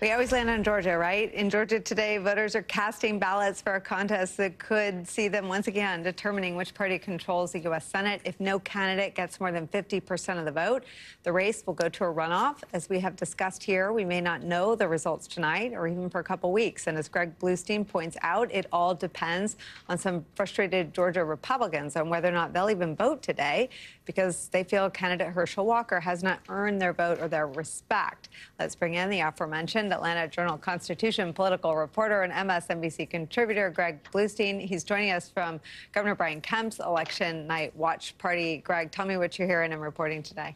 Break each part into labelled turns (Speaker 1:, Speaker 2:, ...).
Speaker 1: We always land on Georgia, right? In Georgia today, voters are casting ballots for a contest that could see them once again determining which party controls the U.S. Senate. If no candidate gets more than 50% of the vote, the race will go to a runoff. As we have discussed here, we may not know the results tonight or even for a couple weeks. And as Greg Bluestein points out, it all depends on some frustrated Georgia Republicans on whether or not they'll even vote today because they feel candidate Herschel Walker has not earned their vote or their respect. Let's bring in the aforementioned Atlanta Journal-Constitution political reporter and MSNBC contributor Greg Bluestein. He's joining us from Governor Brian Kemp's election night watch party. Greg, tell me what you're hearing and reporting today.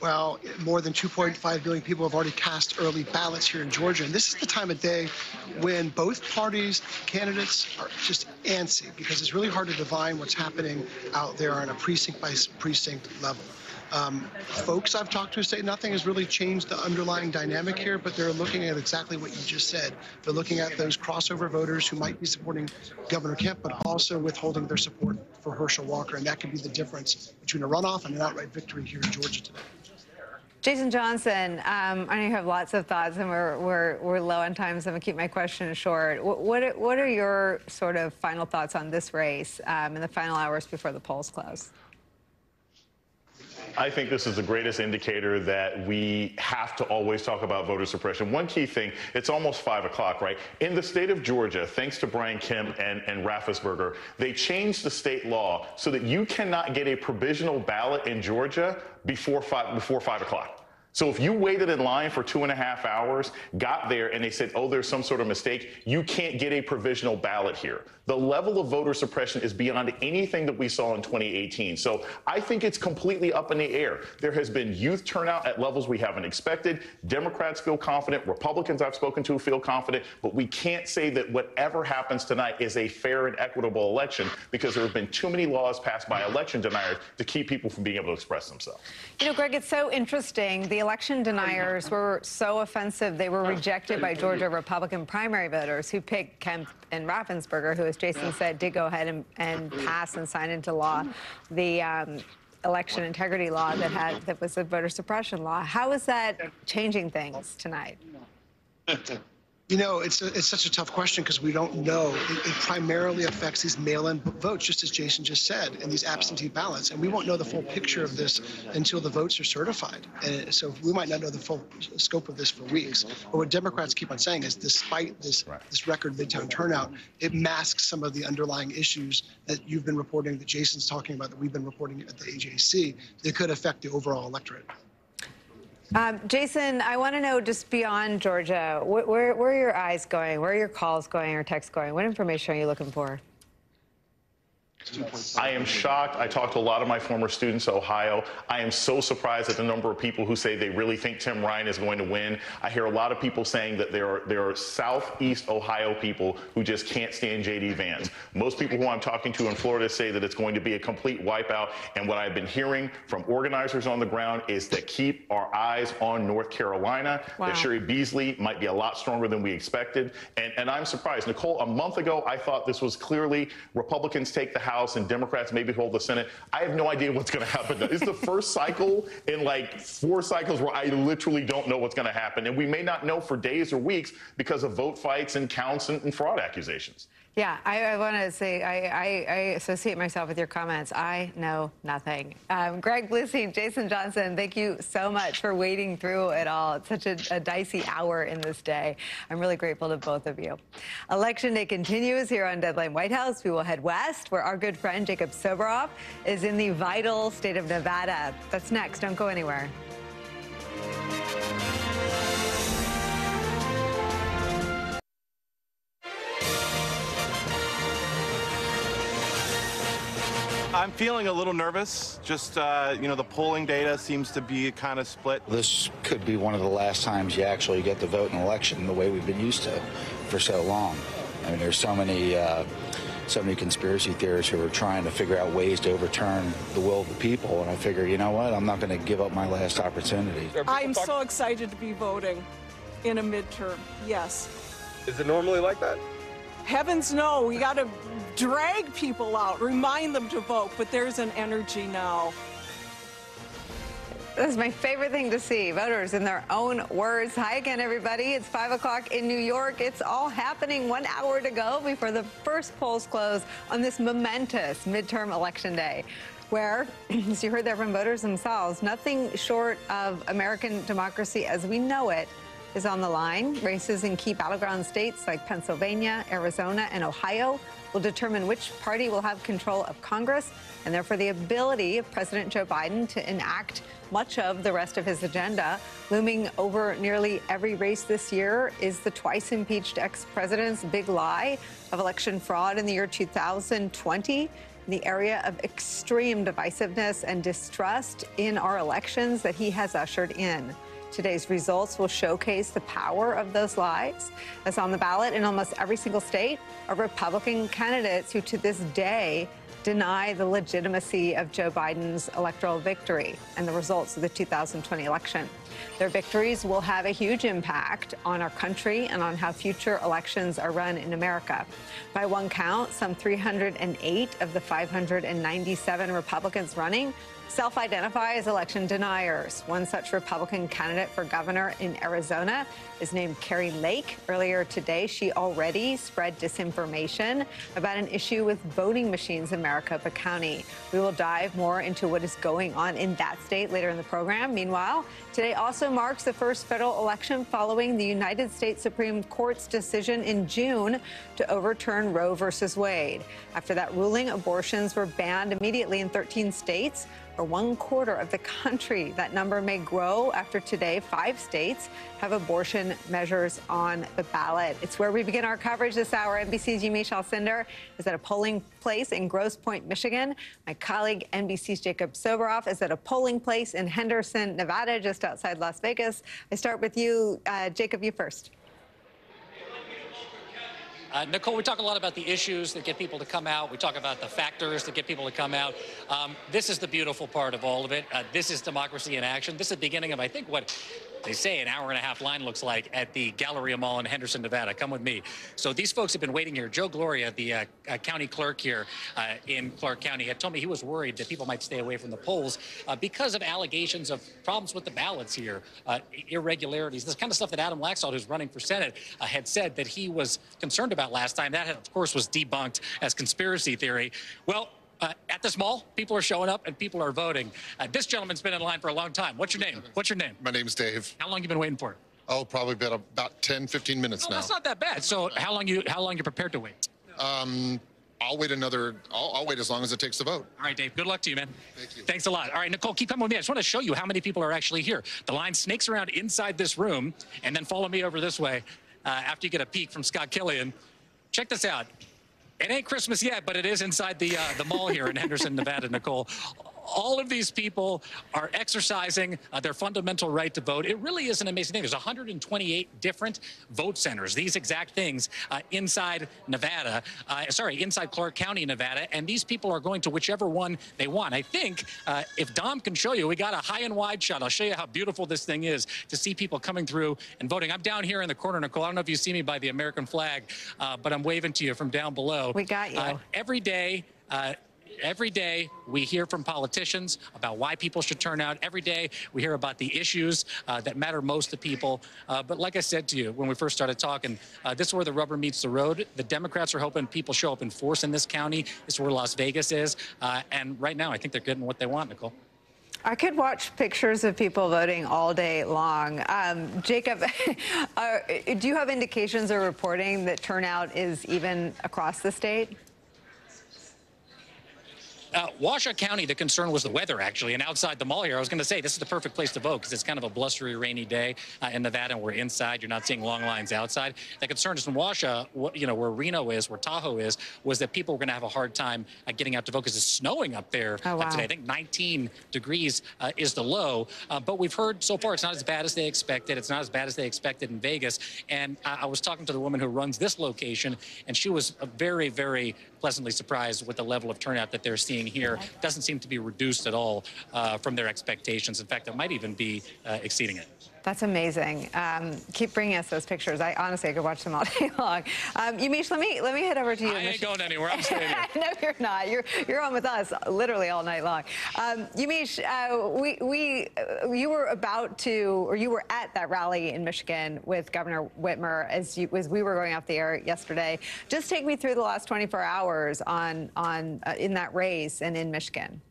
Speaker 2: Well, more than 2.5 million people have already cast early ballots here in Georgia. And this is the time of day when both parties' candidates are just antsy because it's really hard to divine what's happening out there on a precinct-by-precinct level. Folks I've talked to say nothing has really changed the underlying dynamic here, but they're looking at exactly what you just said. They're looking at those crossover voters who might be supporting Governor Kemp, but also withholding their support for Herschel Walker, and that could be the difference between a runoff and an outright victory here in Georgia today.
Speaker 1: Jason Johnson, I know you have lots of thoughts, and we're low on time, so I'm going to keep my questions short. What are your sort of final thoughts on this race in the final hours before the polls close?
Speaker 3: I think this is the greatest indicator that we have to always talk about voter suppression. One key thing, it's almost 5 o'clock, right? In the state of Georgia, thanks to Brian Kemp and Raffensperger, they changed the state law so that you cannot get a provisional ballot in Georgia before 5 o'clock. So if you waited in line for 2.5 hours, got there, and they said, oh, there's some sort of mistake, you can't get a provisional ballot here. The level of voter suppression is beyond anything that we saw in 2018. So I think it's completely up in the air. There has been youth turnout at levels we haven't expected. Democrats feel confident. Republicans I've spoken to feel confident. But we can't say that whatever happens tonight is a fair and equitable election because there have been too many laws passed by election deniers to keep people from being able to express themselves.
Speaker 1: You know, Greg, it's so interesting. The election deniers were so offensive. They were rejected by Georgia Republican primary voters who picked Kemp and Raffensperger, who, as Jason said, did go ahead and pass and sign into law the election integrity law that was a voter suppression law. How is that changing things tonight?
Speaker 2: You know, it's such a tough question because we don't know. It primarily affects these mail-in votes, just as Jason just said, and these absentee ballots. And we won't know the full picture of this until the votes are certified. And so we might not know the full scope of this for weeks. But what Democrats keep on saying is despite this record midtown turnout, it masks some of the underlying issues that you've been reporting, that Jason's talking about, that we've been reporting at the AJC, that could affect the overall electorate.
Speaker 1: Jason, I want to know, just beyond Georgia, where are your eyes going? Where are your calls going or texts going? What information are you looking for?
Speaker 3: I am shocked. I talked to a lot of my former students in Ohio. I am so surprised at the number of people who say they really think Tim Ryan is going to win. I hear a lot of people saying that there are Southeast Ohio people who just can't stand J.D. Vance. Most people who I'm talking to in Florida say that it's going to be a complete wipeout. And what I've been hearing from organizers on the ground is to keep our eyes on North Carolina, that Sherry Beasley might be a lot stronger than we expected. And I'm surprised. Nicole, a month ago, I thought this was clearly Republicans take the House and Democrats maybe hold the Senate. I have no idea what's going to happen. It's the first cycle in like 4 cycles where I literally don't know what's going to happen. And we may not know for days or weeks because of vote fights and counts and fraud accusations.
Speaker 1: Yeah, I want to say I associate myself with your comments. I know nothing. Greg Bluestein, Jason Johnson, thank you so much for wading through it all. It's such a dicey hour in this day. I'm really grateful to both of you. Election day continues here on Deadline White House. We will head west, where our good friend Jacob Soboroff is in the vital state of Nevada. That's next. Don't go anywhere.
Speaker 4: I'm feeling a little nervous. Just, you know, the polling data seems to be kind of split.
Speaker 5: This could be one of the last times you actually get to vote in an election the way we've been used to for so long. I mean, there's so many conspiracy theorists who are trying to figure out ways to overturn the will of the people. And I figure, you know what, I'm not going to give up my last opportunity.
Speaker 6: I'm so excited to be voting in a midterm, yes.
Speaker 7: Is it normally like that?
Speaker 6: Heavens no, we got to drag people out, remind them to vote, but there's an energy now.
Speaker 1: This is my favorite thing to see, voters in their own words. Hi again, everybody. It's 5 o'clock in New York. It's all happening 1 hour to go before the first polls close on this momentous midterm election day, where, as you heard there from voters themselves, nothing short of American democracy as we know it is on the line. Races in key battleground states like Pennsylvania, Arizona, and Ohio will determine which party will have control of Congress and therefore the ability of President Joe Biden to enact much of the rest of his agenda. Looming over nearly every race this year is the twice impeached ex-president's big lie of election fraud in the year 2020. In the area of extreme divisiveness and distrust in our elections that he has ushered in. Today's results will showcase the power of those lies. As on the ballot in almost every single state are Republican candidates who to this day deny the legitimacy of Joe Biden's electoral victory and the results of the 2020 election. Their victories will have a huge impact on our country and on how future elections are run in America. By one count, some 308 of the 597 Republicans running self-identify as election deniers. One such Republican candidate for governor in Arizona is named Carrie Lake. Earlier today, she already spread disinformation about an issue with voting machines in Maricopa County. We will dive more into what is going on in that state later in the program. Meanwhile, today also marks the first federal election following the United States Supreme Court's decision in June to overturn Roe versus Wade. After that ruling, abortions were banned immediately in 13 states. For 1/4 of the country. That number may grow after today. 5 states have abortion measures on the ballot. It's where we begin our coverage this hour. NBC's Yumi Shalcindar is at a polling place in Grosse Pointe, Michigan. My colleague, NBC's Jacob Soboroff, is at a polling place in Henderson, Nevada, just outside Las Vegas. I start with you, Jacob, you first.
Speaker 8: Nicole, we talk a lot about the issues that get people to come out. We talk about the factors that get people to come out. This is the beautiful part of all of it. This is democracy in action. This is the beginning of, I think, what they say an hour-and-a-half line looks like at the Galleria Mall in Henderson, Nevada. Come with me. So these folks have been waiting here. Joe Gloria, the county clerk here in Clark County, had told me he was worried that people might stay away from the polls because of allegations of problems with the ballots here, irregularities, this kind of stuff that Adam Laxalt, who's running for Senate, had said that he was concerned about last time. That, of course, was debunked as conspiracy theory. Well, at this mall, people are showing up and people are voting. This gentleman's been in line for a long time. What's your name? What's your name?
Speaker 9: My name's Dave.
Speaker 8: How long you been waiting for it?
Speaker 9: Oh, probably been about 10, 15 minutes now.
Speaker 8: That's not that bad. So how long you prepared to wait?
Speaker 9: I'll wait I'll wait as long as it takes to vote.
Speaker 8: All right, Dave. Good luck to you, man.
Speaker 9: Thank you.
Speaker 8: Thanks a lot. All right, Nicole, keep coming with me. I just want to show you how many people are actually here. The line snakes around inside this room, and then follow me over this way after you get a peek from Scott Killian. Check this out. It ain't Christmas yet, but it is inside the mall here in Henderson, Nevada, Nicole. All of these people are exercising their fundamental right to vote. It really is an amazing thing. There's 128 different vote centers, these exact things inside Nevada, inside Clark County, Nevada, and these people are going to whichever one they want. I think if Dom can show you, we got a high and wide shot. I'll show you how beautiful this thing is to see people coming through and voting. I'm down here in the corner, Nicole. I don't know if you see me by the American flag, but I'm waving to you from down below.
Speaker 1: We got you.
Speaker 8: Every day, we hear from politicians about why people should turn out. Every day, we hear about the issues that matter most to people. But like I said to you when we first started talking, this is where the rubber meets the road. The Democrats are hoping people show up in force in this county. This is where Las Vegas is. And right now, I think they're getting what they want, Nicole.
Speaker 1: I could watch pictures of people voting all day long. Jacob, do you have indications or reporting that turnout is even across the state?
Speaker 8: Washoe County, the concern was the weather, actually. And outside the mall here, I was going to say, this is the perfect place to vote because it's kind of a blustery, rainy day in Nevada, and we're inside. You're not seeing long lines outside. The concern is in Washoe, where Reno is, where Tahoe is, was that people were going to have a hard time getting out to vote because it's snowing up there today. I think 19 degrees is the low. But we've heard so far it's not as bad as they expected. It's not as bad as they expected in Vegas. And I was talking to the woman who runs this location, and she was very, very pleasantly surprised with the level of turnout that they're seeing here. Doesn't seem to be reduced at all from their expectations. In fact, it might even be exceeding it.
Speaker 1: That's amazing. Keep bringing us those pictures. I honestly could watch them all day long. Yamiche, let me head over to you.
Speaker 8: I ain't going anywhere. I'm staying here.
Speaker 1: No, you're not. You're on with us literally all night long. Yamiche, you were about to, or you were at that rally in Michigan with Governor Whitmer as we were going off the air yesterday. Just take me through the last 24 hours in that race and in Michigan.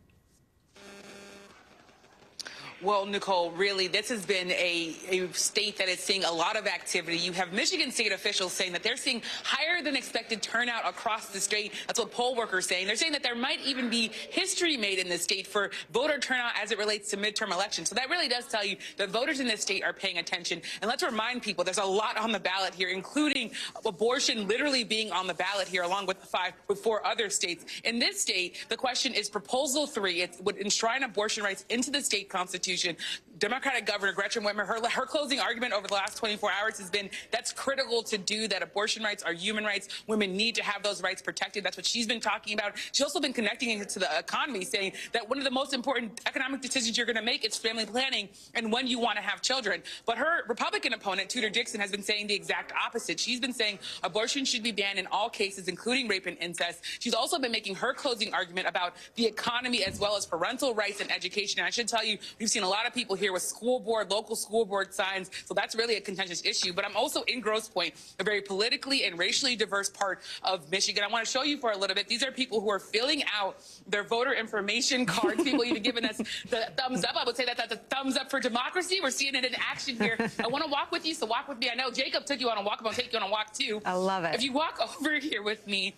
Speaker 10: Well, Nicole, really, this has been a state that is seeing a lot of activity. You have Michigan state officials saying that they're seeing higher than expected turnout across the state. That's what poll workers are saying. They're saying that there might even be history made in this state for voter turnout as it relates to midterm elections. So that really does tell you that voters in this state are paying attention. And let's remind people there's a lot on the ballot here, including abortion literally being on the ballot here, along with four other states. In this state, the question is Proposal 3. It would enshrine abortion rights into the state constitution. Democratic Governor Gretchen Whitmer, her closing argument over the last 24 hours has been that's critical to do, that abortion rights are human rights. Women need to have those rights protected. That's what she's been talking about. She's also been connecting it to the economy, saying that one of the most important economic decisions you're going to make is family planning and when you want to have children. But her Republican opponent, Tudor Dixon, has been saying the exact opposite. She's been saying abortion should be banned in all cases, including rape and incest. She's also been making her closing argument about the economy as well as parental rights and education. And I should tell you, we've seen a lot of people here with local school board signs, so that's really a contentious issue. But I'm also in Grosse Pointe, a very politically and racially diverse part of Michigan. I want to show you for a little bit. These are people who are filling out their voter information cards. People even giving us the thumbs up. I would say that that's a thumbs up for democracy. We're seeing it in action here. I want to walk with you, so walk with me. I know Jacob took you on a walk. I'm going to take you on a walk, too.
Speaker 1: I love it.
Speaker 10: If you walk over here with me,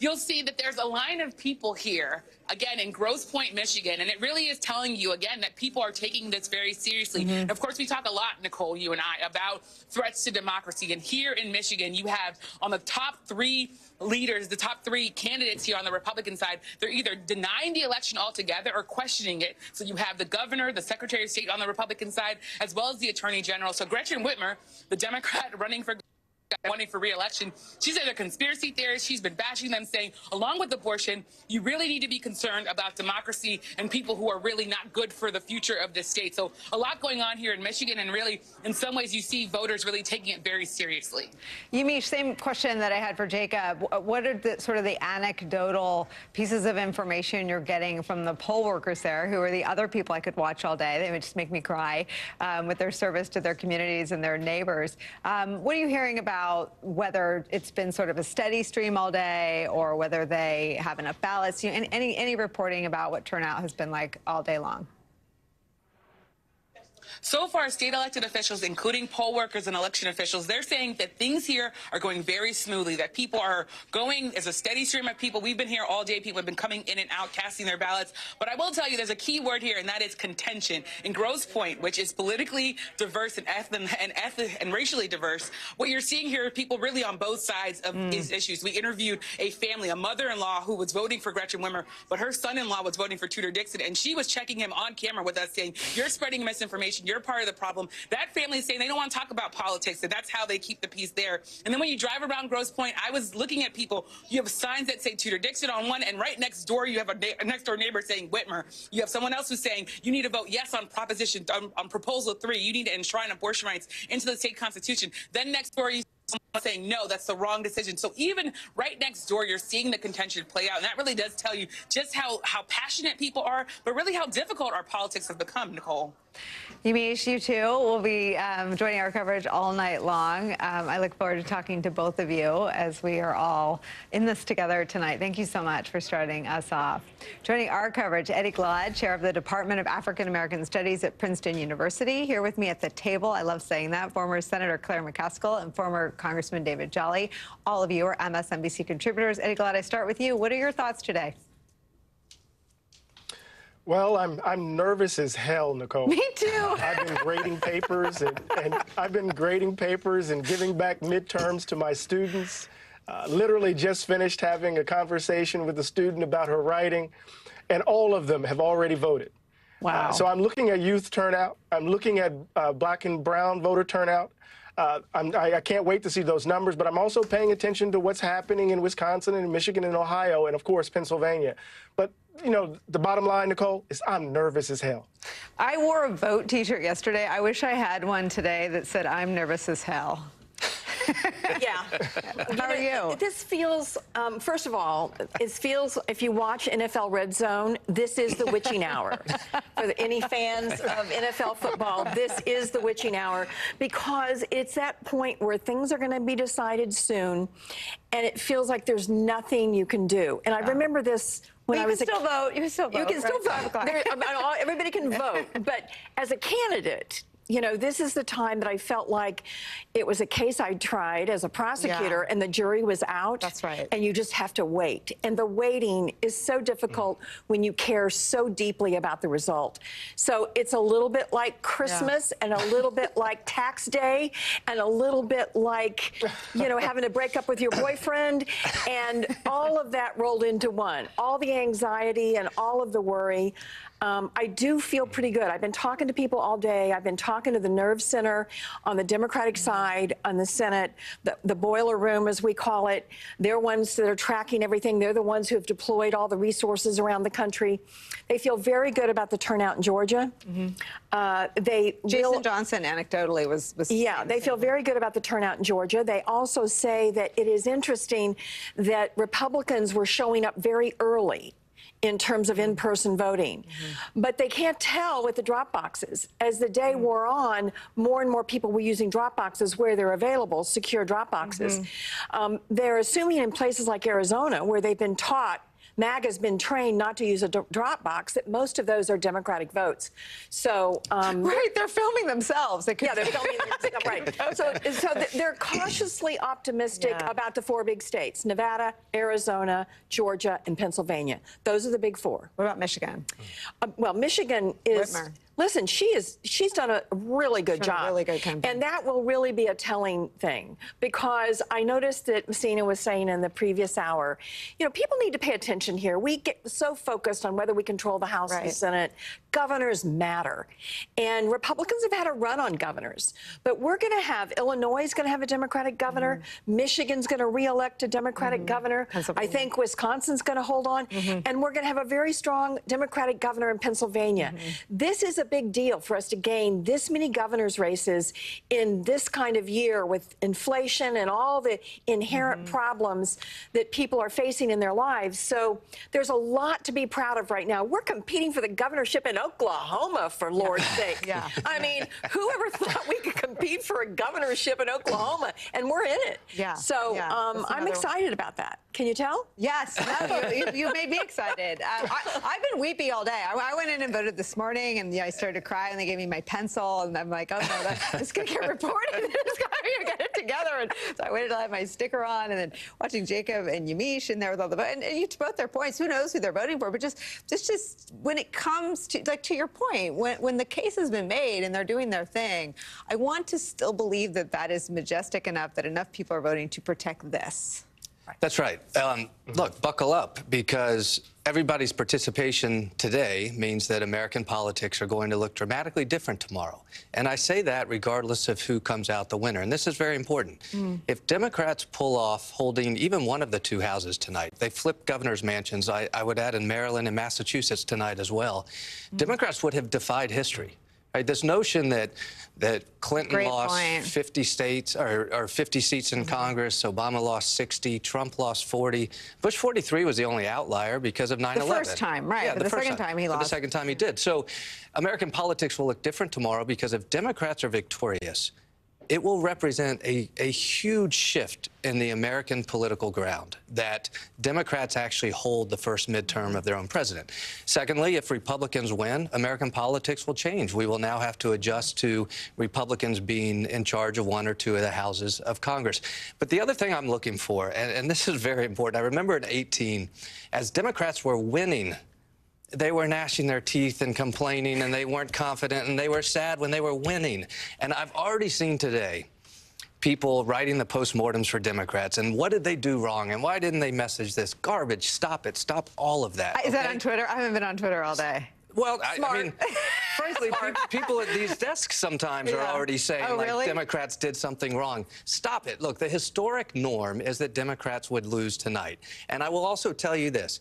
Speaker 10: you'll see that there's a line of people here, again, in Grosse Pointe, Michigan, and it really is telling you, again, that people are taking this very seriously. And of course, we talk a lot, Nicole, you and I, about threats to democracy. And here in Michigan, you have on the top 3 leaders, the top 3 candidates here on the Republican side, they're either denying the election altogether or questioning it. So you have the governor, the secretary of state on the Republican side, as well as the attorney general. So Gretchen Whitmer, the Democrat running for re-election, she said they're conspiracy theorists. She's been bashing them, saying, along with abortion, you really need to be concerned about democracy and people who are really not good for the future of this state. So a lot going on here in Michigan, and really, in some ways, you see voters really taking it very seriously.
Speaker 1: Yamiche, same question that I had for Jacob. What are the sort of the anecdotal pieces of information you're getting from the poll workers there, who are the other people I could watch all day? They would just make me cry with their service to their communities and their neighbors. What are you hearing about whether it's been sort of a steady stream all day or whether they have enough ballots? Any reporting about what turnout has been like all day long?
Speaker 10: So far, state elected officials, including poll workers and election officials, they're saying that things here are going very smoothly, that people are going as a steady stream of people. We've been here all day. People have been coming in and out, casting their ballots. But I will tell you there's a key word here, and that is contention. In Grosse Pointe, which is politically diverse and racially diverse, what you're seeing here are people really on both sides of these issues. We interviewed a family, a mother-in-law who was voting for Gretchen Whitmer, but her son-in-law was voting for Tudor Dixon, and she was checking him on camera with us saying, you're spreading misinformation. You're part of the problem. That family is saying they don't want to talk about politics, and that's how they keep the peace there. And then when you drive around Grosse Pointe, I was looking at people. You have signs that say Tudor Dixon on one, and right next door you have a next door neighbor saying Whitmer. You have someone else who's saying you need to vote yes on Proposal 3. You need to enshrine abortion rights into the state constitution. Then next door you saying, no, that's the wrong decision. So even right next door, you're seeing the contention play out. And that really does tell you just how passionate people are, but really how difficult our politics have become, Nicole.
Speaker 1: Yamiche, you too will be joining our coverage all night long. I look forward to talking to both of you as we are all in this together tonight. Thank you so much for starting us off. Joining our coverage, Eddie Glaude, chair of the Department of African American Studies at Princeton University. Here with me at the table, I love saying that, former Senator Claire McCaskill and former Congressman David Jolly. All of you are MSNBC contributors. Eddie Glaude, I start with you. What are your thoughts today?
Speaker 11: Well, I'm nervous as hell, Nicole.
Speaker 1: Me too.
Speaker 11: I've been grading papers and giving back midterms to my students. Literally just finished having a conversation with a student about her writing, and all of them have already voted.
Speaker 1: Wow.
Speaker 11: So I'm looking at youth turnout. I'm looking at black and brown voter turnout. I can't wait to see those numbers, but I'm also paying attention to what's happening in Wisconsin and Michigan and Ohio and, of course, Pennsylvania. But you know, the bottom line, Nicole, is I'm nervous as hell.
Speaker 1: I wore a vote T-shirt yesterday. I wish I had one today that said, I'm nervous as hell.
Speaker 12: Yeah.
Speaker 1: How are you?
Speaker 12: This feels, first of all, it feels, if you watch NFL Red Zone, this is the witching hour. For any fans of NFL football, this is the witching hour because it's that point where things are going to be decided soon, and it feels like there's nothing you can do. And I remember this when I was
Speaker 1: You can still vote. You can still vote.
Speaker 12: You can still
Speaker 1: right?
Speaker 12: vote. Everybody can vote. But as a candidate, you know, this is the time that I felt like it was a case I tried as a prosecutor and the jury was out.
Speaker 1: That's right.
Speaker 12: And you just have to wait. And the waiting is so difficult when you care so deeply about the result. So it's a little bit like Christmas and a little bit like tax day and a little bit like, you know, having to break up with your boyfriend and all of that rolled into one. All the anxiety and all of the worry. I do feel pretty good. I've been talking to people all day. I've been talking to the nerve center on the Democratic side, on the Senate, the boiler room, as we call it. They're ones that are tracking everything. They're the ones who have deployed all the resources around the country. They feel very good about the turnout in Georgia.
Speaker 1: Jason Johnson, anecdotally, was
Speaker 12: yeah, they feel very good about the turnout in Georgia. They also say that it is interesting that Republicans were showing up very early in terms of in-person voting. But they can't tell with the drop boxes. As the day wore on, more and more people were using drop boxes where they're available, secure drop boxes. They're assuming in places like Arizona, where they've been taught, MAGA's been trained not to use a drop box, that most of those are Democratic votes. So,
Speaker 1: right, they're filming themselves.
Speaker 12: Yeah, they're filming themselves, right. So they're cautiously optimistic about the four big states: Nevada, Arizona, Georgia, and Pennsylvania. Those are the big four.
Speaker 1: What about Michigan?
Speaker 12: Well, Michigan is...
Speaker 1: Whitmer.
Speaker 12: Listen, she's done a really good job.
Speaker 1: A really good campaign.
Speaker 12: And that will really be a telling thing, because I noticed that Messina was saying in the previous hour, you know, people need to pay attention here. We get so focused on whether we control the House and the Senate. Governors matter. And Republicans have had a run on governors. But we're going to have, Illinois is going to have a Democratic governor. Michigan's going to re-elect a Democratic governor. I think Wisconsin's going to hold on. And we're going to have a very strong Democratic governor in Pennsylvania. This is a big deal for us to gain this many governor's races in this kind of year with inflation and all the inherent problems that people are facing in their lives. So there's a lot to be proud of right now. We're competing for the governorship in Oklahoma, for Lord's sake. I mean, whoever thought we could compete for a governorship in Oklahoma, and we're in it. So I'm excited about that. Can you tell?
Speaker 1: Yes. No, you made me excited. I've been weepy all day. I went in and voted this morning, and I started to cry, and they gave me my pencil, and I'm like, oh no, it's going to get reported. It's got to get it together. And so I waited till I had my sticker on, and then watching Jacob and Yamiche in there with all the vote, and you both their points. Who knows who they're voting for? But just when it comes to, like, to your point, when the case has been made and they're doing their thing, I want to still believe that that is majestic enough that enough people are voting to protect this.
Speaker 13: That's right. Look, buckle up, because everybody's participation today means that American politics are going to look dramatically different tomorrow. And I say that regardless of who comes out the winner. And this is very important. If Democrats pull off holding even one of the two houses tonight, they flip governor's mansions, I would add in Maryland and Massachusetts tonight as well, Democrats would have defied history. Right? This notion that Clinton lost 50 states or 50 seats in Congress, Obama lost 60, Trump lost 40. Bush 43 was the only outlier because of 9/11.
Speaker 1: The first time, right?
Speaker 13: Yeah,
Speaker 1: but the second time he lost.
Speaker 13: The second time he did. So American politics will look different tomorrow, because if Democrats are victorious, it will represent a huge shift in the American political ground, that Democrats actually hold the first midterm of their own president. Secondly, if Republicans win, American politics will change. We will now have to adjust to Republicans being in charge of one or two of the houses of Congress. But the other thing I'm looking for, and this is very important, I remember in 2018, as Democrats were winning, they were gnashing their teeth and complaining, and they weren't confident, and they were sad when they were winning. And I've already seen today people writing the postmortems for Democrats, and what did they do wrong, and why didn't they message this? Garbage. Stop it. Stop all of that.
Speaker 1: Is that on Twitter? I haven't been on Twitter all day.
Speaker 13: Well, I mean, frankly, people at these desks sometimes are already saying, like, Democrats did something wrong. Stop it. Look, the historic norm is that Democrats would lose tonight. And I will also tell you this.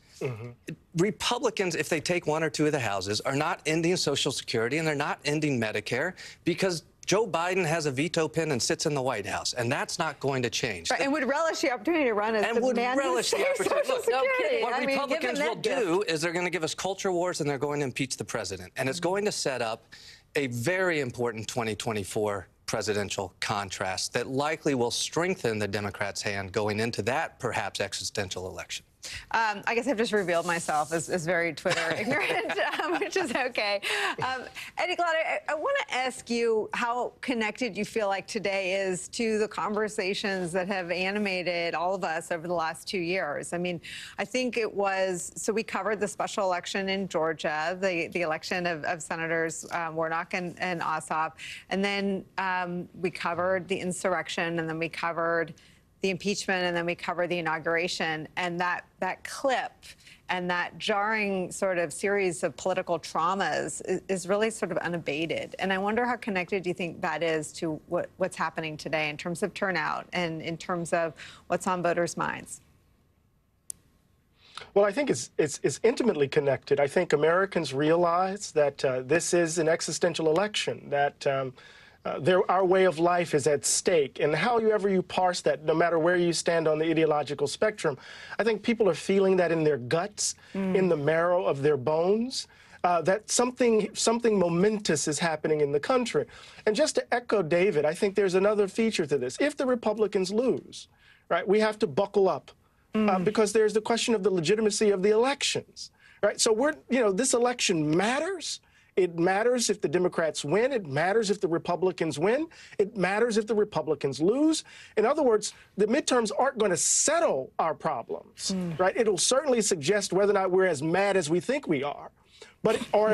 Speaker 13: Republicans, if they take one or two of the houses, are not ending Social Security and they're not ending Medicare because Joe Biden has a veto pen and sits in the White House, and that's not going to change.
Speaker 1: Right, and would relish the opportunity to run as
Speaker 13: and
Speaker 1: the
Speaker 13: would
Speaker 1: man
Speaker 13: relish the opportunity.
Speaker 1: Look,
Speaker 12: no kidding.
Speaker 13: What Republicans will do is they're going to give us culture wars and they're going to impeach the president. And it's going to set up a very important 2024 presidential contrast that likely will strengthen the Democrats' hand going into that perhaps existential election.
Speaker 1: I guess I've just revealed myself as very Twitter ignorant, which is okay. Eddie Glaude, I want to ask you how connected you feel like today is to the conversations that have animated all of us over the last 2 years. I mean, I think it was, so we covered the special election in Georgia, the election of Senators Warnock and Ossoff, and then we covered the insurrection, and then we covered the impeachment, and then we covered the inauguration, and that clip and that jarring sort of series of political traumas is really sort of unabated. And I wonder how connected you think that is to what's happening today in terms of turnout and in terms of what's on voters' minds.
Speaker 11: Well, I think it's intimately connected. I think Americans realize that this is an existential election, that our way of life is at stake. And however you parse that, no matter where you stand on the ideological spectrum, I think people are feeling that in their guts, in the marrow of their bones, that something momentous is happening in the country. And just to echo David, I think there's another feature to this. If the Republicans lose, right, we have to buckle up because there's the question of the legitimacy of the elections, right? So this election matters. It matters if the Democrats win. It matters if the Republicans win. It matters if the Republicans lose. In other words, the midterms aren't going to settle our problems, right? It'll certainly suggest whether or not we're as mad as we think we are, or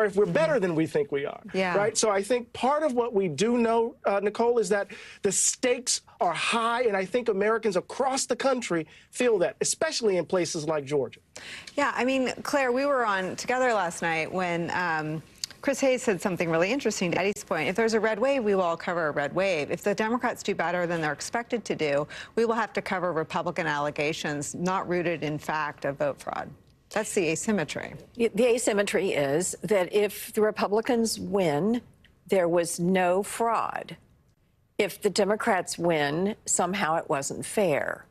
Speaker 11: if we're better than we think we are, right? So I think part of what we do know, Nicole, is that the stakes are high, and I think Americans across the country feel that, especially in places like Georgia. Yeah, I mean, Claire, we were on together last night when Chris Hayes said something really interesting to Eddie's point. If there's a red wave, we will all cover a red wave. If the Democrats do better than they're expected to do, we will have to cover Republican allegations not rooted in fact of vote fraud. That's the asymmetry.
Speaker 12: The asymmetry is that if the Republicans win, there was no fraud. If the Democrats win, somehow it wasn't fair.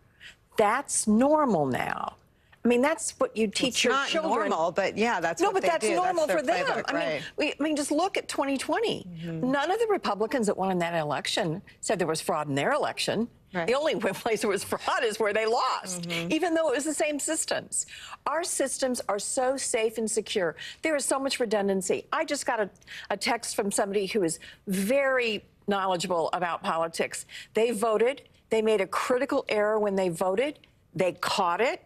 Speaker 12: That's normal now. I mean, that's what you teach your children. It's not normal,
Speaker 1: but yeah, that's what they do.
Speaker 12: No, but that's normal for them.
Speaker 1: Playbook,
Speaker 12: I mean, just look at 2020. None of the Republicans that won in that election said there was fraud in their election. The only place there was fraud is where they lost, even though it was the same systems. Our systems are so safe and secure. There is so much redundancy. I just got a text from somebody who is very knowledgeable about politics. They voted. They made a critical error when they voted. They caught it.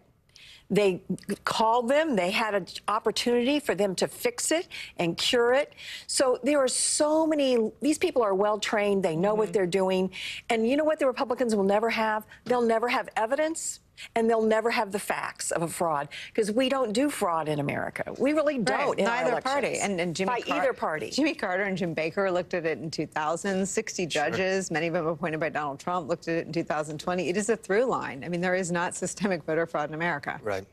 Speaker 12: They called them. They had an opportunity for them to fix it and cure it. So there are so many. These people are well trained. They know what they're doing. And you know what the Republicans will never have? They'll never have evidence. And they'll never have the facts of a fraud, because we don't do fraud in America. We really don't. In
Speaker 1: Neither party. And Jimmy
Speaker 12: either party.
Speaker 1: Jimmy Carter and Jim Baker looked at it in 2000. 60 judges, many of them appointed by Donald Trump, looked at it in 2020. It is a through line. I mean, there is not systemic voter fraud in America.
Speaker 13: Right.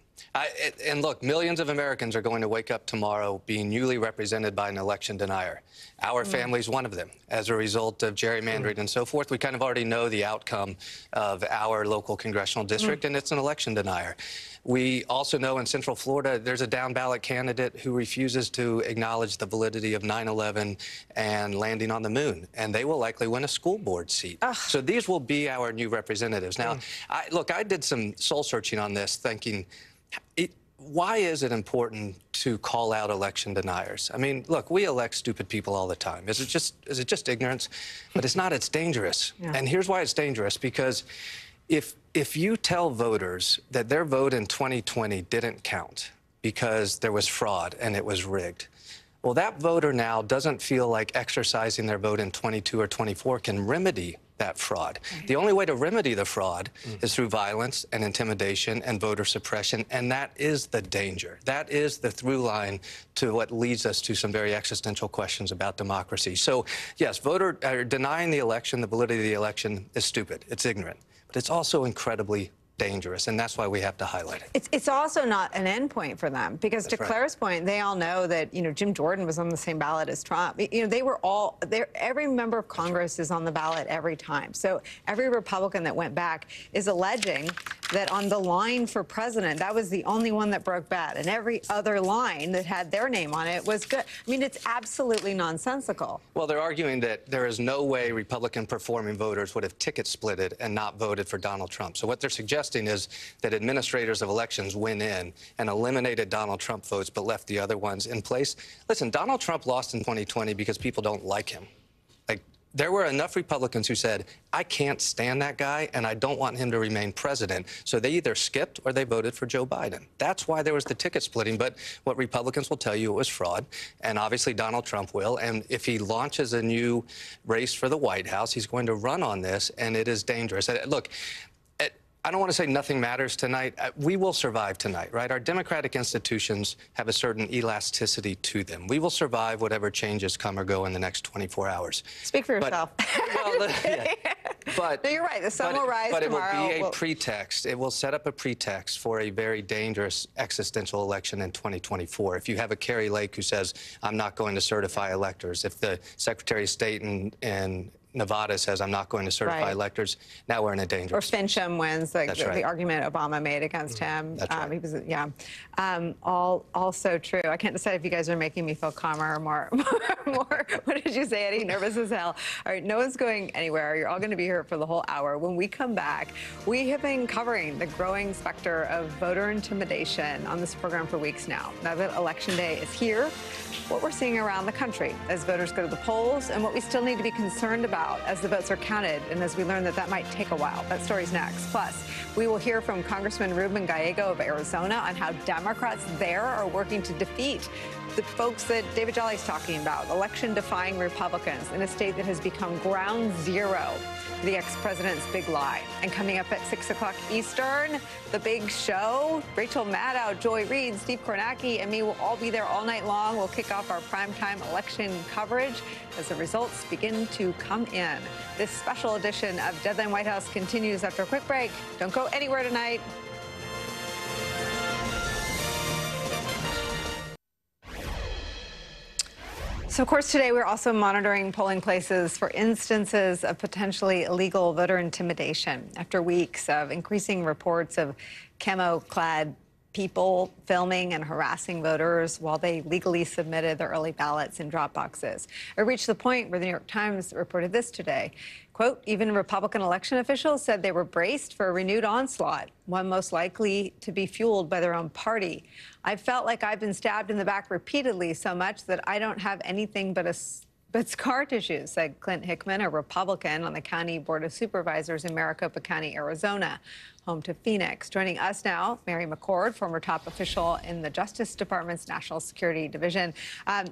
Speaker 13: And look, millions of Americans are going to wake up tomorrow being newly represented by an election denier. Our family's one of them. As a result of gerrymandering and so forth, we kind of already know the outcome of our local congressional district, and it's an election denier. We also know in Central Florida, there's a down-ballot candidate who refuses to acknowledge the validity of 9/11 and landing on the moon, and they will likely win a school board seat. So these will be our new representatives. Now, look, I did some soul-searching on this, thinking, why is it important to call out election deniers? I mean, look, we elect stupid people all the time. Is it just ignorance? But it's not. It's dangerous. And here's why it's dangerous, because if you tell voters that their vote in 2020 didn't count because there was fraud and it was rigged, Well, that voter now doesn't feel like exercising their vote in 22 or 24 can remedy that fraud. The only way to remedy the fraud is through violence and intimidation and voter suppression, and that is the danger. That is the through line to what leads us to some very existential questions about democracy. So, yes, denying the election, the validity of the election, is stupid. It's ignorant. But it's also incredibly dangerous, and that's why we have to highlight it.
Speaker 1: It's also not an end point for them, because
Speaker 13: That's
Speaker 1: to Claire's point, they all know that, Jim Jordan was on the same ballot as Trump. They were all there. Every member of Congress is on the ballot every time. So every Republican that went back is alleging that on the line for president, that was the only one that broke bad, and every other line that had their name on it was good. I mean, it's absolutely nonsensical.
Speaker 13: Well, they're arguing that there is no way Republican performing voters would have ticket splitted and not voted for Donald Trump. So what they're suggesting is that administrators of elections went in and eliminated Donald Trump votes but left the other ones in place. Listen, Donald Trump lost in 2020 because people don't like him. There were enough Republicans who said, I can't stand that guy and I don't want him to remain president. So they either skipped or they voted for Joe Biden. That's why there was the ticket splitting. But what Republicans will tell you, it was fraud. And obviously Donald Trump will. And if he launches a new race for the White House, he's going to run on this, and it is dangerous. Look, I don't want to say nothing matters tonight. We will survive tonight, right? Our democratic institutions have a certain elasticity to them. We will survive whatever changes come or go in the next 24 hours.
Speaker 1: Speak for yourself.
Speaker 13: But
Speaker 1: no, you're right. The sun will rise tomorrow.
Speaker 13: But it will be a pretext. It will set up a pretext for a very dangerous existential election in 2024. If you have a Carrie Lake who says, I'm not going to certify electors, if the Secretary of State in Nevada says, I'm not going to certify electors, now we're in a dangerous
Speaker 1: Or Fincham wins, the argument Obama made against him.
Speaker 13: That's right.
Speaker 1: He was, all so true. I can't decide if you guys are making me feel calmer or more, what did you say, Eddie? Nervous as hell. All right, no one's going anywhere. You're all going to be here for the whole hour. When we come back, we have been covering the growing specter of voter intimidation on this program for weeks now. Now that Election Day is here, what we're seeing around the country as voters go to the polls, and what we still need to be concerned about as the votes are counted, and as we learn that might take a while. That story's next. Plus, we will hear from Congressman Ruben Gallego of Arizona on how Democrats there are working to defeat the folks that David Jolly's talking about, election-defying Republicans in a state that has become ground zero for the ex-president's big lie. And coming up at 6 o'clock Eastern, the big show. Rachel Maddow, Joy Reid, Steve Kornacki, and me will all be there all night long. We'll kick off our primetime election coverage as the results begin to come in. This special edition of Deadline White House continues after a quick break. Don't go anywhere tonight. So, of course, today we're also monitoring polling places for instances of potentially illegal voter intimidation after weeks of increasing reports of camo-clad people filming and harassing voters while they legally submitted their early ballots in drop boxes. It reached the point where the New York Times reported this today. Quote, even Republican election officials said they were braced for a renewed onslaught, one most likely to be fueled by their own party. I felt like I've been stabbed in the back repeatedly so much that I don't have anything but scar tissue, said Clint Hickman, a Republican on the County Board of Supervisors in Maricopa County, Arizona, home to Phoenix. Joining us now, Mary McCord, former top official in the Justice Department's National Security Division.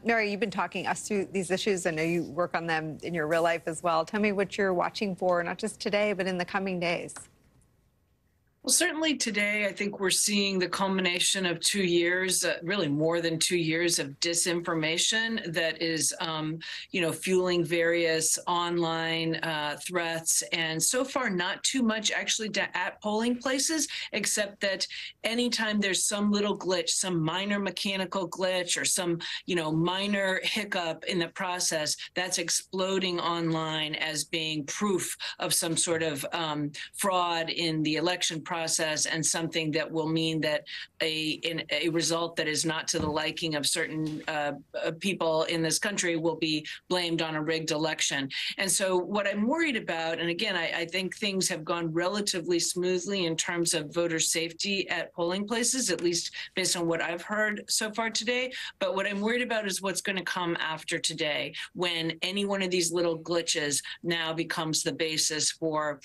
Speaker 1: Mary, you've been talking us through these issues. I know you work on them in your real life as well. Tell me what you're watching for, not just today, but in the coming days.
Speaker 14: Well, certainly today, I think we're seeing the culmination of 2 years, really more than 2 years of disinformation that is, fueling various online threats. And so far, not too much actually at polling places, except that anytime there's some little glitch, some minor mechanical glitch or some, minor hiccup in the process, that's exploding online as being proof of some sort of fraud in the election process, and something that will mean that a result that is not to the liking of certain people in this country will be blamed on a rigged election. And so what I'm worried about, and again, I think things have gone relatively smoothly in terms of voter safety at polling places, at least based on what I've heard so far today. But what I'm worried about is what's going to come after today, when any one of these little glitches now becomes the basis for,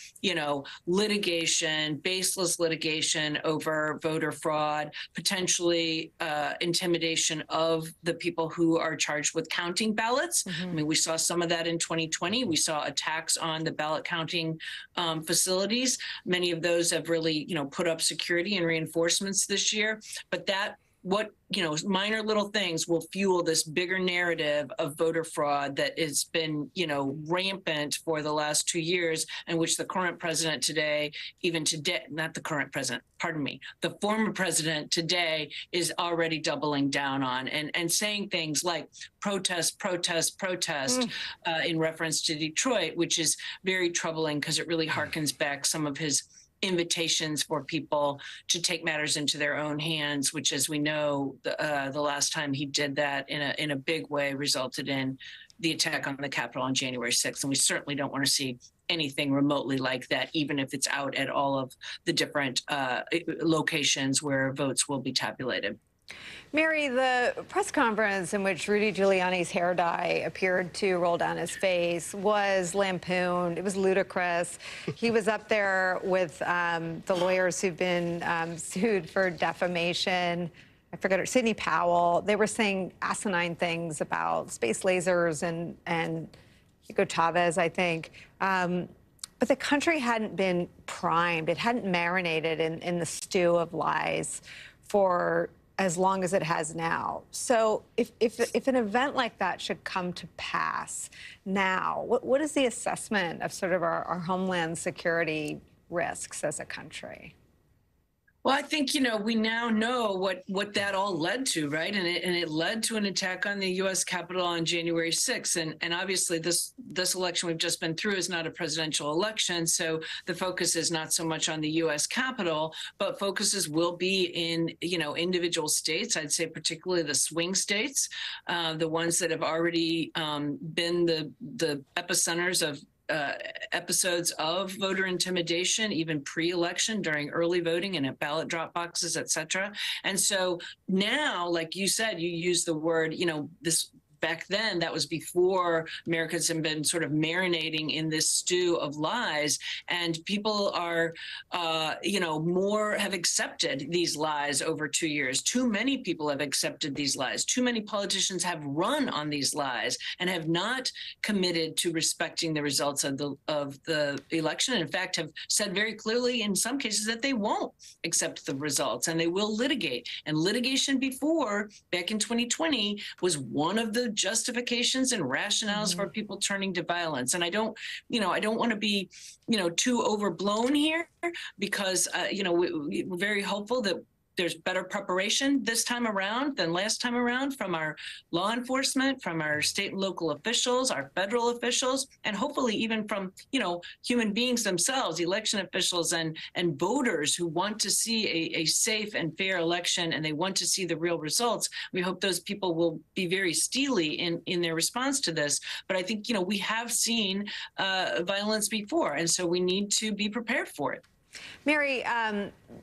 Speaker 14: litigation, baseless senseless litigation over voter fraud, potentially intimidation of the people who are charged with counting ballots. I mean, we saw some of that in 2020. We saw attacks on the ballot counting facilities. Many of those have really, put up security and reinforcements this year. But minor little things will fuel this bigger narrative of voter fraud that has been, rampant for the last 2 years, and which the current president today, not the current president, pardon me, the former president today is already doubling down on and saying things like protest, protest, protest in reference to Detroit, which is very troubling because it really harkens back some of his invitations for people to take matters into their own hands, which, as we know, the last time he did that in a big way resulted in the attack on the Capitol on January 6th. And we certainly don't want to see anything remotely like that, even if it's out at all of the different locations where votes will be tabulated.
Speaker 1: Mary, the press conference in which Rudy Giuliani's hair dye appeared to roll down his face was lampooned. It was ludicrous. He was up there with the lawyers who've been sued for defamation. I forget her, Sidney Powell. They were saying asinine things about space lasers and Hugo Chavez, I think. But the country hadn't been primed. It hadn't marinated in the stew of lies for as long as it has now. So if an event like that should come to pass now, what is the assessment of sort of our homeland security risks as a country?
Speaker 14: Well, I think, we now know what that all led to, right? And it led to an attack on the U.S. Capitol on January 6th. And obviously this election we've just been through is not a presidential election. So the focus is not so much on the U.S. Capitol, but focuses will be in, individual states. I'd say particularly the swing states, the ones that have already been the epicenters of episodes of voter intimidation, even pre-election, during early voting and at ballot drop boxes, et cetera. And so now, like you said, you use the word, this back then, that was before Americans have been sort of marinating in this stew of lies. And people are, more have accepted these lies over 2 years. Too many people have accepted these lies. Too many politicians have run on these lies and have not committed to respecting the results of the election. In fact, have said very clearly in some cases that they won't accept the results and they will litigate. And litigation before, back in 2020, was one of the justifications and rationales for people turning to violence. And I don't want to be, too overblown here because, we're very hopeful that there's better preparation this time around than last time around from our law enforcement, from our state and local officials, our federal officials, and hopefully even from, human beings themselves, election officials and voters who want to see a safe and fair election and they want to see the real results. We hope those people will be very steely in their response to this. But I think, we have seen violence before, and so we need to be prepared for it.
Speaker 1: Mary,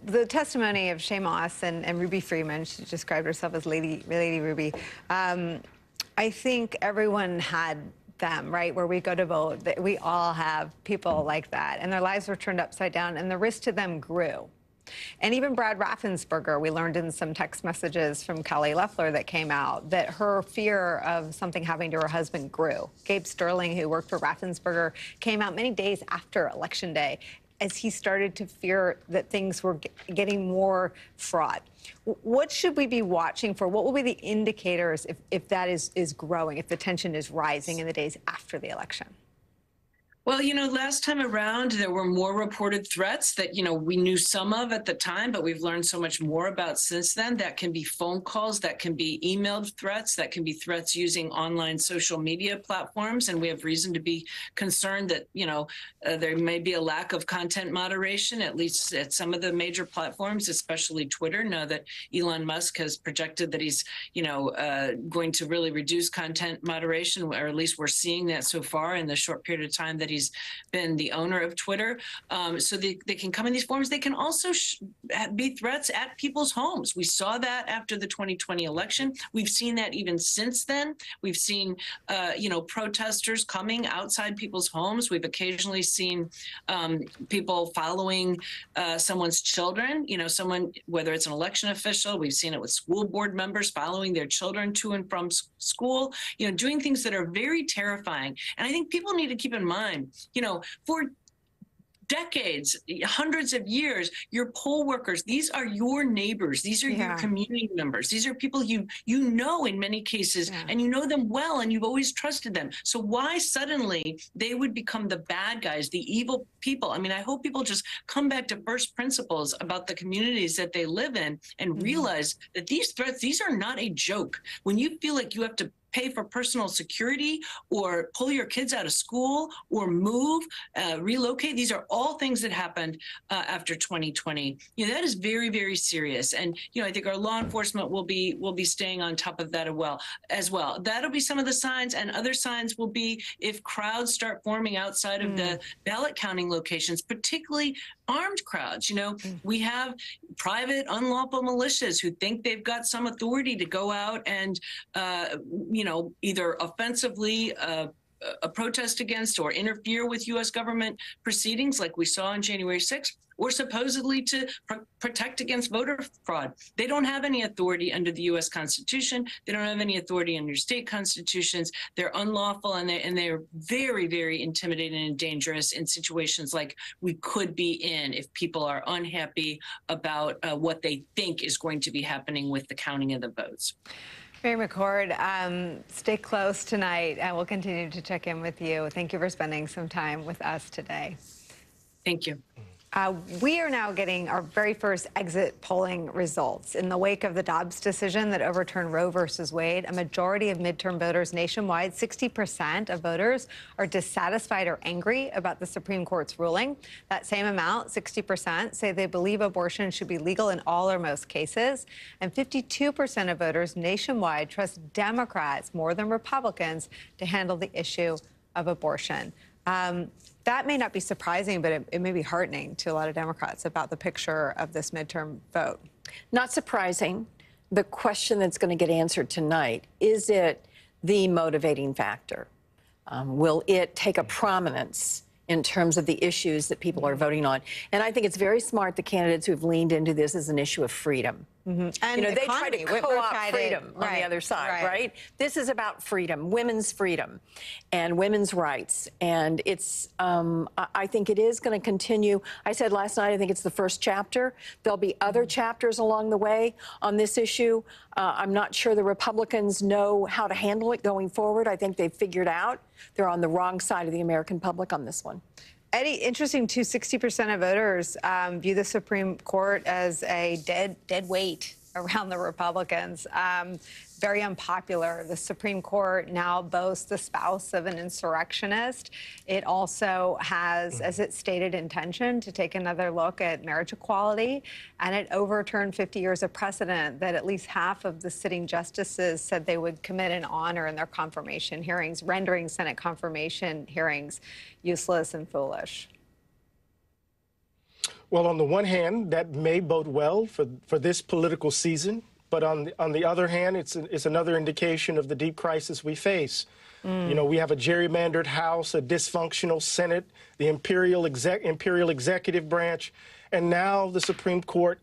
Speaker 1: the testimony of Shaye Moss and Ruby Freeman, she described herself as Lady Ruby. I think everyone had them, right, where we go to vote. We all have people like that, and their lives were turned upside down, and the risk to them grew. And even Brad Raffensperger, we learned in some text messages from Kelly Loeffler that came out that her fear of something happening to her husband grew. Gabe Sterling, who worked for Raffensperger, came out many days after Election Day as he started to fear that things were getting more fraught. What should we be watching for? What will be the indicators if that is growing, if the tension is rising in the days after the election?
Speaker 14: Well, last time around, there were more reported threats that, we knew some of at the time, but we've learned so much more about since then. That can be phone calls, that can be emailed threats, that can be threats using online social media platforms. And we have reason to be concerned that, there may be a lack of content moderation, at least at some of the major platforms, especially Twitter. Now that Elon Musk has projected that he's, going to really reduce content moderation, or at least we're seeing that so far in the short period of time that he's he's been the owner of Twitter. So they can come in these forms. They can also be threats at people's homes. We saw that after the 2020 election. We've seen that even since then. We've seen, protesters coming outside people's homes. We've occasionally seen people following someone's children, someone, whether it's an election official, we've seen it with school board members following their children to and from school, doing things that are very terrifying. And I think people need to keep in mind, for decades, hundreds of years, your poll workers, these are your neighbors. These are your community members. These are people you know in many cases, and you know them well, and you've always trusted them. So why suddenly they would become the bad guys, the evil people? I mean, I hope people just come back to first principles about the communities that they live in and realize that these threats, these are not a joke. When you feel like you have to pay for personal security or pull your kids out of school or move, relocate. These are all things that happened after 2020. That is very, very serious. And, I think our law enforcement will be staying on top of that as well. That'll be some of the signs, and other signs will be if crowds start forming outside of the ballot counting locations, particularly armed crowds. We have private unlawful militias who think they've got some authority to go out and, either offensively protest against or interfere with U.S. government proceedings like we saw on January 6th, or supposedly to protect against voter fraud. They don't have any authority under the U.S. Constitution. They don't have any authority under state constitutions. They're unlawful, and they're very, very intimidating and dangerous in situations like we could be in if people are unhappy about what they think is going to be happening with the counting of the votes.
Speaker 1: Mary McCord, stay close tonight, and we'll continue to check in with you. Thank you for spending some time with us today.
Speaker 14: Thank you.
Speaker 1: We are now getting our very first exit polling results. In the wake of the Dobbs decision that overturned Roe versus Wade, a majority of midterm voters nationwide, 60% of voters, are dissatisfied or angry about the Supreme Court's ruling. That same amount, 60%, say they believe abortion should be legal in all or most cases. And 52% of voters nationwide trust Democrats more than Republicans to handle the issue of abortion. That may not be surprising, but it may be heartening to a lot of Democrats about the picture of this midterm vote.
Speaker 12: Not surprising. The question that's going to get answered tonight, is it the motivating factor? Will it take a prominence in terms of the issues that people are voting on? And I think it's very smart, the candidates who've leaned into this as an issue of freedom.
Speaker 1: And
Speaker 12: they try to co-opt freedom on the other side, right? This is about freedom, women's freedom and women's rights. And it's, I think it is going to continue. I said last night, I think it's the first chapter. There'll be other chapters along the way on this issue. I'm not sure the Republicans know how to handle it going forward. I think they've figured out they're on the wrong side of the American public on this one.
Speaker 1: Eddie, interesting too, 60% of voters view the Supreme Court as a dead weight around the Republicans. Very unpopular. The Supreme Court now boasts the spouse of an insurrectionist. It also has, as its stated intention, to take another look at marriage equality, and it overturned 50 years of precedent that at least half of the sitting justices said they would commit an honor in their confirmation hearings, rendering Senate confirmation hearings useless and foolish.
Speaker 11: Well, on the one hand, that may bode well for this political season. But on the other hand, it's another indication of the deep crisis we face. We have a gerrymandered House, a dysfunctional Senate, the imperial executive branch, and now the Supreme Court.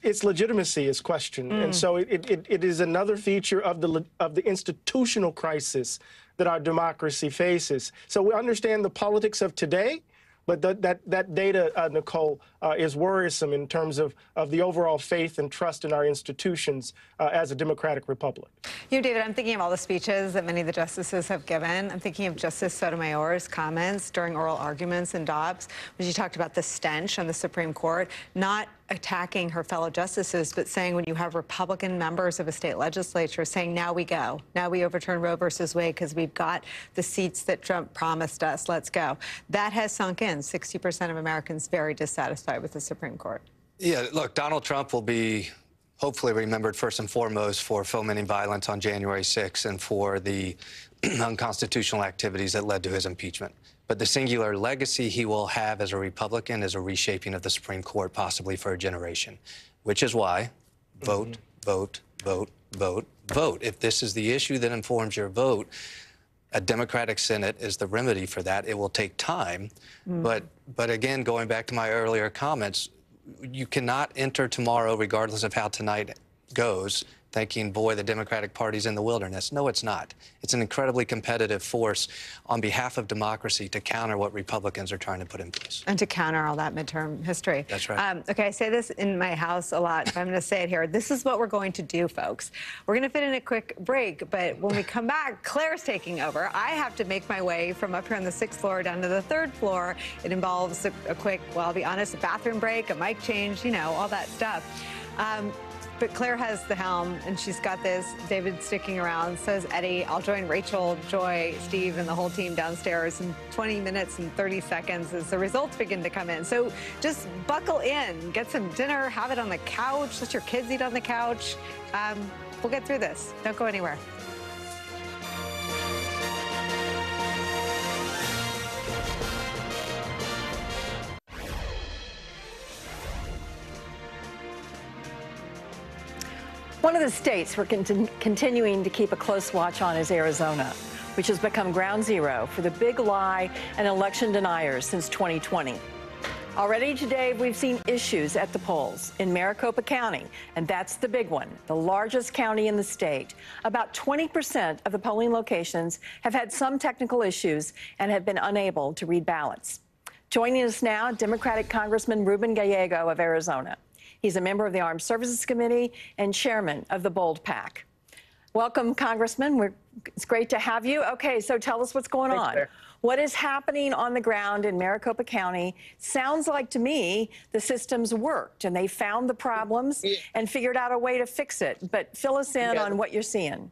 Speaker 11: Its legitimacy is questioned, and so it is another feature of the institutional crisis that our democracy faces. So we understand the politics of today. But that data, Nicole, is worrisome in terms of the overall faith and trust in our institutions as a democratic republic.
Speaker 1: David, I'm thinking of all the speeches that many of the justices have given. I'm thinking of Justice Sotomayor's comments during oral arguments in Dobbs, when she talked about the stench on the Supreme Court, not attacking her fellow justices, but saying when you have Republican members of a state legislature saying, now we go, now we overturn Roe versus Wade because we've got the seats that Trump promised us, let's go. That has sunk in. 60% of Americans very dissatisfied with the Supreme Court.
Speaker 13: Yeah, look, Donald Trump will be hopefully remembered first and foremost for fomenting violence on January 6th and for the unconstitutional activities that led to his impeachment. But the singular legacy he will have as a Republican is a reshaping of the Supreme Court, possibly for a generation, which is why vote, vote, vote, vote, vote. If this is the issue that informs your vote, a Democratic Senate is the remedy for that. It will take time. But again, going back to my earlier comments, you cannot enter tomorrow, regardless of how tonight goes, thinking, boy, the Democratic Party's in the wilderness. No, it's not. It's an incredibly competitive force on behalf of democracy to counter what Republicans are trying to put in place.
Speaker 1: And to counter all that midterm history.
Speaker 13: That's right.
Speaker 1: Okay, I say this in my house a lot, but I'm going to say it here. This is what we're going to do, folks. We're going to fit in a quick break, but when we come back, Claire's taking over. I have to make my way from up here on the 6th floor down to the 3rd floor. It involves a quick, well, I'll be honest, a bathroom break, a mic change, you know, all that stuff. But Claire has the helm, and she's got this. David's sticking around. So is Eddie. I'll join Rachel, Joy, Steve, and the whole team downstairs in 20 minutes and 30 seconds as the results begin to come in. So just buckle in. Get some dinner. Have it on the couch. Let your kids eat on the couch. We'll get through this. Don't go anywhere.
Speaker 12: One of the states we're continuing to keep a close watch on is Arizona, which has become ground zero for the big lie and election deniers since 2020. Already today, we've seen issues at the polls in Maricopa County, and that's the big one, the largest county in the state. About 20% of the polling locations have had some technical issues and have been unable to read ballots. Joining us now, Democratic Congressman Ruben Gallego of Arizona. He's a member of the Armed Services Committee and chairman of the Bold PAC. Welcome, Congressman. It's great to have you. Okay, so tell us what's going on.
Speaker 15: Claire.
Speaker 12: What is happening on the ground in Maricopa County? Sounds like to me the system's worked and they found the problems and figured out a way to fix it. But fill us in on what you're seeing.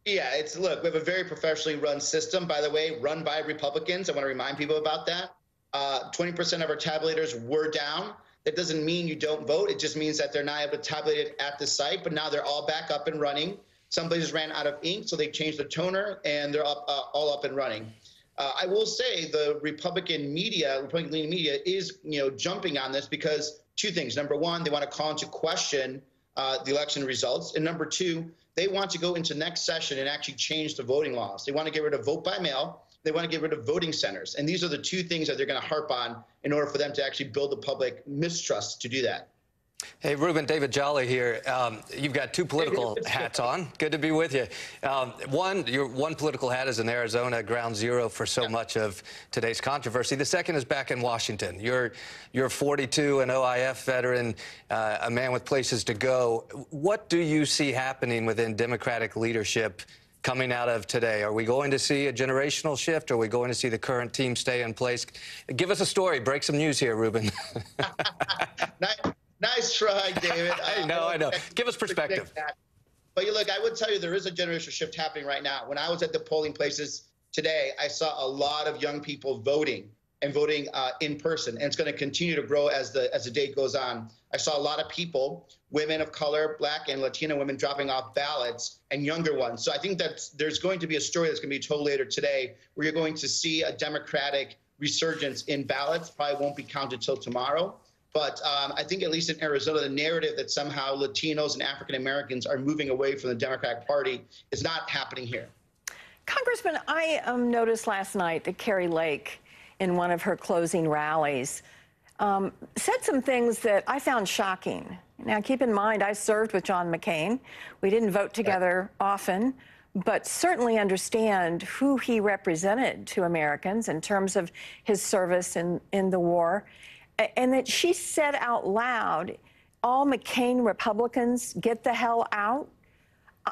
Speaker 15: Yeah, look, we have a very professionally run system, by the way, run by Republicans. I want to remind people about that. 20% of our tabulators were down. That doesn't mean you don't vote. It just means that they're not able to tabulate it at the site, but now they're all back up and running. Some places ran out of ink, so they changed the toner, and they're all up and running. I will say the Republican leaning media is, jumping on this because two things. Number one, they want to call into question the election results. And number two, they want to go into next session and actually change the voting laws. They want to get rid of vote by mail. They want to get rid of voting centers. And these are the two things that they're going to harp on in order for them to actually build the public mistrust to do that.
Speaker 13: Hey, Ruben, David Jolly here. You've got two political hats on. Good to be with you. Your one political hat is in Arizona, ground zero for so much of today's controversy. The second is back in Washington. You're 42, an OIF veteran, a man with places to go. What do you see happening within Democratic leadership coming out of today? Are we going to see a generational shift? Are we going to see the current team stay in place? Give us a story. Break some news here, Ruben.
Speaker 15: Nice try, David.
Speaker 13: I know. Give us perspective.
Speaker 15: But look, I would tell you there is a generational shift happening right now. When I was at the polling places today, I saw a lot of young people voting and voting in person. And it's going to continue to grow as the day goes on. I saw a lot of people, women of color, Black and Latino women, dropping off ballots, and younger ones. So I think that there's going to be a story that's going to be told later today where you're going to see a Democratic resurgence in ballots. Probably won't be counted till tomorrow. But I think at least in Arizona, the narrative that somehow Latinos and African Americans are moving away from the Democratic Party is not happening here.
Speaker 12: Congressman, I noticed last night that Kari Lake, in one of her closing rallies, said some things that I found shocking. Now, keep in mind, I served with John McCain. We didn't vote together often, but certainly understand who he represented to Americans in terms of his service in the war. And that she said out loud, all McCain Republicans get the hell out.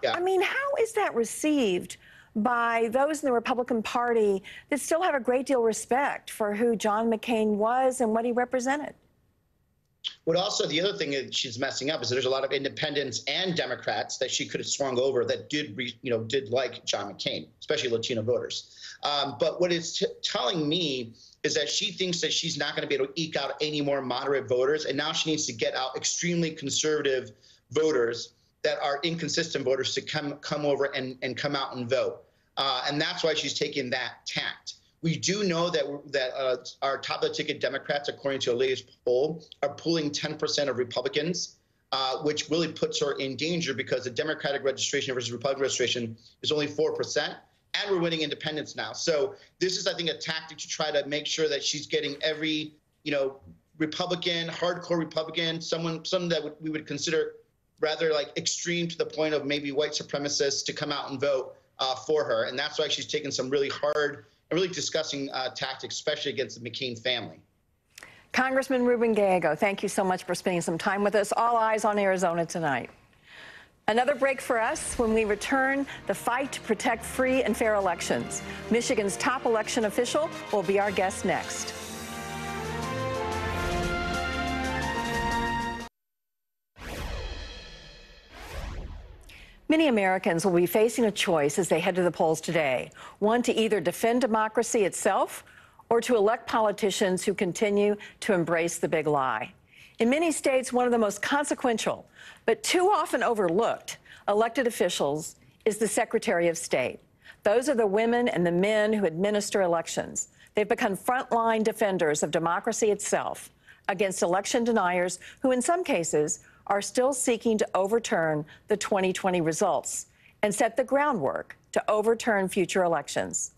Speaker 12: Yeah. I mean, how is that received by those in the Republican Party that still have a great deal of respect for who John McCain was and what he represented?
Speaker 15: But also the other thing that she's messing up is that there's a lot of independents and Democrats that she could have swung over that did like John McCain, especially Latino voters. But what it's telling me is that she thinks that she's not going to be able to eke out any more moderate voters, and now she needs to get out extremely conservative voters that are inconsistent voters to come over and come out and vote. And that's why she's taking that tact. We do know that our top-of-the-ticket Democrats, according to a latest poll, are pulling 10% of Republicans, which really puts her in danger because the Democratic registration versus Republican registration is only 4%, and we're winning independents now. So this is, I think, a tactic to try to make sure that she's getting every, Republican, hardcore Republican, some that we would consider rather like extreme to the point of maybe white supremacists to come out and vote for her. And that's why she's taken some really hard and really disgusting tactics, especially against the McCain family.
Speaker 12: Congressman Ruben Gallego, thank you so much for spending some time with us. All eyes on Arizona tonight. Another break for us. When we return, the fight to protect free and fair elections. Michigan's top election official will be our guest next. Many Americans will be facing a choice as they head to the polls today. One, to either defend democracy itself or to elect politicians who continue to embrace the big lie. In many states, one of the most consequential, but too often overlooked, elected officials is the Secretary of State. Those are the women and the men who administer elections. They've become frontline defenders of democracy itself against election deniers who, in some cases, are still seeking to overturn the 2020 results and set the groundwork to overturn future elections.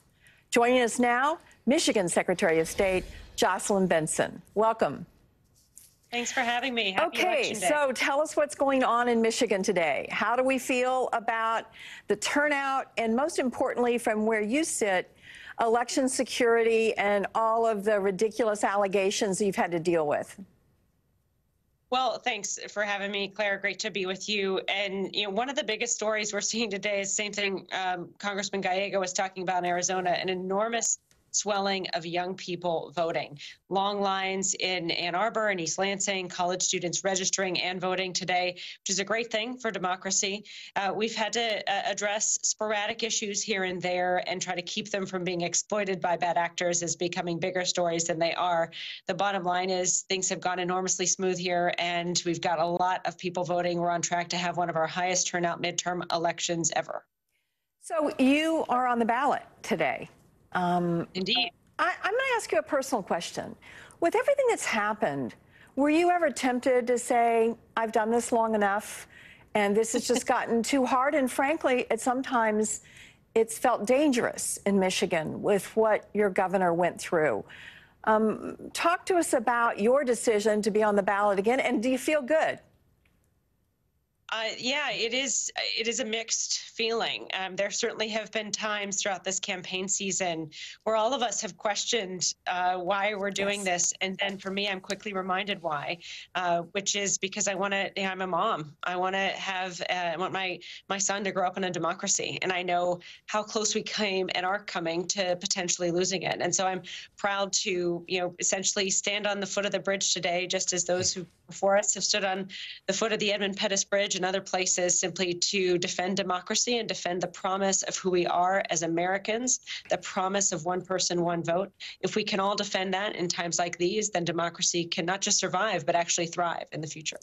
Speaker 12: Joining us now, Michigan Secretary of State Jocelyn Benson. Welcome.
Speaker 16: Thanks for having me. Happy
Speaker 12: Okay, so tell us what's going on in Michigan today. How do we feel about the turnout and, most importantly, from where you sit, election security and all of the ridiculous allegations you've had to deal with?
Speaker 16: Well, thanks for having me, Claire. Great to be with you. And, one of the biggest stories we're seeing today is the same thing Congressman Gallego was talking about in Arizona, an enormous swelling of young people voting. Long lines in Ann Arbor and East Lansing, college students registering and voting today, which is a great thing for democracy. We've had to address sporadic issues here and there and try to keep them from being exploited by bad actors as becoming bigger stories than they are. The bottom line is things have gone enormously smooth here, and we've got a lot of people voting. We're on track to have one of our highest turnout midterm elections ever.
Speaker 12: So you are on the ballot today.
Speaker 16: Indeed.
Speaker 12: I'm going to ask you a personal question. With everything that's happened, were you ever tempted to say, I've done this long enough and this has just gotten too hard? And frankly, sometimes it's felt dangerous in Michigan with what your governor went through. Talk to us about your decision to be on the ballot again, and do you feel good?
Speaker 16: Yeah, it is a mixed feeling. There certainly have been times throughout this campaign season where all of us have questioned why we're doing this. And then for me, I'm quickly reminded why, which is because I'm a mom. I want my son to grow up in a democracy. And I know how close we came and are coming to potentially losing it. And so I'm proud to, essentially stand on the foot of the bridge today, just as those who before us have stood on the foot of the Edmund Pettus Bridge and other places, simply to defend democracy and defend the promise of who we are as Americans, the promise of one person, one vote. If we can all defend that in times like these, then democracy can not just survive, but actually thrive in the future.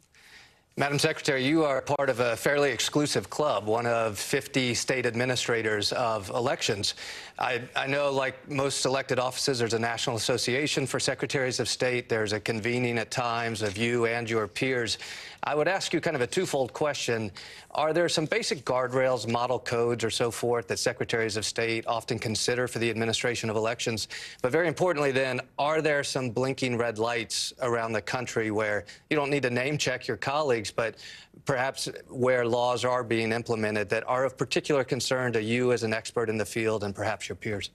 Speaker 13: Madam Secretary, you are part of a fairly exclusive club, one of 50 state administrators of elections. I know, like most elected offices, there's a National Association for Secretaries of State. There's a convening at times of you and your peers. I would ask you kind of a twofold question. Are there some basic guardrails, model codes, or so forth that secretaries of state often consider for the administration of elections? But very importantly, then, are there some blinking red lights around the country where you don't need to name check your colleagues, but perhaps where laws are being implemented that are of particular concern to you as an expert in the field and perhaps your peers?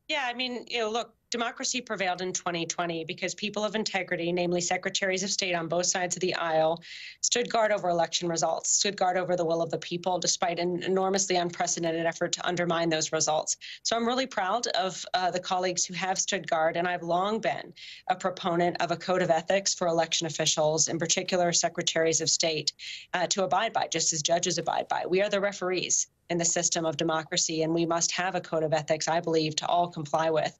Speaker 16: Yeah, I mean, look, democracy prevailed in 2020 because people of integrity, namely secretaries of state on both sides of the aisle, stood guard over election results, stood guard over the will of the people, despite an enormously unprecedented effort to undermine those results. So I'm really proud of the colleagues who have stood guard, and I've long been a proponent of a code of ethics for election officials, in particular secretaries of state, to abide by, just as judges abide by. We are the referees. in the system of democracy, and we must have a code of ethics, I believe, to all comply with.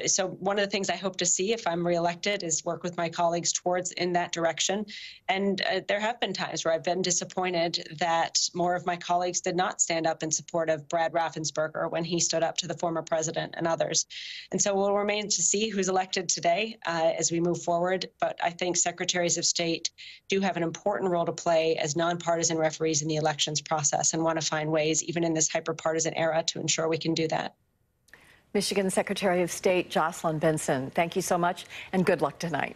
Speaker 16: So one of the things I hope to see if I'm reelected is work with my colleagues towards in that direction. And there have been times where I've been disappointed that more of my colleagues did not stand up in support of Brad Raffensperger when he stood up to the former president and others. And so we'll remain to see who's elected today as we move forward. But I think secretaries of state do have an important role to play as nonpartisan referees in the elections process, and want to find ways, even in this hyper-partisan era, to ensure we can do that.
Speaker 12: Michigan Secretary of State Jocelyn Benson, thank you so much, and good luck tonight.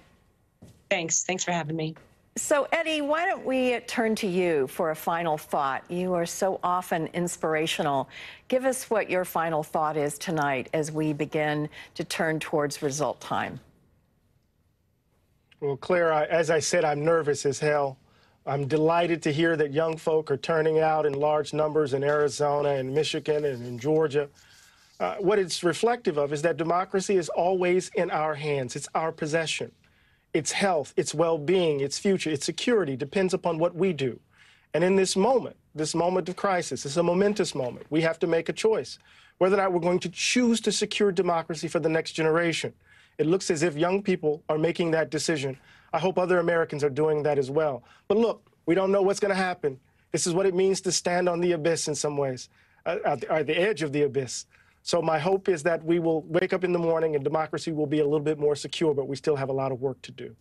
Speaker 16: Thanks. Thanks for having me.
Speaker 12: So, Eddie, why don't we turn to you for a final thought? You are so often inspirational. Give us what your final thought is tonight as we begin to turn towards result time.
Speaker 11: Well, Claire, as I said, I'm nervous as hell. I'm delighted to hear that young folk are turning out in large numbers in Arizona and Michigan and in Georgia. What it's reflective of is that democracy is always in our hands. It's our possession. Its health, its well-being, its future, its security depends upon what we do. And in this moment of crisis, it's a momentous moment. We have to make a choice whether or not we're going to choose to secure democracy for the next generation. It looks as if young people are making that decision. I hope other Americans are doing that as well. But look, we don't know what's going to happen. This is what it means to stand on the abyss in some ways, at the edge of the abyss. So my hope is that we will wake up in the morning and democracy will be a little bit more secure, but we still have a lot of work to do.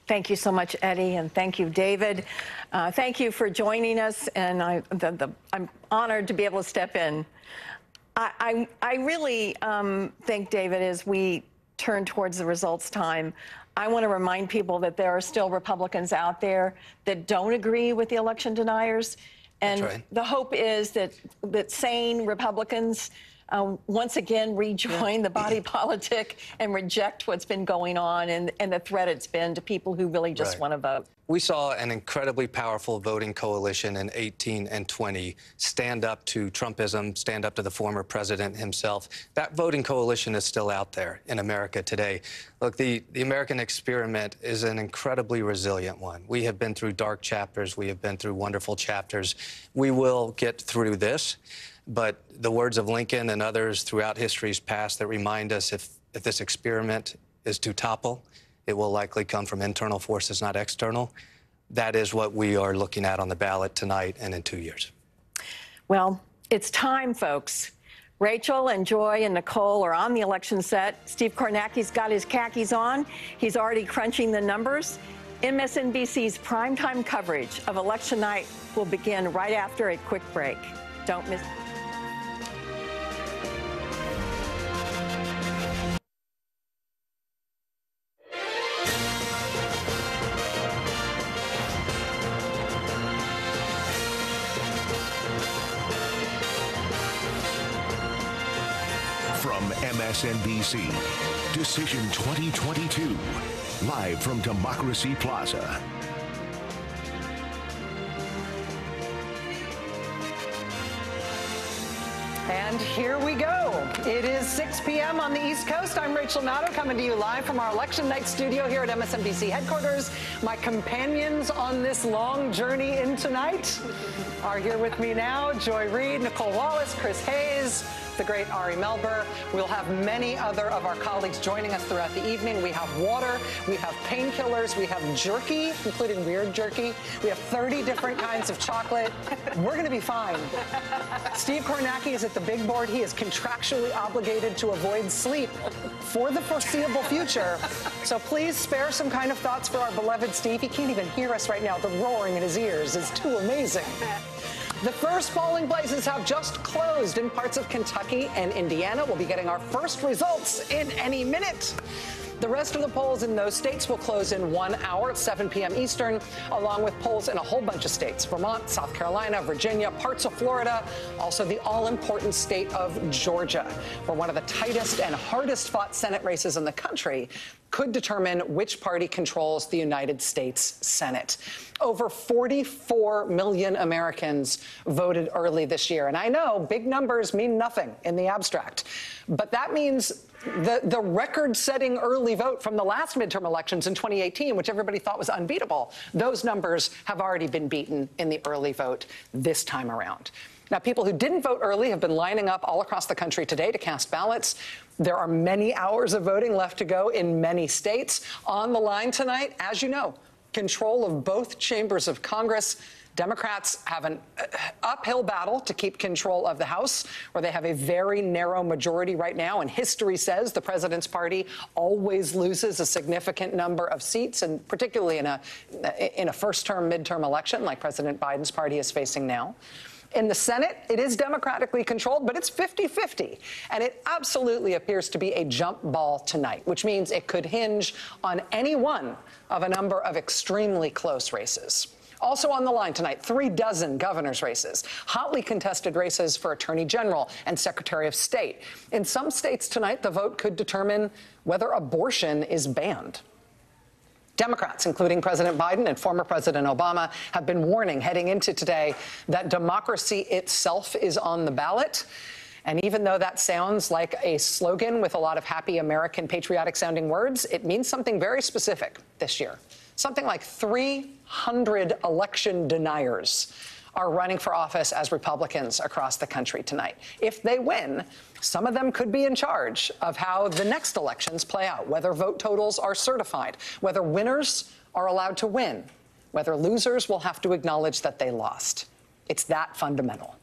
Speaker 12: Thank you so much, Eddie, and thank you, David. Thank you for joining us, and I'm honored to be able to step in. I really think, David, as we turn towards the results time, I want to remind people that there are still Republicans out there that don't agree with the election deniers. And
Speaker 13: That's right.
Speaker 12: The hope is that sane Republicans once again rejoin the body politic and reject what's been going on and the threat it's been to people who really just want to vote.
Speaker 13: We saw an incredibly powerful voting coalition in 18 and 20 stand up to Trumpism, stand up to the former president himself. That voting coalition is still out there in America today. Look, the American experiment is an incredibly resilient one. We have been through dark chapters. We have been through wonderful chapters. We will get through this. But the words of Lincoln and others throughout history's past that remind us if this experiment is to topple, it will likely come from internal forces, not external. That is what we are looking at on the ballot tonight and in 2 years.
Speaker 12: Well, it's time, folks. Rachel and Joy and Nicole are on the election set. Steve Kornacki's got his khakis on. He's already crunching the numbers. MSNBC's primetime coverage of election night will begin right after a quick break. Don't miss.
Speaker 17: From MSNBC, Decision 2022, live from Democracy Plaza.
Speaker 18: And here we go. It is 6 p.m. on the East Coast. I'm Rachel Maddow, coming to you live from our election night studio here at MSNBC headquarters. My companions on this long journey in tonight are here with me now. Joy Reid, Nicole Wallace, Chris Hayes, the great Ari Melber. We'll have many other of our colleagues joining us throughout the evening. We have water, we have painkillers, we have jerky, including weird jerky. We have 30 different kinds of chocolate. We're going to be fine. Steve Kornacki is at the big board. He is contractually obligated to avoid sleep for the foreseeable future. So please spare some kind of thoughts for our beloved Steve. He can't even hear us right now. The roaring in his ears is too amazing. The first polling places have just closed in parts of Kentucky and Indiana. We'll be getting our first results in any minute. The rest of the polls in those states will close in 1 hour at 7 p.m. Eastern, along with polls in a whole bunch of states: Vermont, South Carolina, Virginia, parts of Florida, also the all-important state of Georgia, where one of the tightest and hardest-fought Senate races in the country could determine which party controls the United States Senate. Over 44 million Americans voted early this year. And I know big numbers mean nothing in the abstract, but that means the record-setting early vote from the last midterm elections in 2018, which everybody thought was unbeatable, those numbers have already been beaten in the early vote this time around. Now, people who didn't vote early have been lining up all across the country today to cast ballots. There are many hours of voting left to go in many states. On the line tonight, as you know, control of both chambers of Congress. Democrats have an uphill battle to keep control of the House, where they have a very narrow majority right now. And history says the president's party always loses a significant number of seats, and particularly in a first-term, midterm election like President Biden's party is facing now. In the Senate, it is democratically controlled, but it's 50-50. And it absolutely appears to be a jump ball tonight, which means it could hinge on any one of a number of extremely close races. Also on the line tonight, 36 governor's races, hotly contested races for Attorney General and Secretary of State. In some states tonight, the vote could determine whether abortion is banned. Democrats, including President Biden and former President Obama, have been warning heading into today that democracy itself is on the ballot. And even though that sounds like a slogan with a lot of happy American patriotic-sounding words, it means something very specific this year. Something like 300 election deniers are running for office as Republicans across the country tonight. If they win, some of them could be in charge of how the next elections play out, whether vote totals are certified, whether winners are allowed to win, whether losers will have to acknowledge that they lost. It's that fundamental.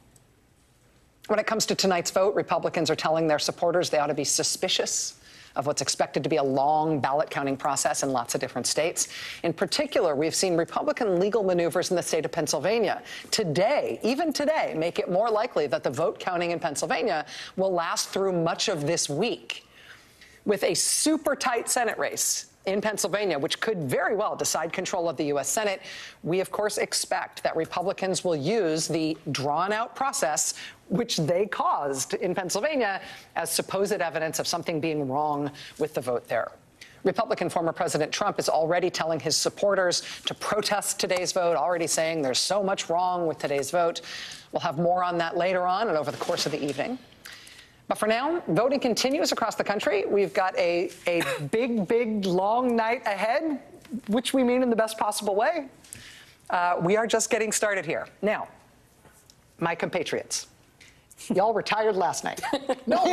Speaker 18: When it comes to tonight's vote, Republicans are telling their supporters they ought to be suspicious of what's expected to be a long ballot counting process in lots of different states. In particular, we've seen Republican legal maneuvers in the state of Pennsylvania today, even today, make it more likely that the vote counting in Pennsylvania will last through much of this week. With a super tight Senate race in Pennsylvania, which could very well decide control of the U.S. Senate, we, of course, expect that Republicans will use the drawn-out process which they caused in Pennsylvania as supposed evidence of something being wrong with the vote there. Republican former President Trump is already telling his supporters to protest today's vote, already saying there's so much wrong with today's vote. We'll have more on that later on and over the course of the evening. But for now, voting continues across the country. We've got a big, long night ahead, which we mean in the best possible way. We are just getting started here. Now, my compatriots, y'all retired last night. No.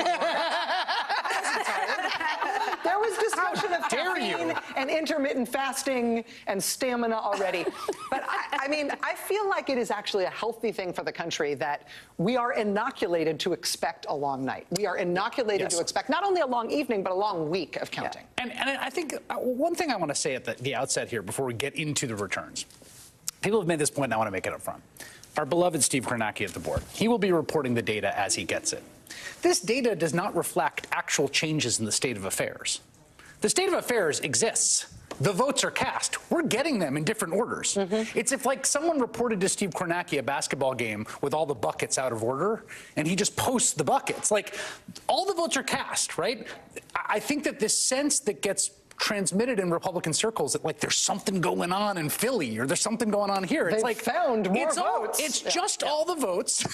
Speaker 18: There was discussion of caffeine and intermittent fasting and stamina already. But I mean, I feel like it is actually a healthy thing for the country that we are inoculated to expect a long night. We are inoculated to expect not only a long evening, but a long week of counting.
Speaker 19: Yeah. And I think one thing I want to say at the outset here before we get into the returns, people have made this point and I want to make it up front. Our beloved Steve Kornacki at the board, he will be reporting the data as he gets it. This data does not reflect actual changes in the state of affairs. The state of affairs exists. The votes are cast. We're getting them in different orders. It's if, like, someone reported to Steve Kornacki a basketball game with all the buckets out of order, and he just posts the buckets. Like, all the votes are cast, right? I think that this sense that gets transmitted in Republican circles that, like, there's something going on in Philly or there's something going on here. It's like
Speaker 18: found more votes.
Speaker 19: It's just all the votes.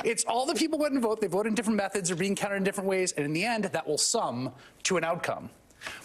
Speaker 19: It's all the people who went and vote. They vote in different methods or being counted in different ways. And in the end, that will sum to an outcome.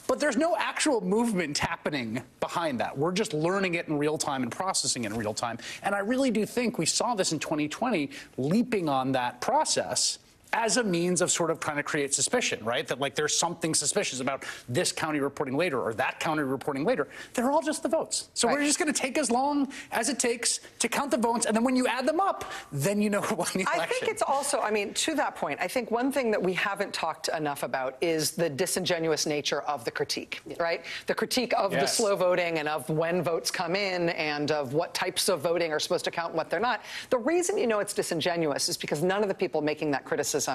Speaker 19: But there's no actual movement happening behind that. We're just learning it in real time and processing it in real time. And I really do think we saw this in 2020, leaping on that process as a means of sort of kind of create suspicion, right? That, like, there's something suspicious about this county reporting later or that county reporting later. They're all just the votes. So we're just going to take as long as it takes to count the votes. And then when you add them up, then you know who won the election.
Speaker 18: I think it's also, I mean, to that point, I think one thing that we haven't talked enough about is the disingenuous nature of the critique, right? The critique of the slow voting and of when votes come in and of what types of voting are supposed to count and what they're not. The reason you know it's disingenuous is because none of the people making that criticism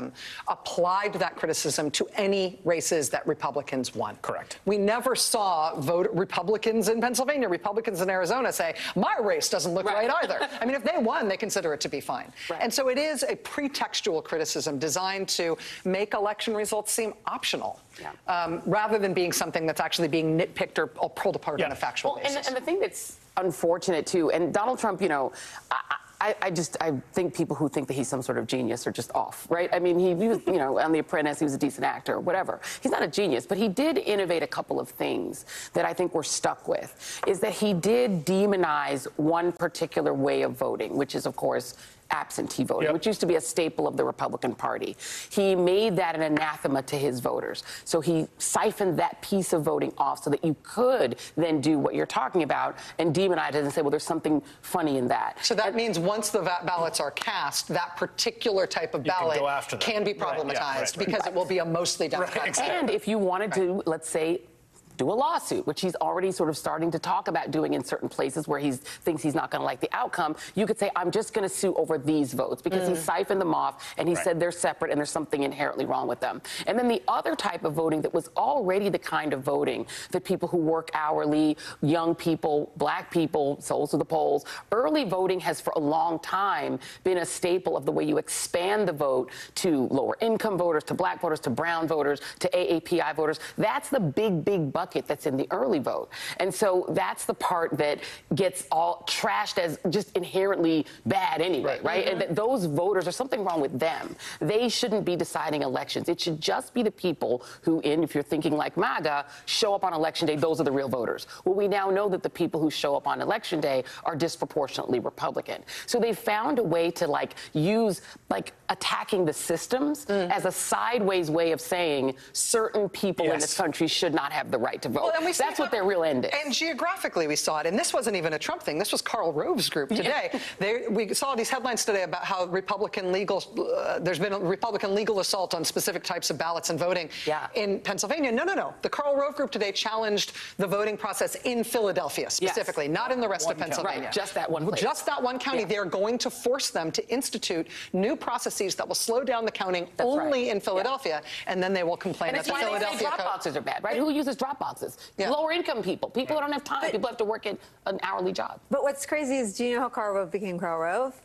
Speaker 18: applied that criticism to any races that Republicans won.
Speaker 19: Correct.
Speaker 18: We never saw Republicans in Pennsylvania, Republicans in Arizona say, my race doesn't look right either. I mean, if they won, they consider it to be fine. And so it is a pretextual criticism designed to make election results seem optional, rather than being something that's actually being nitpicked or pulled apart on a factual basis.
Speaker 20: And the thing that's unfortunate, too, and Donald Trump, you know, I think people who think that he's some sort of genius are just off, right? I mean, he was, you know, on The Apprentice, he was a decent actor, whatever. He's not a genius, but he did innovate a couple of things that I think we're stuck with, is that he did demonize one particular way of voting, which is, of course, absentee voting, which used to be a staple of the Republican Party. He made that an anathema to his voters. So he siphoned that piece of voting off so that you could then do what you're talking about and demonize it and say, well, there's something funny in that.
Speaker 18: So that means once the ballots are cast, that particular type of ballot can be problematized because it will be a mostly Democratic.
Speaker 20: And if you wanted to, let's say, do a lawsuit, which he's already sort of starting to talk about doing in certain places where he thinks he's not going to like the outcome, you could say, I'm just going to sue over these votes because he siphoned them off and he said they're separate and there's something inherently wrong with them. And then the other type of voting that was already the kind of voting that people who work hourly, young people, black people, souls of the polls, early voting has for a long time been a staple of the way you expand the vote to lower income voters, to black voters, to brown voters, to AAPI voters. That's the big, big bucket that's in the early vote. And so that's the part that gets all trashed as just inherently bad anyway, right? And that those voters, there's something wrong with them. They shouldn't be deciding elections. It should just be the people who, if you're thinking like MAGA, show up on Election Day. Those are the real voters. Well, we now know that the people who show up on Election Day are disproportionately Republican. So they found a way to use attacking the systems as a sideways way of saying certain people in this country should not have the right to vote.
Speaker 18: Well,
Speaker 20: that's what their real end is.
Speaker 18: And geographically, we saw it. And this wasn't even a Trump thing. This was Karl Rove's group today. We saw these headlines today about how there's been a Republican legal assault on specific types of ballots and voting in Pennsylvania. No. The Karl Rove group today challenged the voting process in Philadelphia specifically, not in the rest of Pennsylvania.
Speaker 20: Right, just that one place.
Speaker 18: Just that one county. They're going to force them to institute new processes that will slow down the counting only in Philadelphia, and then they will complain that the Philadelphia
Speaker 20: drop boxes are bad, right? Who uses drop boxes? Lower income people who don't have time. People have to work an hourly job.
Speaker 1: But what's crazy is, do you know how Karl Rove became Karl Rove?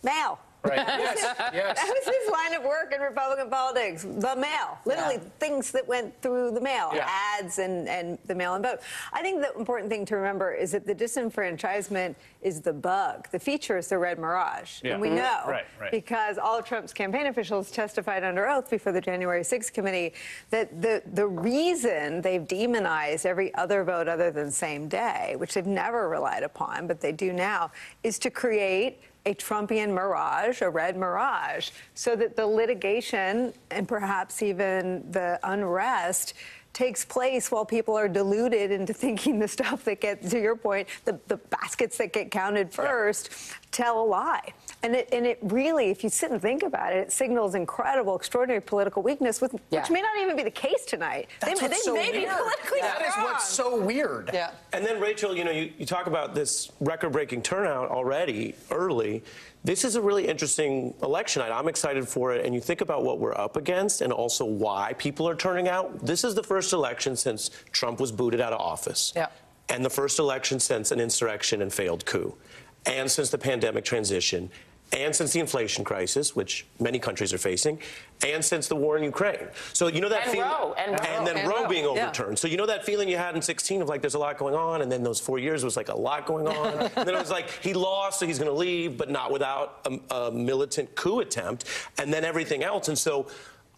Speaker 1: Mail.
Speaker 19: Right.
Speaker 1: That was his line of work in Republican politics. The mail. Literally things that went through the mail. Ads and the mail and vote. I think the important thing to remember is that the disenfranchisement is the bug. The feature is the red mirage. And we know because all of Trump's campaign officials testified under oath before the January 6th committee that the reason they've demonized every other vote other than same day, which they've never relied upon, but they do now, is to create a Trumpian mirage, a red mirage, so that the litigation and perhaps even the unrest takes place while people are deluded into thinking the stuff that gets, to your point, the baskets that get counted first tell a lie. And it really, if you sit and think about it, it signals incredible, extraordinary political weakness, which may not even be the case tonight.
Speaker 18: That's
Speaker 1: they
Speaker 18: what's so
Speaker 1: may be
Speaker 18: weird.
Speaker 1: politically
Speaker 18: That is
Speaker 1: strong.
Speaker 18: what's so weird.
Speaker 7: Yeah. And then, Rachel, you talk about this record-breaking turnout already early. This is a really interesting election night. I'm excited for it. And you think about what we're up against and also why people are turning out. This is the first election since Trump was booted out of office.
Speaker 18: Yeah.
Speaker 7: And the first election since an insurrection and failed coup. And since the pandemic transition. And since the inflation crisis, which many countries are facing, and since the war in Ukraine. So you know that feeling, and then Roe being overturned. So you know that feeling you had in 2016 of there's a lot going on, and then those 4 years was a lot going on, and then it was he lost, so he's going to leave, but not without a militant coup attempt, and then everything else, and so.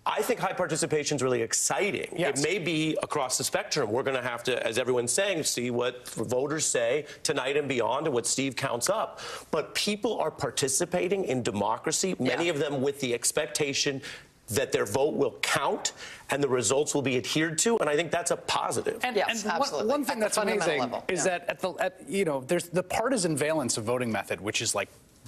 Speaker 7: I think high participation is really exciting. It may be across the spectrum. We're going to have to, as everyone's saying, see what voters say tonight and beyond and what Steve counts up. But people are participating in democracy, many of them with the expectation that their vote will count and the results will be adhered to, and I think that's a positive.
Speaker 19: And one thing that's amazing is that there's the partisan valence of voting method, which is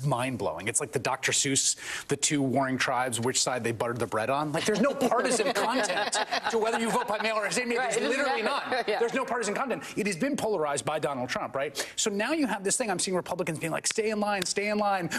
Speaker 19: mind-blowing. It's like the Dr. Seuss, the two warring tribes, which side they buttered the bread on. There's no partisan content to whether you vote by mail or abstain. There's literally none. There's no partisan content. It has been polarized by Donald Trump, right? So now you have this thing. I'm seeing Republicans being stay in line,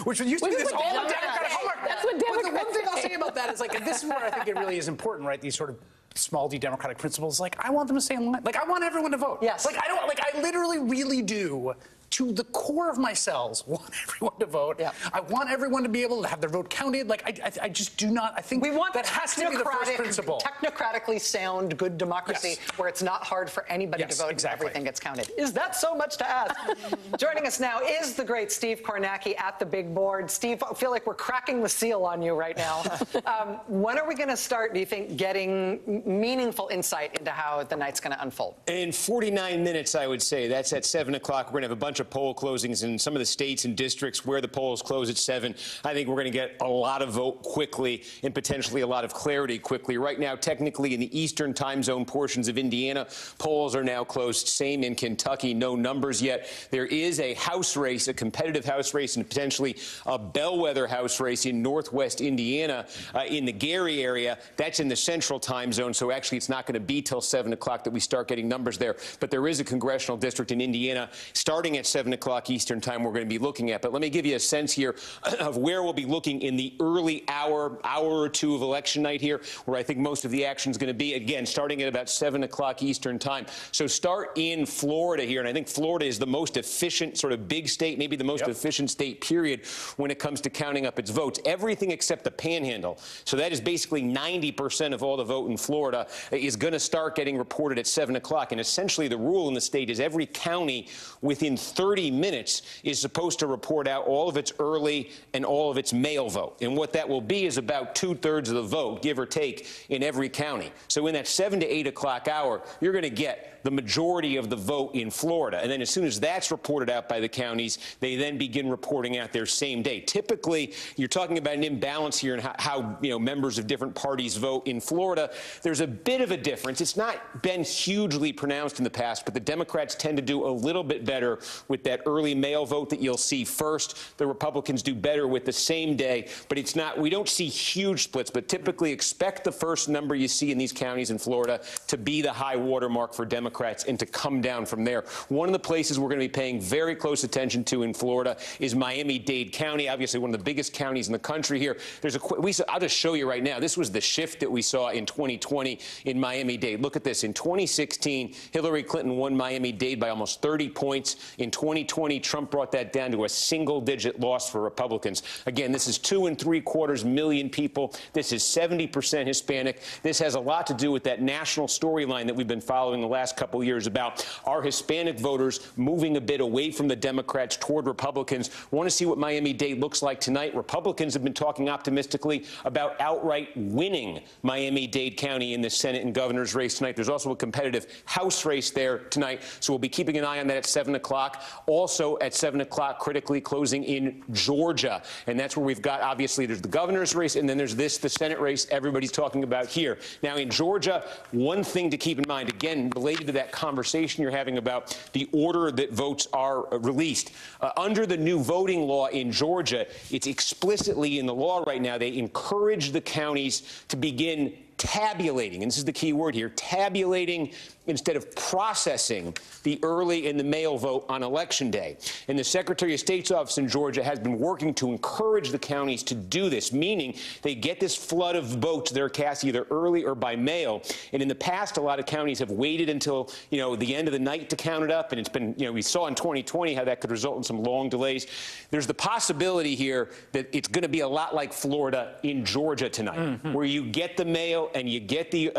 Speaker 19: which used to be this all Democratic homework.
Speaker 20: That's what Democrats
Speaker 19: But the one thing I'll say about that is this is where I think it really is important, right? These sort of small d democratic principles. I want them to stay in line. I want everyone to vote. Yes. I literally really do. To the core of my cells, want everyone to vote. I want everyone to be able to have their vote counted. I just do not. I think
Speaker 18: we want
Speaker 19: that has to be the first principle.
Speaker 18: Technocratically sound, good democracy, where it's not hard for anybody to vote and everything gets counted. Is that so much to ask? Joining us now is the great Steve Kornacki at the big board. Steve, I feel like we're cracking the seal on you right now. When are we going to start, do you think, getting meaningful insight into how the night's going to unfold?
Speaker 21: In 49 minutes, I would say. That's at 7 o'clock. We're going to have a bunch bunch of poll closings in some of the states and districts where the polls close at 7. I think we're going to get a lot of vote quickly and potentially a lot of clarity quickly. Right now, technically, in the eastern time zone portions of Indiana, polls are now closed. Same in Kentucky. No numbers yet. There is a House race, a competitive House race, and potentially a bellwether House race in northwest Indiana in the Gary area. That's in the central time zone, so actually it's not going to be till 7 o'clock that we start getting numbers there. But there is a congressional district in Indiana starting at 7 o'clock Eastern time we're going to be looking at. But let me give you a sense here of where we'll be looking in the early hour or two of election night here, where I think most of the action is going to be, again, starting at about 7 o'clock Eastern time. So start in Florida here, and I think Florida is the most efficient sort of big state, maybe the most efficient state, period, when it comes to counting up its votes. Everything except the Panhandle. So that is basically 90% of all the vote in Florida is going to start getting reported at 7 o'clock. And essentially the rule in the state is every county within 30 minutes is supposed to report out all of its early and all of its mail vote. And what that will be is about 2/3 of the vote, give or take, in every county. So in that 7 to 8 o'clock hour, you're going to get the majority of the vote in Florida. And then as soon as that's reported out by the counties, they then begin reporting out their same day. Typically, you're talking about an imbalance here in how members of different parties vote in Florida. There's a bit of a difference. It's not been hugely pronounced in the past, but the Democrats tend to do a little bit better with that early mail vote that you'll see first. The Republicans do better with the same day, but it's not, we don't see huge splits, but typically expect the first number you see in these counties in Florida to be the high watermark for Democrats and to come down from there. One of the places we're going to be paying very close attention to in Florida is Miami-Dade County, obviously one of the biggest counties in the country here. I'll just show you right now. This was the shift that we saw in 2020 in Miami-Dade. Look at this. In 2016, Hillary Clinton won Miami-Dade by almost 30 points. In 2020, Trump brought that down to a single-digit loss for Republicans. Again, this is 2.75 million people. This is 70% Hispanic. This has a lot to do with that national storyline that we've been following the last couple years about our Hispanic voters moving a bit away from the Democrats toward Republicans. Want to see what Miami-Dade looks like tonight? Republicans have been talking optimistically about outright winning Miami-Dade County in the Senate and governor's race tonight. There's also a competitive House race there tonight, so we'll be keeping an eye on that at 7 o'clock. Also at 7 o'clock, critically closing in Georgia, and that's where we've got, obviously, there's the governor's race, and then there's the Senate race everybody's talking about here. Now, in Georgia, one thing to keep in mind, again, related to that conversation you're having about the order that votes are released. Under the new voting law in Georgia, it's explicitly in the law right now, they encourage the counties to begin tabulating, and this is the key word here, tabulating instead of processing the early and the mail vote on Election Day. And the Secretary of State's office in Georgia has been working to encourage the counties to do this, meaning they get this flood of votes that are cast either early or by mail. And in the past, a lot of counties have waited until, the end of the night to count it up. And it's been, we saw in 2020 how that could result in some long delays. There's the possibility here that it's going to be a lot like Florida in Georgia tonight, where you get the mail and you get the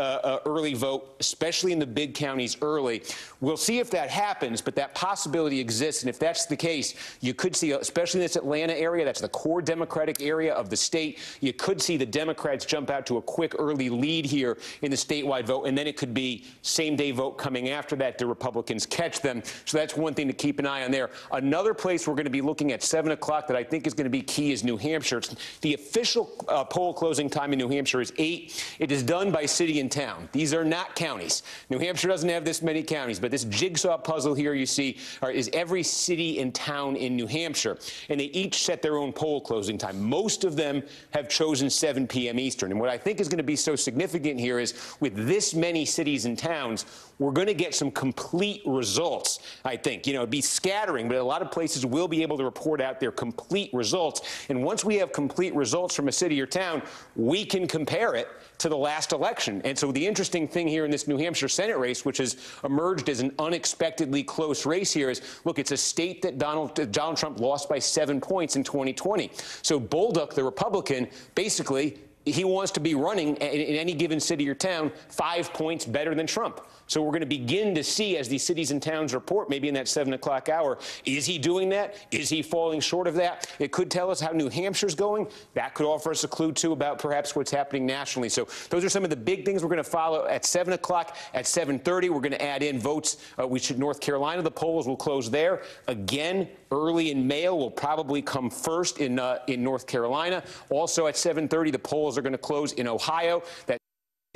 Speaker 21: early vote, especially in the big counties early. We'll see if that happens, but that possibility exists. And if that's the case, you could see, especially in this Atlanta area, that's the core Democratic area of the state, you could see the Democrats jump out to a quick early lead here in the statewide vote, and then it could be same-day vote coming after that. Do Republicans catch them? So that's one thing to keep an eye on there. Another place we're going to be looking at 7 o'clock that I think is going to be key is New Hampshire. The official poll closing time in New Hampshire is 8. It is done by city and town. These are not counties. New Hampshire doesn't have this many counties, but this jigsaw puzzle here you see is every city and town in New Hampshire, and they each set their own poll closing time. Most of them have chosen 7 p.m. Eastern, and what I think is going to be so significant here is with this many cities and towns, we're going to get some complete results, I think. It'd be scattering, but a lot of places will be able to report out their complete results, and once we have complete results from a city or town, we can compare it to the last election. And so the interesting thing here in this New Hampshire Senate race, which has emerged as an unexpectedly close race here, is, look, it's a state that Donald Trump lost by 7 points in 2020. So Bolduc, the Republican, basically he wants to be running in any given city or town 5 points better than Trump. So we're going to begin to see, as these cities and towns report, maybe in that 7 o'clock hour, is he doing that? Is he falling short of that? It could tell us how New Hampshire's going. That could offer us a clue, too, about perhaps what's happening nationally. So those are some of the big things we're going to follow at 7 o'clock. At 7:30, we're going to add in votes. North Carolina, the polls will close there. Again, early in mail will probably come first in North Carolina. Also at 7:30, the polls are going to close in Ohio. That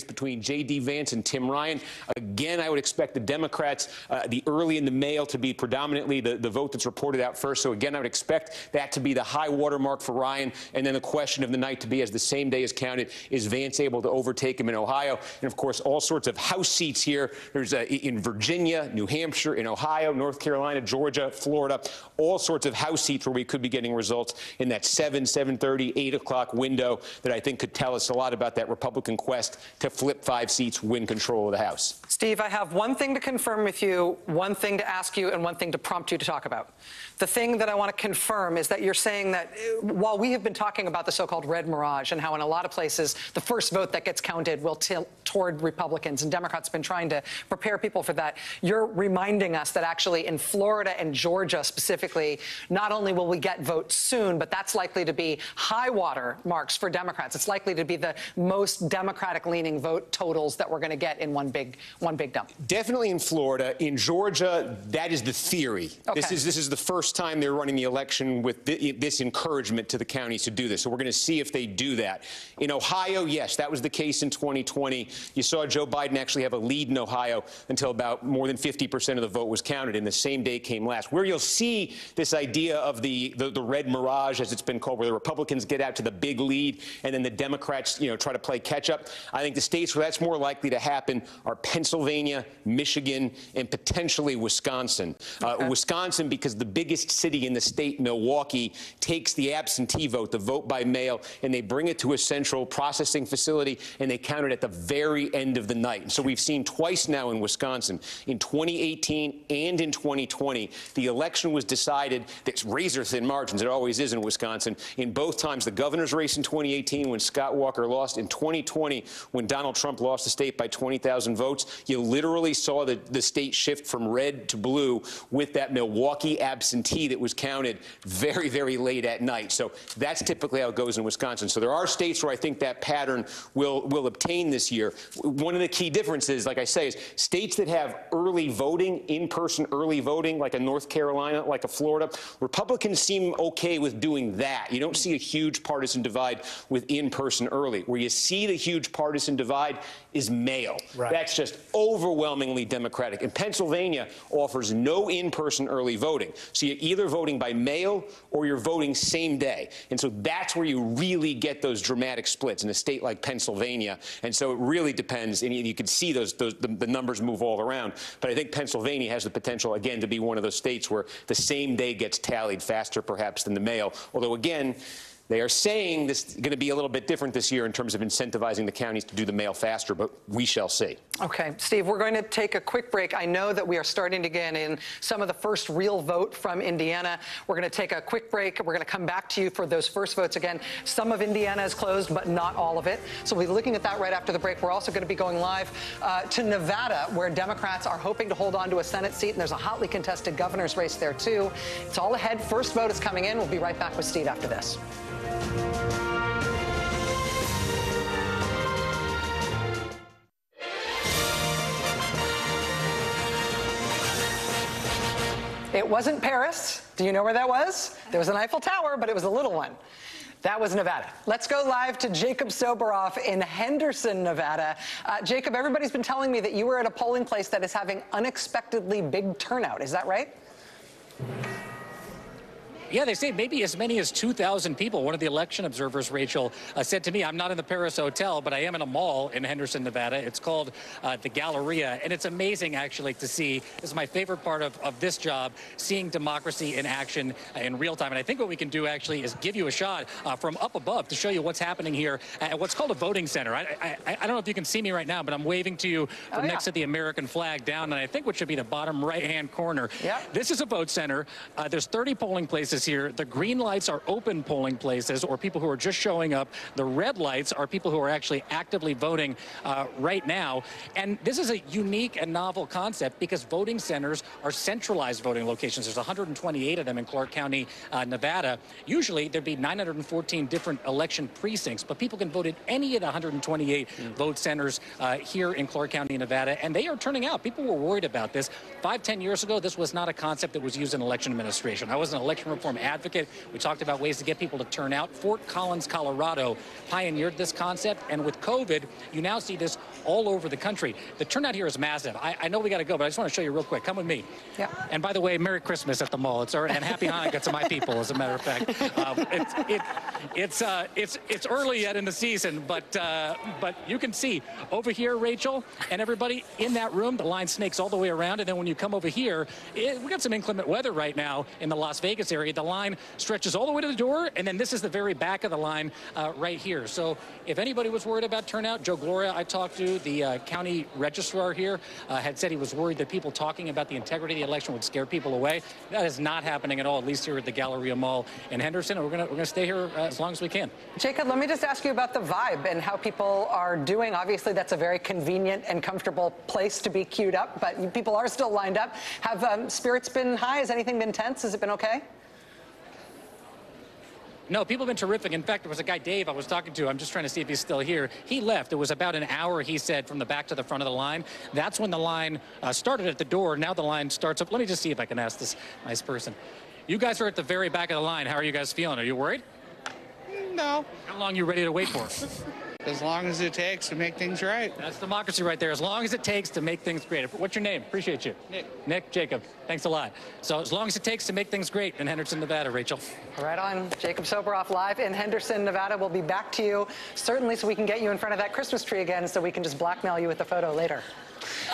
Speaker 21: between J.D. Vance and Tim Ryan. Again, I would expect the Democrats, the early in the mail, to be predominantly the vote that's reported out first. So again, I would expect that to be the high watermark for Ryan. And then the question of the night to be, as the same day is counted, is Vance able to overtake him in Ohio? And of course, all sorts of House seats here. There's in Virginia, New Hampshire, in Ohio, North Carolina, Georgia, Florida, all sorts of House seats where we could be getting results in that 7:30, 8 o'clock window that I think could tell us a lot about that Republican quest to flip 5 seats, win control of the House.
Speaker 18: Steve, I have one thing to confirm with you, one thing to ask you, and one thing to prompt you to talk about. The thing that I want to confirm is that you're saying that while we have been talking about the so-called red mirage and how in a lot of places the first vote that gets counted will tilt toward Republicans, and Democrats have been trying to prepare people for that, you're reminding us that actually in Florida and Georgia specifically, not only will we get votes soon, but that's likely to be high water marks for Democrats. It's likely to be the most Democratic-leaning vote totals that we're going to get in one big dump.
Speaker 21: Definitely in Florida. In Georgia, that is the theory.
Speaker 18: Okay.
Speaker 21: This is the first time they're running the election with this encouragement to the counties to do this. So we're going to see if they do that. In Ohio, yes, that was the case in 2020. You saw Joe Biden actually have a lead in Ohio until about more than 50% of the vote was counted, and the same day came last. Where you'll see this idea of the red mirage, as it's been called, where the Republicans get out to the big lead and then the Democrats, try to play catch up. I think the states where that's more likely to happen are Pennsylvania, Michigan, and potentially Wisconsin. Wisconsin, because the biggest city in the state, Milwaukee, takes the absentee vote, the vote by mail, and they bring it to a central processing facility, and they count it at the very end of the night. And so we've seen twice now in Wisconsin, in 2018 and in 2020, the election was decided, there's razor-thin margins, it always is in Wisconsin. In both times, the governor's race in 2018 when Scott Walker lost, in 2020 when Donald Trump lost the state by 20,000 votes, you literally saw the state shift from red to blue with that Milwaukee absentee that was counted very, very late at night. So that's typically how it goes in Wisconsin. So there are states where I think that pattern will obtain this year. One of the key differences, like I say, is states that have early voting, in-person early voting, like a North Carolina, like a Florida, Republicans seem okay with doing that. You don't see a huge partisan divide with in-person early. Where you see the huge partisan divide is mail. Right. That's just overwhelmingly Democratic. And Pennsylvania offers no in-person early voting. So you're either voting by mail or you're voting same day. And so that's where you really get those dramatic splits in a state like Pennsylvania. And so it really depends. And you can see the numbers move all around. But I think Pennsylvania has the potential, again, to be one of those states where the same day gets tallied faster, perhaps, than the mail. Although, again, they are saying this is going to be a little bit different this year in terms of incentivizing the counties to do the mail faster, but we shall see.
Speaker 18: Okay, Steve, we're going to take a quick break. I know that we are starting to get in some of the first real vote from Indiana. We're going to take a quick break. We're going to come back to you for those first votes again. Some of Indiana is closed, but not all of it. So we'll be looking at that right after the break. We're also going to be going live to Nevada, where Democrats are hoping to hold on to a Senate seat, and there's a hotly contested governor's race there, too. It's all ahead. First vote is coming in. We'll be right back with Steve after this. It wasn't Paris. Do you know where that was? There was an Eiffel Tower, but it was a little one. That was Nevada. Let's go live to Jacob Soboroff in Henderson, Nevada. Jacob, everybody's been telling me that you were at a polling place that is having unexpectedly big turnout. Is that right?
Speaker 8: Yeah, they say maybe as many as 2,000 people. One of the election observers, Rachel, said to me, I'm not in the Paris Hotel, but I am in a mall in Henderson, Nevada. It's called the Galleria, and it's amazing, actually, to see. This is my favorite part of this job, seeing democracy in action in real time. And I think what we can do, actually, is give you a shot from up above to show you what's happening here at what's called a voting center. I don't know if you can see me right now, but I'm waving to you from next to the American flag down, and I think what should be the bottom right-hand corner. Yep. This is a vote center. There's 30 polling places places here. The green lights are open polling places, or people who are just showing up. The red lights are people who are actually actively voting right now. And this is a unique and novel concept because voting centers are centralized voting locations. There's 128 of them in Clark County, Nevada. Usually there'd be 914 different election precincts, but people can vote at any of the 128 vote centers here in Clark County, Nevada, and they are turning out. People were worried about this. 5-10 years ago, this was not a concept that was used in election administration. I was an election reform advocate. We talked about ways to get people to turn out. Fort Collins, Colorado pioneered this concept, and with COVID, you now see this all over the country. The turnout here is massive. I know we got to go, but I just want to show you real quick. Come with me. Yeah. And by the way, Merry Christmas at the mall. It's and Happy Hanukkah to my people, as a matter of fact. It's early yet in the season, but you can see over here, Rachel, and everybody in that room, the line snakes all the way around, and then when you come over here, we got some inclement weather right now in the Las Vegas area. The line stretches all the way to the door, and then this is the very back of the line right here. So if anybody was worried about turnout, Joe Gloria, I talked to, the county registrar here, had said he was worried that people talking about the integrity of the election would scare people away. That is not happening at all, at least here at the Galleria Mall in Henderson, and we're gonna stay here as long as we can.
Speaker 18: Jacob, let me just ask you about the vibe and how people are doing. Obviously, that's a very convenient and comfortable place to be queued up, but people are still lined up. Have spirits been high? Has anything been tense? Has it been okay?
Speaker 8: No, people have been terrific. In fact, there was a guy, Dave, I was talking to. I'm just trying to see if he's still here. He left. It was about an hour, he said, from the back to the front of the line. That's when the line started at the door. Now the line starts up. Let me just see if I can ask this nice person. You guys are at the very back of the line. How are you guys feeling? Are you worried?
Speaker 2: No.
Speaker 8: How long are you ready to wait for?
Speaker 2: As long as it takes to make things right.
Speaker 8: That's democracy right there. As long as it takes to make things great. What's your name? Appreciate you. Nick, Jacob. Thanks a lot. So as long as it takes to make things great in Henderson, Nevada, Rachel.
Speaker 18: Right on. Jacob Soboroff live in Henderson, Nevada. We'll be back to you, certainly, so we can get you in front of that Christmas tree again, so we can just blackmail you with the photo later.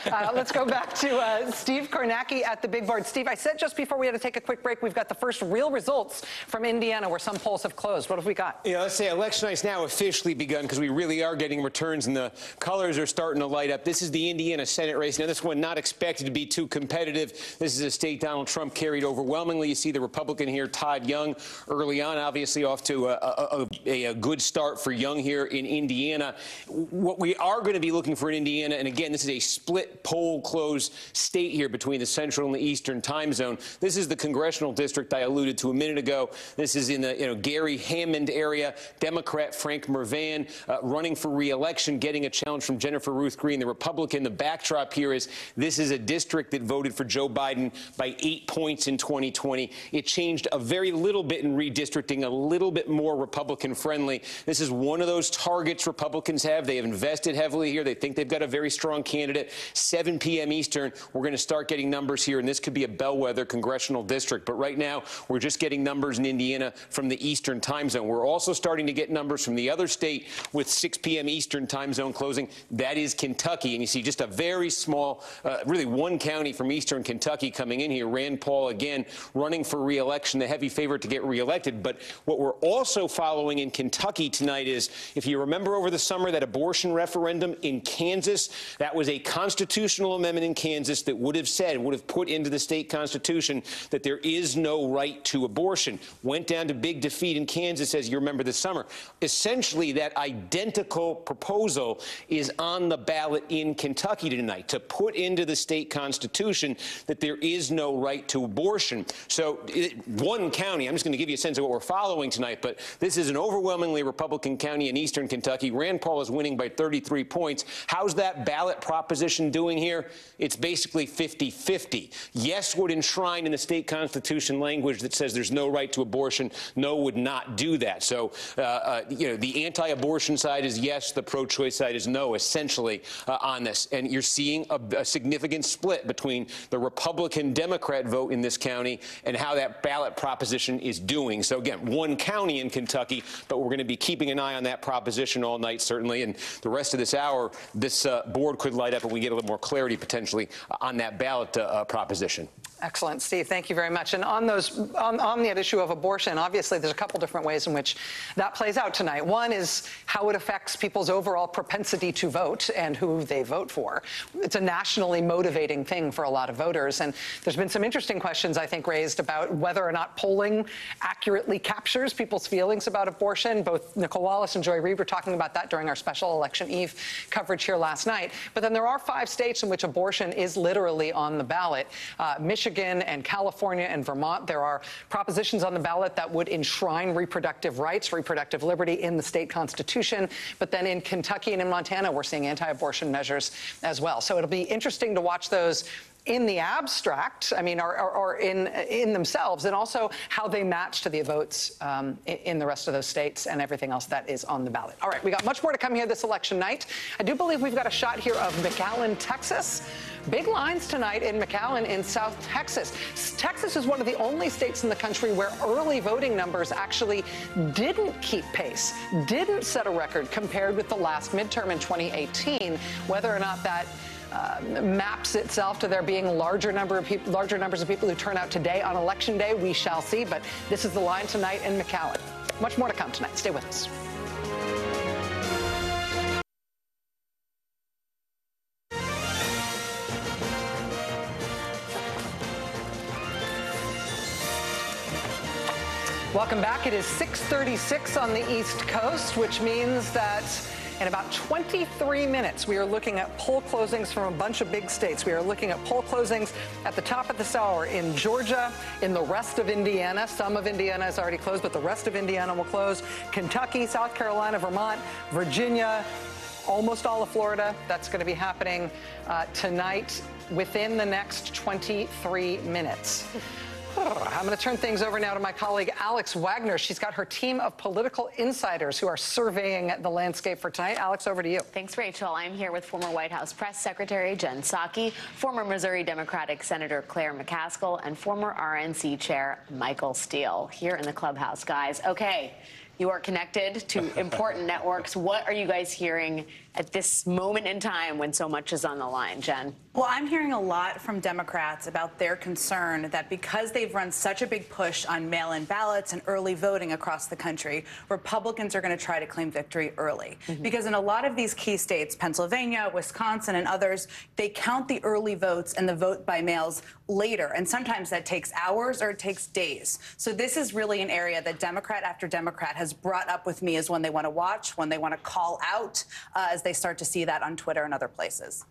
Speaker 18: Let's go back to Steve Kornacki at the big board. Steve, I said just before we had to take a quick break, we've got the first real results from Indiana where some polls have closed. What have we got?
Speaker 21: Yeah, let's say election night's now officially begun because we really are getting returns and the colors are starting to light up. This is the Indiana Senate race. Now, this one not expected to be too competitive. This is a state Donald Trump carried overwhelmingly. You see the Republican here, Todd Young, early on, obviously off to a good start for Young here in Indiana. What we are going to be looking for in Indiana, and again, this is a split poll closed state here between the central and the eastern time zone. This is the congressional district I alluded to a minute ago. This is in the Gary Hammond area. Democrat Frank Mervan running for re-election, getting a challenge from Jennifer Ruth Green, the Republican. The backdrop here is this is a district that voted for Joe Biden by 8 points in 2020. It changed a very little bit in redistricting, a little bit more Republican friendly. This is one of those targets Republicans have. They have invested heavily here. They think they've got a very strong candidate. 7 p.m. Eastern, we're going to start getting numbers here, and this could be a bellwether congressional district. But right now, we're just getting numbers in Indiana from the Eastern time zone. We're also starting to get numbers from the other state with 6 p.m. Eastern time zone closing. That is Kentucky. And you see just a very small, really one county from Eastern Kentucky coming in here. Rand Paul, again, running for re-election, the heavy favorite to get re-elected. But what we're also following in Kentucky tonight is, if you remember over the summer, that abortion referendum in Kansas, that was a constitutional amendment in Kansas that would have put into the state constitution that there is no right to abortion. Went down to big defeat in Kansas, as you remember this summer. Essentially, that identical proposal is on the ballot in Kentucky tonight, to put into the state constitution that there is no right to abortion. So one county, I'm just going to give you a sense of what we're following tonight, but this is an overwhelmingly Republican county in eastern Kentucky. Rand Paul is winning by 33 points. How's that ballot proposition doing here? It's basically 50-50. Yes would enshrine in the state constitution language that says there's no right to abortion. No would not do that. So, the anti-abortion side is yes, the pro-choice side is no, essentially, on this. And you're seeing a significant split between the Republican-Democrat vote in this county and how that ballot proposition is doing. So, again, one county in Kentucky, but we're going to be keeping an eye on that proposition all night, certainly. And the rest of this hour, this board could light up and we get a little more clarity, potentially, on that ballot proposition.
Speaker 18: Excellent, Steve. Thank you very much. And on the issue of abortion, obviously there's a couple different ways in which that plays out tonight. One is how it affects people's overall propensity to vote and who they vote for. It's a nationally motivating thing for a lot of voters. And there's been some interesting questions, I think, raised about whether or not polling accurately captures people's feelings about abortion. Both Nicole Wallace and Joy Reid were talking about that during our special election eve coverage here last night. But then there are 5 states in which abortion is literally on the ballot. Michigan and California and Vermont. There are propositions on the ballot that would enshrine reproductive rights, reproductive liberty in the state constitution. But then in Kentucky and in Montana, we're seeing anti-abortion measures as well. So it'll be interesting to watch those in the abstract, I mean, or in themselves, and also how they match to the votes in the rest of those states and everything else that is on the ballot. All right, we got much more to come here this election night. I do believe we've got a shot here of McAllen, Texas. Big lines tonight in McAllen in South Texas. Texas is one of the only states in the country where early voting numbers actually didn't keep pace, didn't set a record compared with the last midterm in 2018. Whether or not that maps itself to there being larger numbers of people who turn out today on Election Day, we shall see. But this is the line tonight in McAllen. Much more to come tonight. Stay with us. Welcome back. It is 6:36 on the East Coast, which means that in about 23 minutes, we are looking at poll closings from a bunch of big states. We are looking at poll closings at the top of this hour in Georgia, in the rest of Indiana. Some of Indiana is already closed, but the rest of Indiana will close. Kentucky, South Carolina, Vermont, Virginia, almost all of Florida. That's going to be happening tonight within the next 23 minutes. I'm going to turn things over now to my colleague Alex Wagner. She's got her team of political insiders who are surveying the landscape for tonight. Alex, over to you.
Speaker 3: Thanks, Rachel. I'm here with former White House Press Secretary Jen Psaki, former Missouri Democratic Senator Claire McCaskill, and former RNC Chair Michael Steele here in the clubhouse, guys. Okay, you are connected to important networks. What are you guys hearing at this moment in time when so much is on the line, Jen?
Speaker 22: Well, I'm hearing a lot from Democrats about their concern that because they've run such a big push on mail-in ballots and early voting across the country, Republicans are going to try to claim victory early. Because in a lot of these key states, Pennsylvania, Wisconsin, and others, they count the early votes and the vote by mails later. And sometimes that takes hours or it takes days. So this is really an area that Democrat after Democrat has brought up with me as one they want to watch, when they want to call out as they start to see that on Twitter and other places.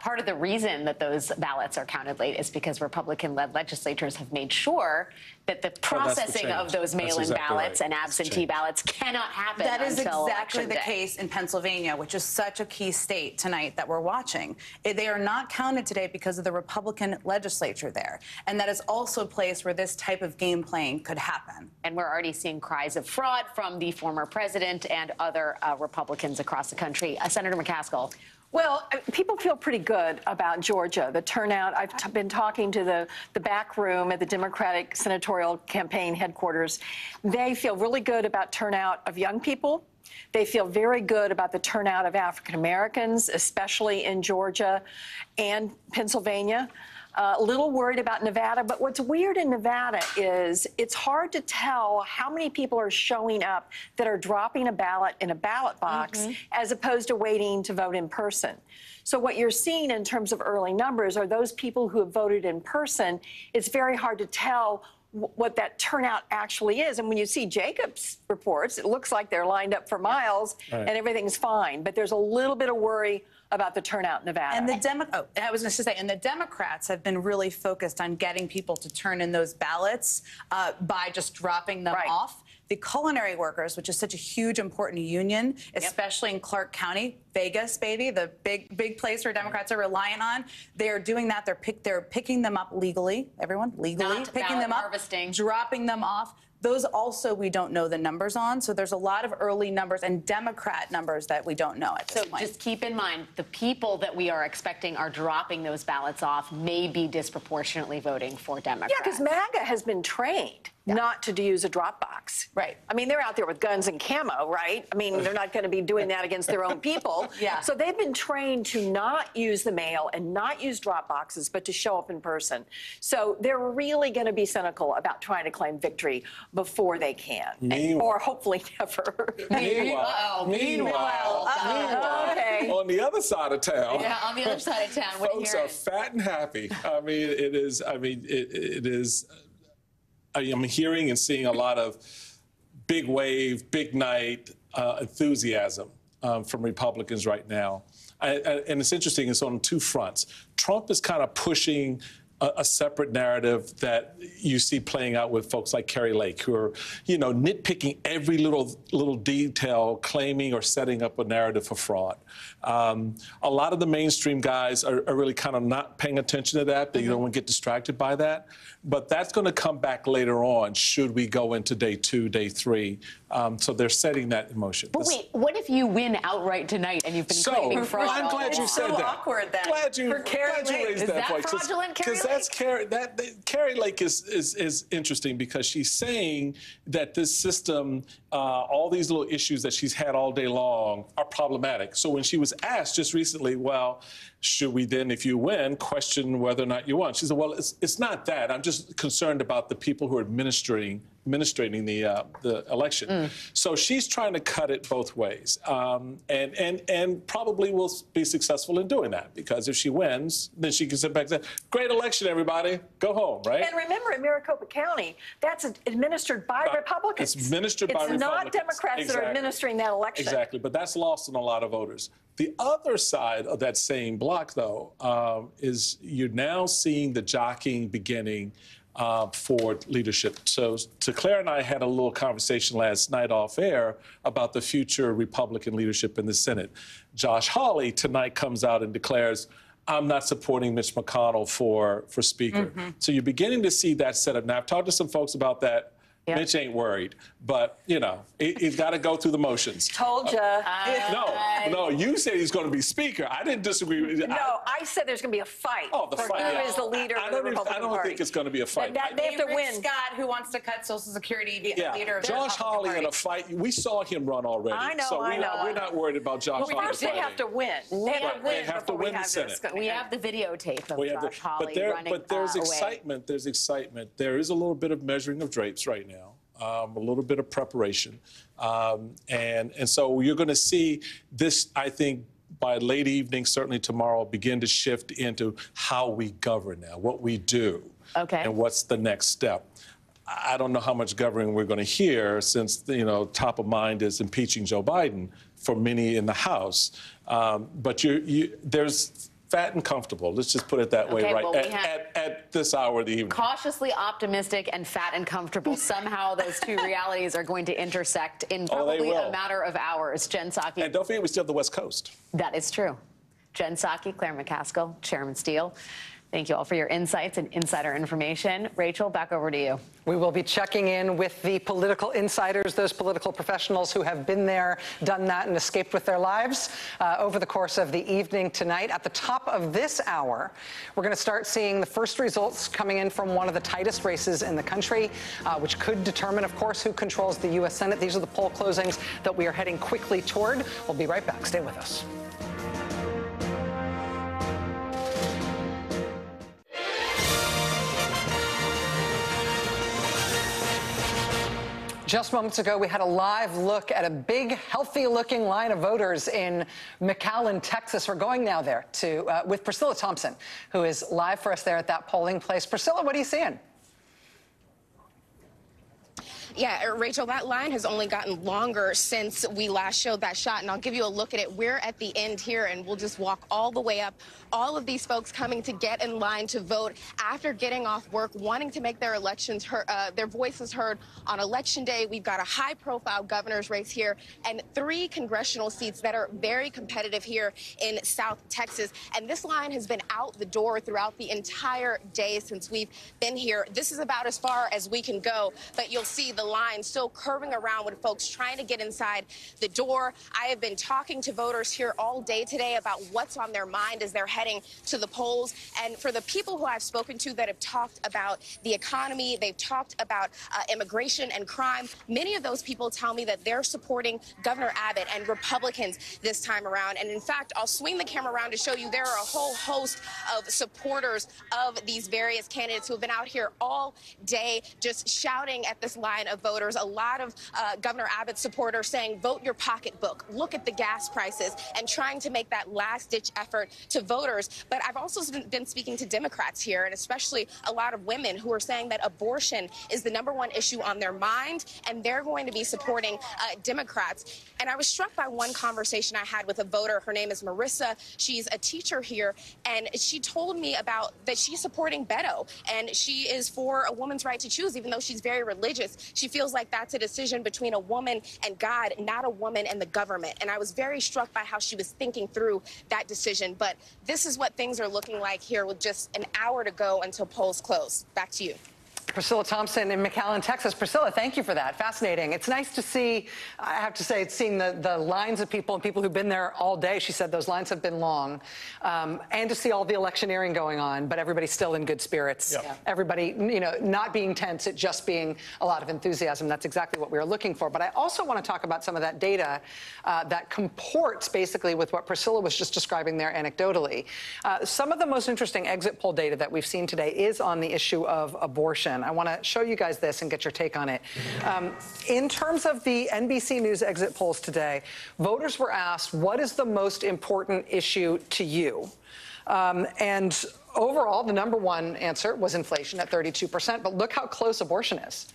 Speaker 3: Part of the reason that those ballots are counted late is because Republican-led legislatures have made sure that the processing of those mail-in ballots and absentee ballots cannot happen
Speaker 22: That is
Speaker 3: until
Speaker 22: exactly the
Speaker 3: Election Day.
Speaker 22: case in Pennsylvania, which is such a key state tonight that we're watching. They are not counted today because of the Republican legislature there. And that is also a place where this type of game playing could happen.
Speaker 3: And we're already seeing cries of fraud from the former president and other Republicans across the country. Senator McCaskill.
Speaker 12: Well, people feel pretty good about Georgia. The turnout, I've been talking to the back room at the Democratic Senatorial Campaign headquarters. They feel really good about turnout of young people. They feel very good about the turnout of African Americans, especially in Georgia and Pennsylvania. A little worried about Nevada, but what's weird in Nevada is it's hard to tell how many people are showing up that are dropping a ballot in a ballot box as opposed to waiting to vote in person. So what you're seeing in terms of early numbers are those people who have voted in person. It's very hard to tell what that turnout actually is. And when you see Jacob's reports, it looks like they're lined up for miles and everything's fine. But there's a little bit of worry about the turnout in Nevada.
Speaker 22: And I was going to say, and the Democrats have been really focused on getting people to turn in those ballots by just dropping them off. The culinary workers, which is such a huge, important union, especially in Clark County, Vegas, baby, the big place where Democrats are reliant on. They are doing that. They're picking them up legally. Everyone legally
Speaker 3: Not
Speaker 22: picking them up,
Speaker 3: harvesting.
Speaker 22: dropping them off. those also we don't know the numbers on. So there's a lot of early numbers and Democrat numbers that we don't know at this point.
Speaker 3: So just keep in mind, the people that we are expecting are dropping those ballots off may be disproportionately voting for Democrats.
Speaker 12: Yeah, because MAGA has been trained not to use a drop box.
Speaker 22: Right.
Speaker 12: I mean, they're out there with guns and camo, right? I mean, they're not going to be doing that against their own people.
Speaker 22: Yeah.
Speaker 12: So they've been trained to not use the mail and not use drop boxes, but to show up in person. So they're really going to be cynical about trying to claim victory before they can. Or hopefully never.
Speaker 4: Meanwhile,
Speaker 12: okay.
Speaker 4: on the other side of town.
Speaker 3: Yeah, on the other side of town. What
Speaker 4: Folks are fat and happy. I mean, it is. I mean, it is. I'm hearing and seeing a lot of big wave, big night enthusiasm from Republicans right now. And it's interesting, it's on two fronts. Trump is kind of pushing a separate narrative that you see playing out with folks like Kari Lake, who are, nitpicking every little detail, claiming or setting up a narrative for fraud. A lot of the mainstream guys are really kind of not paying attention to that. They don't want to get distracted by that. But that's going to come back later on, should we go into day 2, day 3. So they're setting that in motion.
Speaker 3: But wait, what if you win outright tonight and you've been claiming fraud?
Speaker 4: Well, I'm glad you said that.
Speaker 22: So awkward then.
Speaker 4: Glad you
Speaker 22: For Kari Lake.
Speaker 4: raised
Speaker 22: Is
Speaker 4: that
Speaker 22: that
Speaker 4: point.
Speaker 22: fraudulent, Kari Lake?
Speaker 4: That's Kari Lake is interesting because she's saying that this system, all these little issues that she's had all day long are problematic. So when she was asked just recently, well, should we then, if you win, question whether or not you won? She said, well, it's not that. I'm just concerned about the people who are administrating the election. So she's trying to cut it both ways, and probably will be successful in doing that, because if she wins, then she can sit back and say, great election, everybody, go home, right?
Speaker 12: And remember, in Maricopa County, that's administered by Republicans.
Speaker 4: It's administered by Republicans.
Speaker 12: It's not Democrats that are administering that election.
Speaker 4: Exactly, but that's lost on a lot of voters. The other side of that same block, though, is you're now seeing the jockeying beginning for leadership. So Claire and I had a little conversation last night off air about the future Republican leadership in the Senate. Josh Hawley tonight comes out and declares, I'm not supporting Mitch McConnell for Speaker. So you're beginning to see that set up. Now, I've talked to some folks about that. Mitch ain't worried, but, he's got to go through the motions.
Speaker 12: Told ya.
Speaker 4: No, you said he's going to be Speaker. I didn't disagree with you.
Speaker 12: No, I said there's going to be a fight.
Speaker 4: Oh, the fight.
Speaker 12: Who is the leader of the Republican Party.
Speaker 4: I don't think it's going to be a fight.
Speaker 12: They have to win.
Speaker 22: Scott, who wants to cut Social Security, be the leader of the
Speaker 4: Josh
Speaker 22: Republican
Speaker 4: Hawley
Speaker 22: Party.
Speaker 4: in a fight. We saw him run already.
Speaker 12: I know,
Speaker 4: so we're not worried about Josh Hawley.
Speaker 12: Well, first they have to win.
Speaker 4: They have to win the Senate.
Speaker 3: We have the videotape of Josh Hawley running
Speaker 4: But there's
Speaker 3: away.
Speaker 4: excitement. There's excitement. There is a little bit of measuring of drapes right now. A little bit of preparation. And so you're going to see this, I think, by late evening, certainly tomorrow, begin to shift into how we govern now, what we do, and what's the next step. I don't know how much governing we're going to hear, since, top of mind is impeaching Joe Biden for many in the House. But there's fat and comfortable. Let's just put it that way, right?
Speaker 3: Well,
Speaker 4: at this hour of the evening.
Speaker 3: Cautiously optimistic and fat and comfortable. Somehow those two realities are going to intersect in probably a matter of hours. Jen Psaki.
Speaker 4: And don't forget, we still have the West Coast.
Speaker 3: That is true. Jen Psaki, Claire McCaskill, Chairman Steele. Thank you all for your insights and insider information. Rachel, back over to you.
Speaker 18: We will be checking in with the political insiders, those political professionals who have been there, done that, and escaped with their lives over the course of the evening tonight. At the top of this hour, we're going to start seeing the first results coming in from one of the tightest races in the country, which could determine, of course, who controls the U.S. Senate. These are the poll closings that we are heading quickly toward. We'll be right back. Stay with us. Just moments ago, we had a live look at a big, healthy-looking line of voters in McAllen, Texas. We're going now there with Priscilla Thompson, who is live for us there at that polling place. Priscilla, what are you seeing?
Speaker 5: Yeah, Rachel, that line has only gotten longer since we last showed that shot, and I'll give you a look at it. We're at the end here, and we'll just walk all the way up. All of these folks coming to get in line to vote after getting off work, wanting to make their elections heard, their voices heard on Election Day. We've got a high-profile governor's race here and 3 congressional seats that are very competitive here in South Texas. And this line has been out the door throughout the entire day since we've been here. This is about as far as we can go, but you'll see the line still curving around with folks trying to get inside the door. I have been talking to voters here all day today about what's on their mind as they're heading to the polls. And for the people who I've spoken to that have talked about the economy, they've talked about immigration and crime, many of those people tell me that they're supporting Governor Abbott and Republicans this time around. And in fact, I'll swing the camera around to show you there are a whole host of supporters of these various candidates who have been out here all day just shouting at this line of voters. A lot of Governor Abbott supporters saying, vote your pocketbook, look at the gas prices, and trying to make that last-ditch effort to voters. But I've also been speaking to Democrats here, and especially a lot of women who are saying that abortion is the #1 issue on their mind, and they're going to be supporting Democrats. And I was struck by one conversation I had with a voter. Her name is Marissa. She's a teacher here, and she told me about that she's supporting Beto, and she is for a woman's right to choose, even though she's very religious. She feels like that's a decision between a woman and God, not a woman and the government. And I was very struck by how she was thinking through that decision. But this is what things are looking like here with just an hour to go until polls close. Back to you.
Speaker 18: Priscilla Thompson in McAllen, Texas. Priscilla, thank you for that. Fascinating. It's nice to see, I have to say, it's seeing the lines of people and people who've been there all day. She said those lines have been long. And to see all the electioneering going on, but everybody's still in good spirits. Yep. Yeah. Everybody, not being tense, it just being a lot of enthusiasm. That's exactly what we were looking for. But I also want to talk about some of that data that comports basically with what Priscilla was just describing there anecdotally. Some of the most interesting exit poll data that we've seen today is on the issue of abortion. I want to show you guys this and get your take on it. In terms of the NBC News exit polls today, voters were asked, what is the most important issue to you? And overall, the #1 answer was inflation at 32%. But look how close abortion is.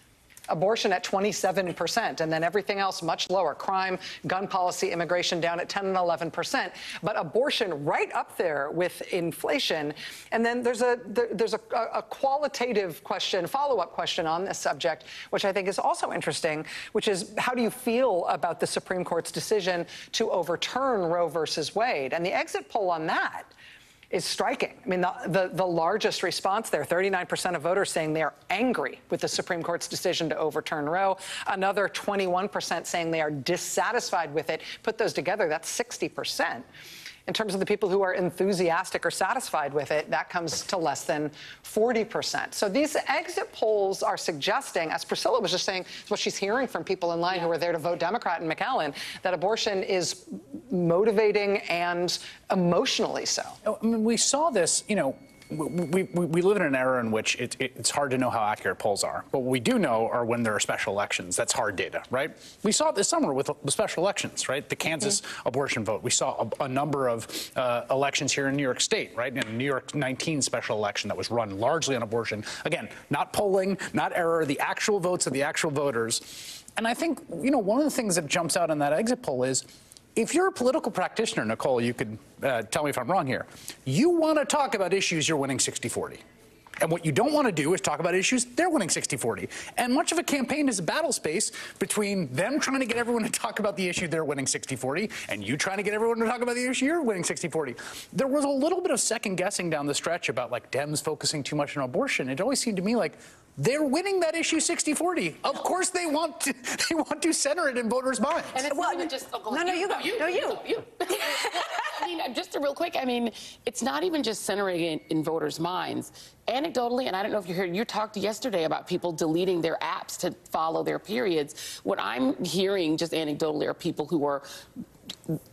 Speaker 18: Abortion at 27%, and then everything else much lower. Crime, gun policy, immigration down at 10 and 11%. But abortion right up there with inflation. And then there's a qualitative question, follow-up question on this subject, which I think is also interesting, which is how do you feel about the Supreme Court's decision to overturn Roe versus Wade? And the exit poll on that is striking. I mean, the largest response there, 39% of voters saying they're angry with the Supreme Court's decision to overturn Roe. Another 21% saying they are dissatisfied with it. Put those together, that's 60%. In terms of the people who are enthusiastic or satisfied with it, that comes to less than 40%. So these exit polls are suggesting, as Priscilla was just saying, what she's hearing from people in line who are there to vote Democrat in McAllen, that abortion is motivating and emotionally so.
Speaker 19: I mean, we saw this, we live in an era in which it's hard to know how accurate polls are. But what we do know are when there are special elections. That's hard data, right? We saw it this summer with the special elections, right? The Kansas abortion vote. We saw a number of elections here in New York State, right? In a New York 19 special election that was run largely on abortion. Again, not polling, not error, the actual votes of the actual voters. And I think, one of the things that jumps out in that exit poll is, if you're a political practitioner, Nicole, you could tell me if I'm wrong here, you want to talk about issues you're winning 60-40. And what you don't want to do is talk about issues they're winning 60-40. And much of a campaign is a battle space between them trying to get everyone to talk about the issue they're winning 60-40 and you trying to get everyone to talk about the issue you're winning 60-40. There was a little bit of second guessing down the stretch about Dems focusing too much on abortion. It always seemed to me like they're winning that issue 60-40. Of course they want to center it in voters' minds.
Speaker 20: And it's not even just you. I mean, just real quick, it's not even just centering it in voters' minds. Anecdotally, and I don't know if you heard, you talked yesterday about people deleting their apps to follow their periods. What I'm hearing just anecdotally are people who are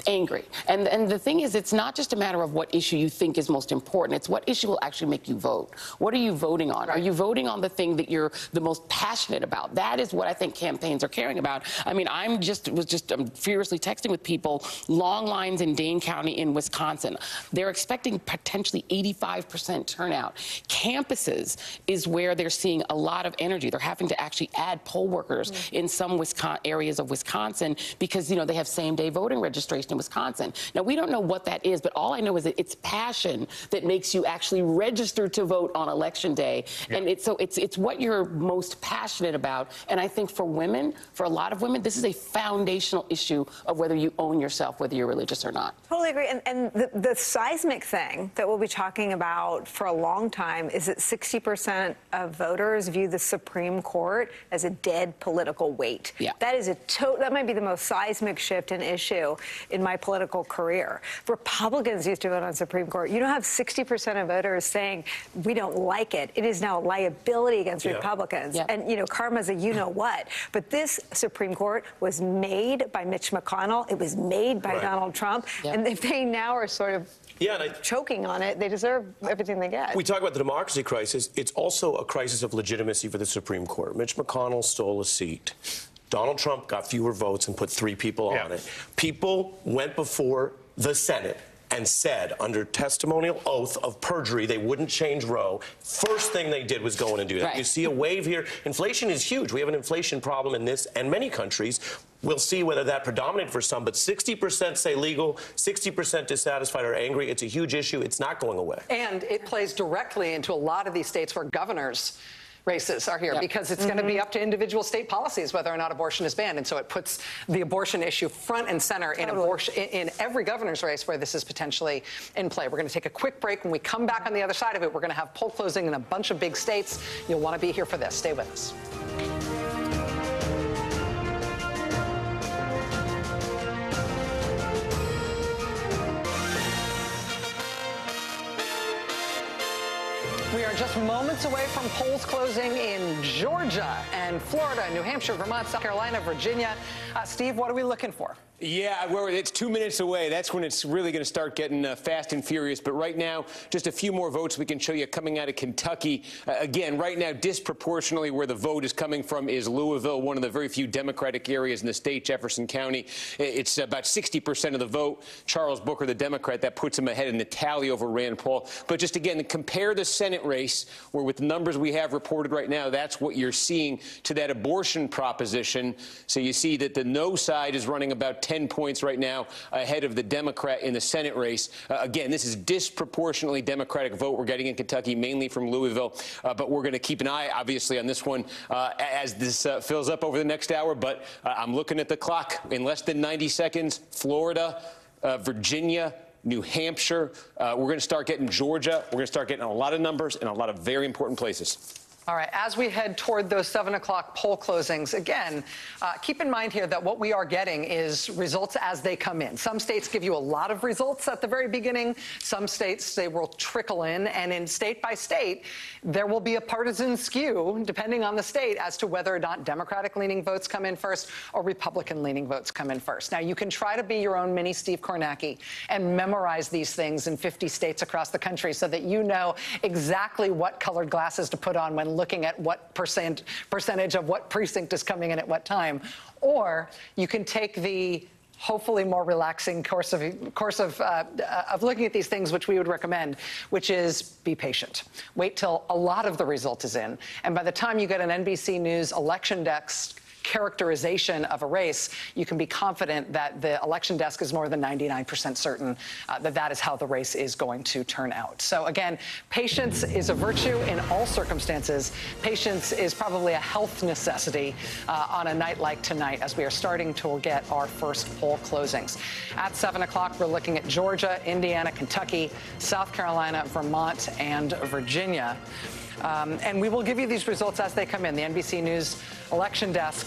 Speaker 20: angry. And the thing is, it's not just a matter of what issue you think is most important. It's what issue will actually make you vote. What are you voting on? Right. Are you voting on the thing that you're the most passionate about? That is what I think campaigns are caring about. I mean, I'm furiously texting with people, long lines in Dane County in Wisconsin. They're expecting potentially 85% turnout. Campuses is where they're seeing a lot of energy. They're having to actually add poll workers in some areas of Wisconsin because, they have same-day voting registration. registration in Wisconsin. Now, we don't know what that is, but all I know is that it's passion that makes you actually register to vote on Election Day. Yeah. And it's what you're most passionate about. And I think for women, for a lot of women, this is a foundational issue of whether you own yourself, whether you're religious or not.
Speaker 1: Totally agree. And the seismic thing that we'll be talking about for a long time is that 60% of voters view the Supreme Court as a dead political weight.
Speaker 20: Yeah.
Speaker 1: That is that might be the most seismic shift in issue in my political career. Republicans used to vote on Supreme Court. You don't have 60% of voters saying we don't like it. It is now a liability against Republicans. Yeah. And, you know, karma's a you-know-what. But this Supreme Court was made by Mitch McConnell. It was made by Donald Trump. Yeah. And if they now are sort of choking on it, they deserve everything they get.
Speaker 7: We talk about the democracy crisis. It's also a crisis of legitimacy for the Supreme Court. Mitch McConnell stole a seat. Donald Trump got fewer votes and put 3 people on it. People went before the Senate and said, under testimonial oath of perjury, they wouldn't change Roe. First thing they did was go in and do that. Right. You see a wave here. Inflation is huge. We have an inflation problem in this and many countries. We'll see whether that predominates for some, but 60% say legal, 60% dissatisfied or angry. It's a huge issue. It's not going away.
Speaker 18: And it plays directly into a lot of these states where governors races are here because it's going to be up to individual state policies whether or not abortion is banned. And so it puts the abortion issue front and center in abortion in every governor's race where this is potentially in play. We're going to take a quick break. When we come back on the other side of it, we're going to have poll closing in a bunch of big states. You'll want to be here for this. Stay with us. We are just moments away from polls closing in Georgia and Florida, New Hampshire, Vermont, South Carolina, Virginia. Steve, what are we looking for?
Speaker 21: Yeah, it's 2 minutes away. That's when it's really going to start getting fast and furious. But right now, just a few more votes we can show you coming out of Kentucky. Again, right now, disproportionately where the vote is coming from is Louisville, one of the very few Democratic areas in the state, Jefferson County. It's about 60% of the vote. Charles Booker, the Democrat, that puts him ahead in the tally over Rand Paul. But just again, compare the Senate race, where with the numbers we have reported right now, that's what you're seeing, to that abortion proposition. So you see that the no side is running about 10 points right now ahead of the Democrat in the Senate race. Again, this is disproportionately Democratic vote we're getting in Kentucky, mainly from Louisville. But we're going to keep an eye, obviously, on this one as this fills up over the next hour. But I'm looking at the clock. In less than 90 seconds, Florida, Virginia, New Hampshire. We're going to start getting Georgia. We're going to start getting a lot of numbers in a lot of very important places.
Speaker 18: All right, as we head toward those 7 o'clock poll closings, again, keep in mind here that what we are getting is results as they come in. Some states give you a lot of results at the very beginning. Some states, they will trickle in. And in state by state, there will be a partisan skew, depending on the state, as to whether or not Democratic-leaning votes come in first or Republican-leaning votes come in first. Now, you can try to be your own mini Steve Kornacki and memorize these things in 50 states across the country so that you know exactly what colored glasses to put on when looking at what percentage of what precinct is coming in at what time. Or you can take the hopefully more relaxing course of looking at these things, which we would recommend, which is be patient. Wait till a lot of the result is in. And by the time you get an NBC News election desk characterization of a race, you can be confident that the election desk is more than 99% certain that that is how the race is going to turn out. So again, patience is a virtue in all circumstances. Patience is probably a health necessity on a night like tonight as we are starting to get our first poll closings. At 7 o'clock, we're looking at Georgia, Indiana, Kentucky, South Carolina, Vermont, and Virginia. And we will give you these results as they come in. The NBC News election desk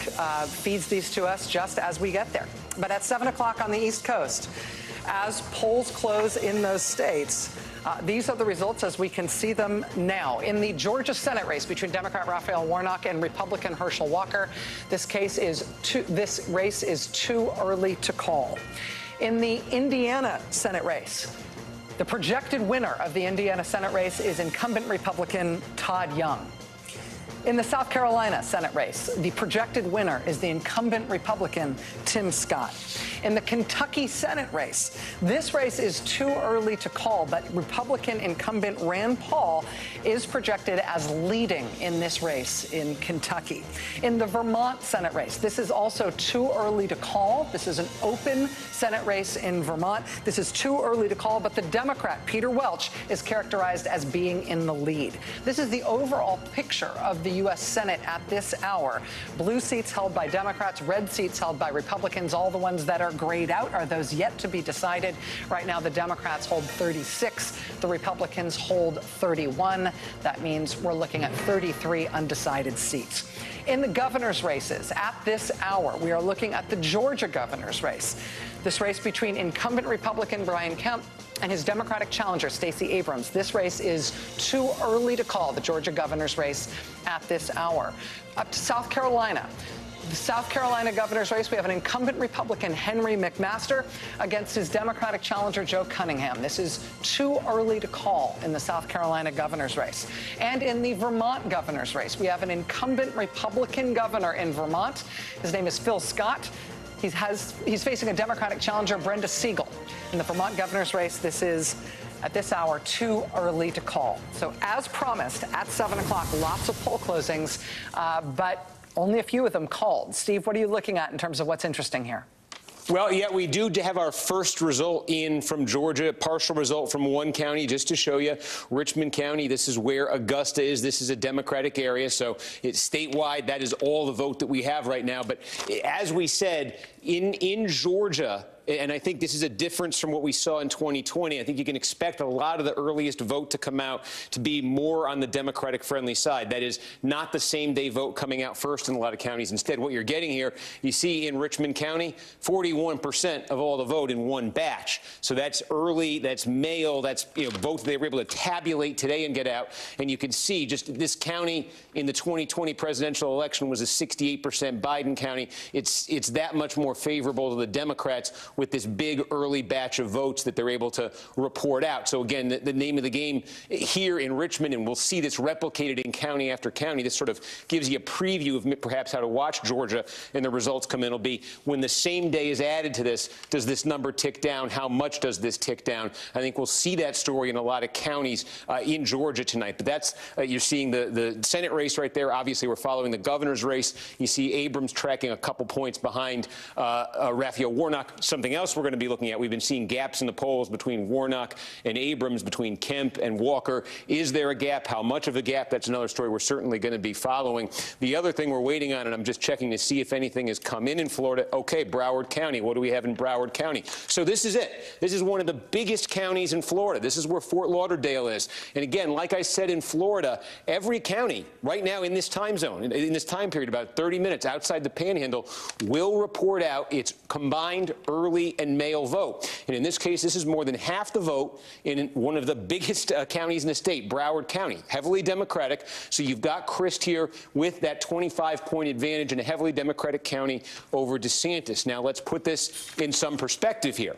Speaker 18: feeds these to us just as we get there. But at 7 o'clock on the East Coast, as polls close in those states, these are the results as we can see them now. In the Georgia Senate race between Democrat Raphael Warnock and Republican Herschel Walker, this race is too early to call. In the Indiana Senate race, the projected winner of the Indiana Senate race is incumbent Republican Todd Young. In the South Carolina Senate race, the projected winner is the incumbent Republican Tim Scott. In the Kentucky Senate race, this race is too early to call, but Republican incumbent Rand Paul is projected as leading in this race in Kentucky. In the Vermont Senate race, this is also too early to call. This is an open Senate race in Vermont. This is too early to call, but the Democrat, Peter Welch, is characterized as being in the lead. This is the overall picture of the U.S. Senate at this hour. Blue seats held by Democrats, red seats held by Republicans. All the ones that are grayed out are those yet to be decided. Right now, the Democrats hold 36. The Republicans hold 31. That means we're looking at 33 undecided seats. In the governor's races, at this hour, we are looking at the Georgia governor's race. This race between incumbent Republican Brian Kemp and his Democratic challenger, Stacey Abrams. This race is too early to call, the Georgia governor's race at this hour. Up to South Carolina. The South Carolina governor's race, we have an incumbent Republican, Henry McMaster, against his Democratic challenger, Joe Cunningham. This is too early to call in the South Carolina governor's race. And in the Vermont governor's race, we have an incumbent Republican governor in Vermont. His name is Phil Scott. He's facing a Democratic challenger, Brenda Siegel. In the Vermont governor's race, this is, at this hour, too early to call. So as promised, at 7 o'clock, lots of poll closings, but only a few of them called. Steve, what are you looking at in terms of what's interesting here?
Speaker 21: Well, yeah, we do have our first result in from Georgia, partial result from one county, just to show you. Richmond County, this is where Augusta is. This is a Democratic area, so it's statewide. That is all the vote that we have right now. But as we said, in Georgia, and I think this is a difference from what we saw in 2020. I think you can expect a lot of the earliest vote to come out to be more on the Democratic-friendly side. That is not the same-day vote coming out first in a lot of counties. Instead, what you're getting here, you see in Richmond County, 41% of all the vote in one batch. So that's early, that's mail, that's votes they were able to tabulate today and get out. And you can see just this county in the 2020 presidential election was a 68% Biden county. It's that much more favorable to the Democrats with this big early batch of votes that they're able to report out. So again, the name of the game here in Richmond, and we'll see this replicated in county after county. This sort of gives you a preview of perhaps how to watch Georgia and the results come in. It'll be when the same day is added to this, does this number tick down? How much does this tick down? I think we'll see that story in a lot of counties in Georgia tonight. But that's, you're seeing the Senate race right there. Obviously, we're following the governor's race. You see Abrams tracking a couple points behind Raphael Warnock. Something else we're going to be looking at, we've been seeing gaps in the polls between Warnock and Abrams, between Kemp and Walker. Is there a gap? How much of a gap? That's another story we're certainly going to be following. The other thing we're waiting on, and I'm just checking to see if anything has come in Florida. Okay, Broward County. What do we have in Broward County? So this is it. This is one of the biggest counties in Florida. This is where Fort Lauderdale is. And again, like I said, in Florida, every county right now in this time zone, in this time period, about 30 minutes outside the Panhandle, will report out its combined early and mail vote. And in this case, this is more than half the vote in one of the biggest counties in the state, Broward County, heavily Democratic. So you've got Crist here with that 25-point advantage in a heavily Democratic county over DeSantis. Now, let's put this in some perspective here.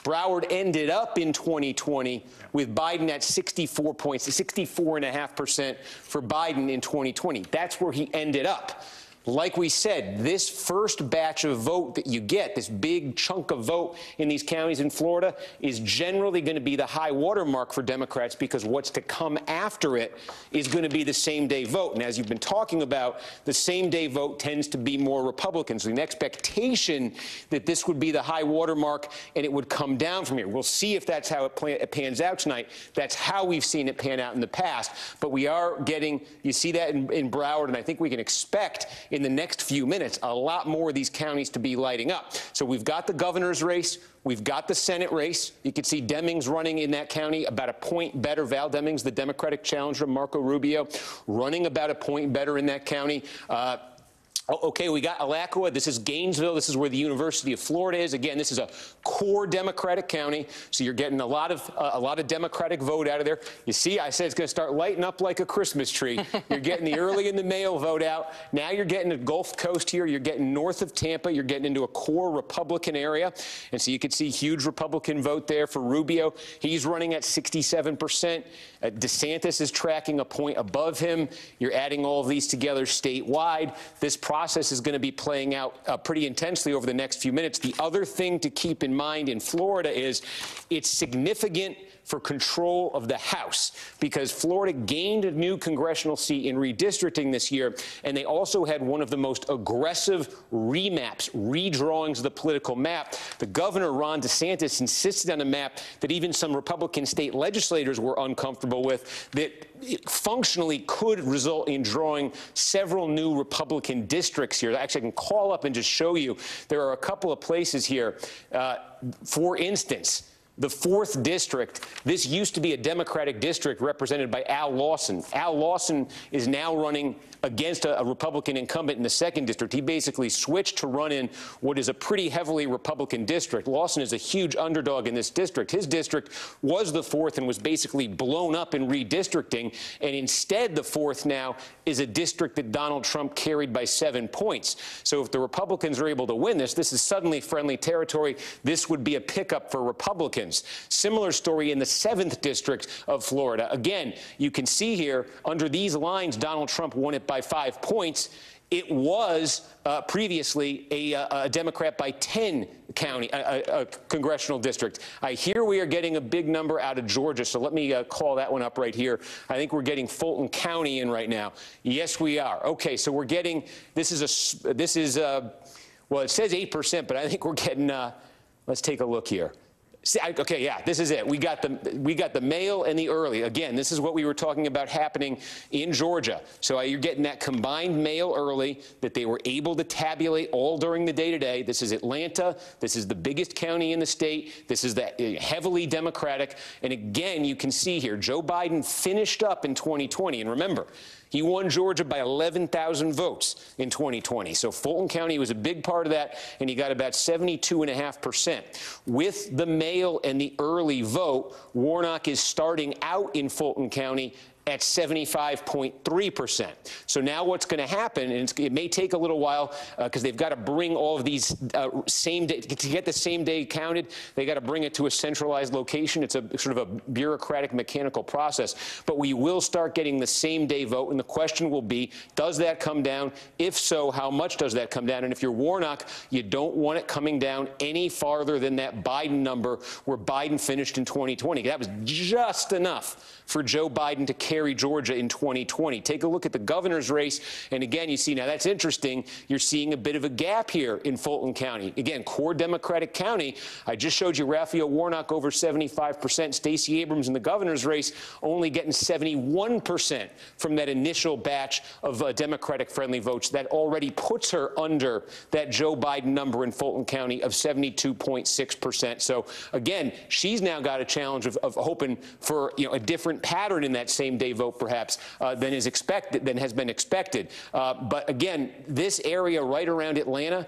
Speaker 21: Broward ended up in 2020 with Biden at 64 points, 64.5% for Biden in 2020. That's where he ended up. Like we said, this first batch of vote that you get, this big chunk of vote in these counties in Florida, is generally going to be the high water mark for Democrats because what's to come after it is going to be the same-day vote. And as you've been talking about, the same-day vote tends to be more Republicans. So the expectation that this would be the high water mark and it would come down from here. We'll see if that's how it pans out tonight. That's how we've seen it pan out in the past. But we are getting, you see that in Broward, and I think we can expect in the next few minutes a lot more of these counties to be lighting up. So we've got the governor's race. We've got the Senate race. You can see Demings running in that county about a point better. Val Demings, the Democratic challenger, Marco Rubio, running about a point better in that county. Okay, we got Alachua. This is Gainesville. This is where the University of Florida is. Again, this is a core Democratic county, so you're getting a lot of Democratic vote out of there. You see, I said it's going to start lighting up like a Christmas tree. You're getting the early in the mail vote out. Now you're getting the Gulf Coast here. You're getting north of Tampa. You're getting into a core Republican area, and so you can see huge Republican vote there for Rubio. He's running at 67%. DeSantis is tracking a point above him. You're adding all of these together statewide. This process is going to be playing out pretty intensely over the next few minutes. The other thing to keep in mind in Florida is it's significant for control of the House, because Florida gained a new congressional seat in redistricting this year, and they also had one of the most aggressive remaps, redrawings of the political map. The governor, Ron DeSantis, insisted on a map that even some Republican state legislators were uncomfortable with, that functionally could result in drawing several new Republican districts here. Actually, I can call up and just show you. There are a couple of places here. For instance, the 4th district, this used to be a Democratic district represented by Al Lawson. Al Lawson is now running against a Republican incumbent in the 2nd district. He basically switched to run in what is a pretty heavily Republican district. Lawson is a huge underdog in this district. His district was the 4th and was basically blown up in redistricting, and instead the 4th now is a district that Donald Trump carried by 7 points. So if the Republicans are able to win this, this is suddenly friendly territory. This would be a pickup for Republicans. Similar story in the 7th district of Florida. Again, you can see here under these lines, Donald Trump won it by 5 points. It was previously a Democrat by 10 congressional district. Here we are getting a big number out of Georgia, so let me call that one up right here. I think we're getting Fulton County in right now. Yes, we are. Okay, so we're getting, well, it says 8%, but I think we're getting, let's take a look here. Okay, yeah, this is it. We got the mail and the early. Again, this is what we were talking about happening in Georgia. So you're getting that combined mail early that they were able to tabulate all during the day today. This is Atlanta. This is the biggest county in the state. This is the heavily Democratic. And again, you can see here, Joe Biden finished up in 2020. And remember, he won Georgia by 11,000 votes in 2020. So Fulton County was a big part of that, and he got about 72.5%. With the mail and the early vote, Warnock is starting out in Fulton County at 75.3%. So now what's going to happen, and it may take a little while because they've got to bring all of these same day, to get the same day counted, they got to bring it to a centralized location. It's a sort of a bureaucratic mechanical process, but we will start getting the same day vote, and the question will be, does that come down? If so, how much does that come down? And if you're Warnock, you don't want it coming down any farther than that Biden number where Biden finished in 2020. That was just enough for Joe Biden to carry Georgia in 2020. Take a look at the governor's race, and again, you see, now that's interesting. You're seeing a bit of a gap here in Fulton County. Again, core Democratic county. I just showed you Raphael Warnock over 75%. Stacey Abrams in the governor's race only getting 71% from that initial batch of Democratic-friendly votes. That already puts her under that Joe Biden number in Fulton County of 72.6%. So again, she's now got a challenge of hoping for a different pattern in that same day vote, perhaps, than has been expected. But again, this area right around Atlanta,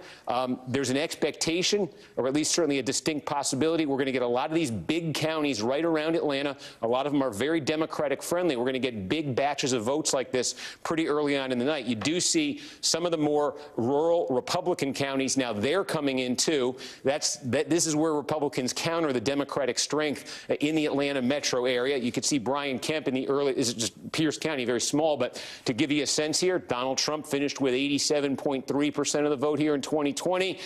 Speaker 21: there's an expectation, or at least certainly a distinct possibility, we're going to get a lot of these big counties right around Atlanta. A lot of them are very Democratic friendly. We're going to get big batches of votes like this pretty early on in the night. You do see some of the more rural Republican counties now, they're coming in too. This is where Republicans counter the Democratic strength in the Atlanta metro area. You could see Brian Kemp in the early, this is just Pierce County, very small, but to give you a sense here, Donald Trump finished with 87.3% of the vote here in 2020.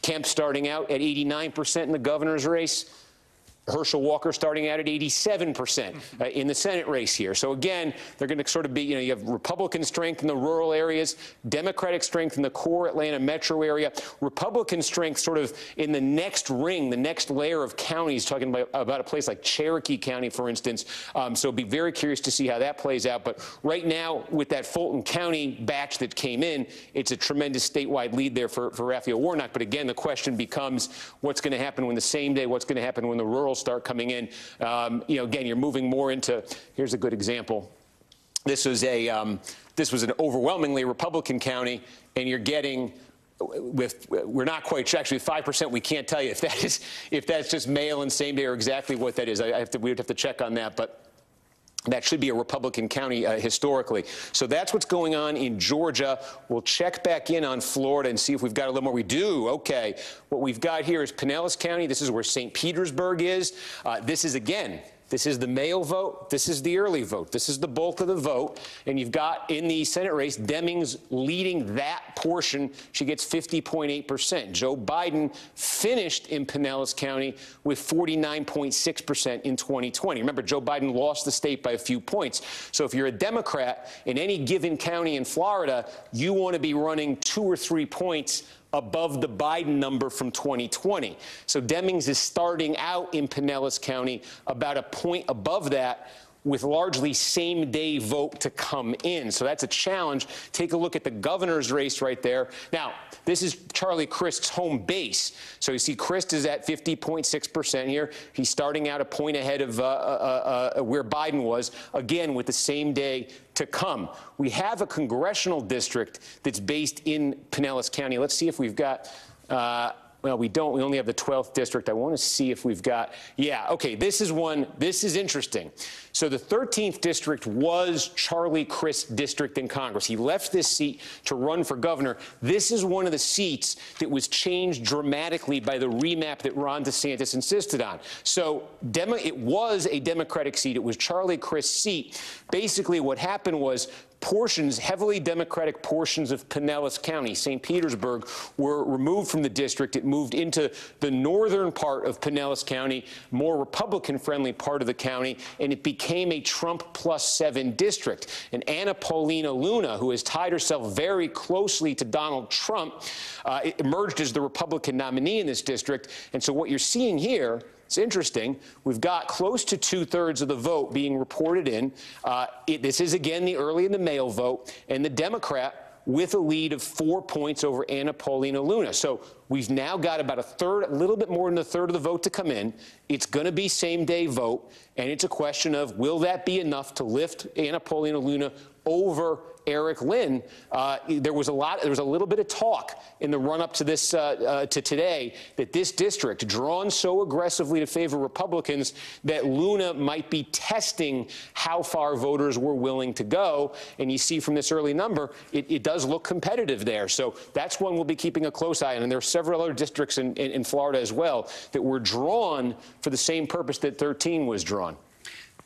Speaker 21: Kemp starting out at 89% in the governor's race. Herschel Walker starting out at 87% in the Senate race here. So again, they're going to sort of be, you have Republican strength in the rural areas, Democratic strength in the core Atlanta metro area, Republican strength sort of in the next ring, the next layer of counties, talking about a place like Cherokee County, for instance. So be very curious to see how that plays out. But right now, with that Fulton County batch that came in, it's a tremendous statewide lead there for Raphael Warnock. But again, the question becomes, what's going to happen when the same day, what's going to happen when the rural start coming in? Again, you're moving more into, here's a good example. this was an overwhelmingly Republican county, and you're getting. We're not quite sure. Actually, 5%. We can't tell you if that's just mail and same day or exactly what that is. We would have to check on that, but. That should be a Republican county historically. So that's what's going on in Georgia. We'll check back in on Florida and see if we've got a little more. We do. Okay. What we've got here is Pinellas County. This is where St. Petersburg is. This is the mail vote. This is the early vote. This is the bulk of the vote. And you've got in the Senate race, Demings leading that portion. She gets 50.8%. Joe Biden finished in Pinellas County with 49.6% in 2020. Remember, Joe Biden lost the state by a few points. So if you're a Democrat in any given county in Florida, you want to be running 2 or 3 points above the Biden number from 2020. So Demings is starting out in Pinellas County about a point above that, with largely same-day vote to come in. So that's a challenge. Take a look at the governor's race right there. Now, this is Charlie Crist's home base. So you see Crist is at 50.6% here. He's starting out a point ahead of where Biden was, again, with the same day to come. We have a congressional district that's based in Pinellas County. Let's see if we've got... well, we don't. We only have the 12th district. I want to see if we've got. Yeah, okay, this is one. This is interesting. So the 13th district was Charlie Crist's district in Congress. He left this seat to run for governor. This is one of the seats that was changed dramatically by the remap that Ron DeSantis insisted on. So it was a Democratic seat. It was Charlie Crist's seat. Basically, what happened was heavily Democratic portions of Pinellas County, St. Petersburg, were removed from the district. It moved into the northern part of Pinellas County, more Republican-friendly part of the county, and it became a Trump +7 district. And Anna Paulina Luna, who has tied herself very closely to Donald Trump, emerged as the Republican nominee in this district. And so what you're seeing here, it's interesting. We've got close to 2/3 of the vote being reported in. This is, again, the early in the mail vote, and the Democrat with a lead of 4 points over Anna Paulina Luna. So we've now got about a little bit more than a third of the vote to come in. It's going to be same-day vote, and it's a question of will that be enough to lift Anna Paulina Luna over Eric Lynn. There was a little bit of talk in the run-up to this to today that this district, drawn so aggressively to favor Republicans, that Luna might be testing how far voters were willing to go. And you see from this early number, it does look competitive there. So that's one we'll be keeping a close eye on. And there are several other districts in Florida as well that were drawn for the same purpose that 13 was drawn.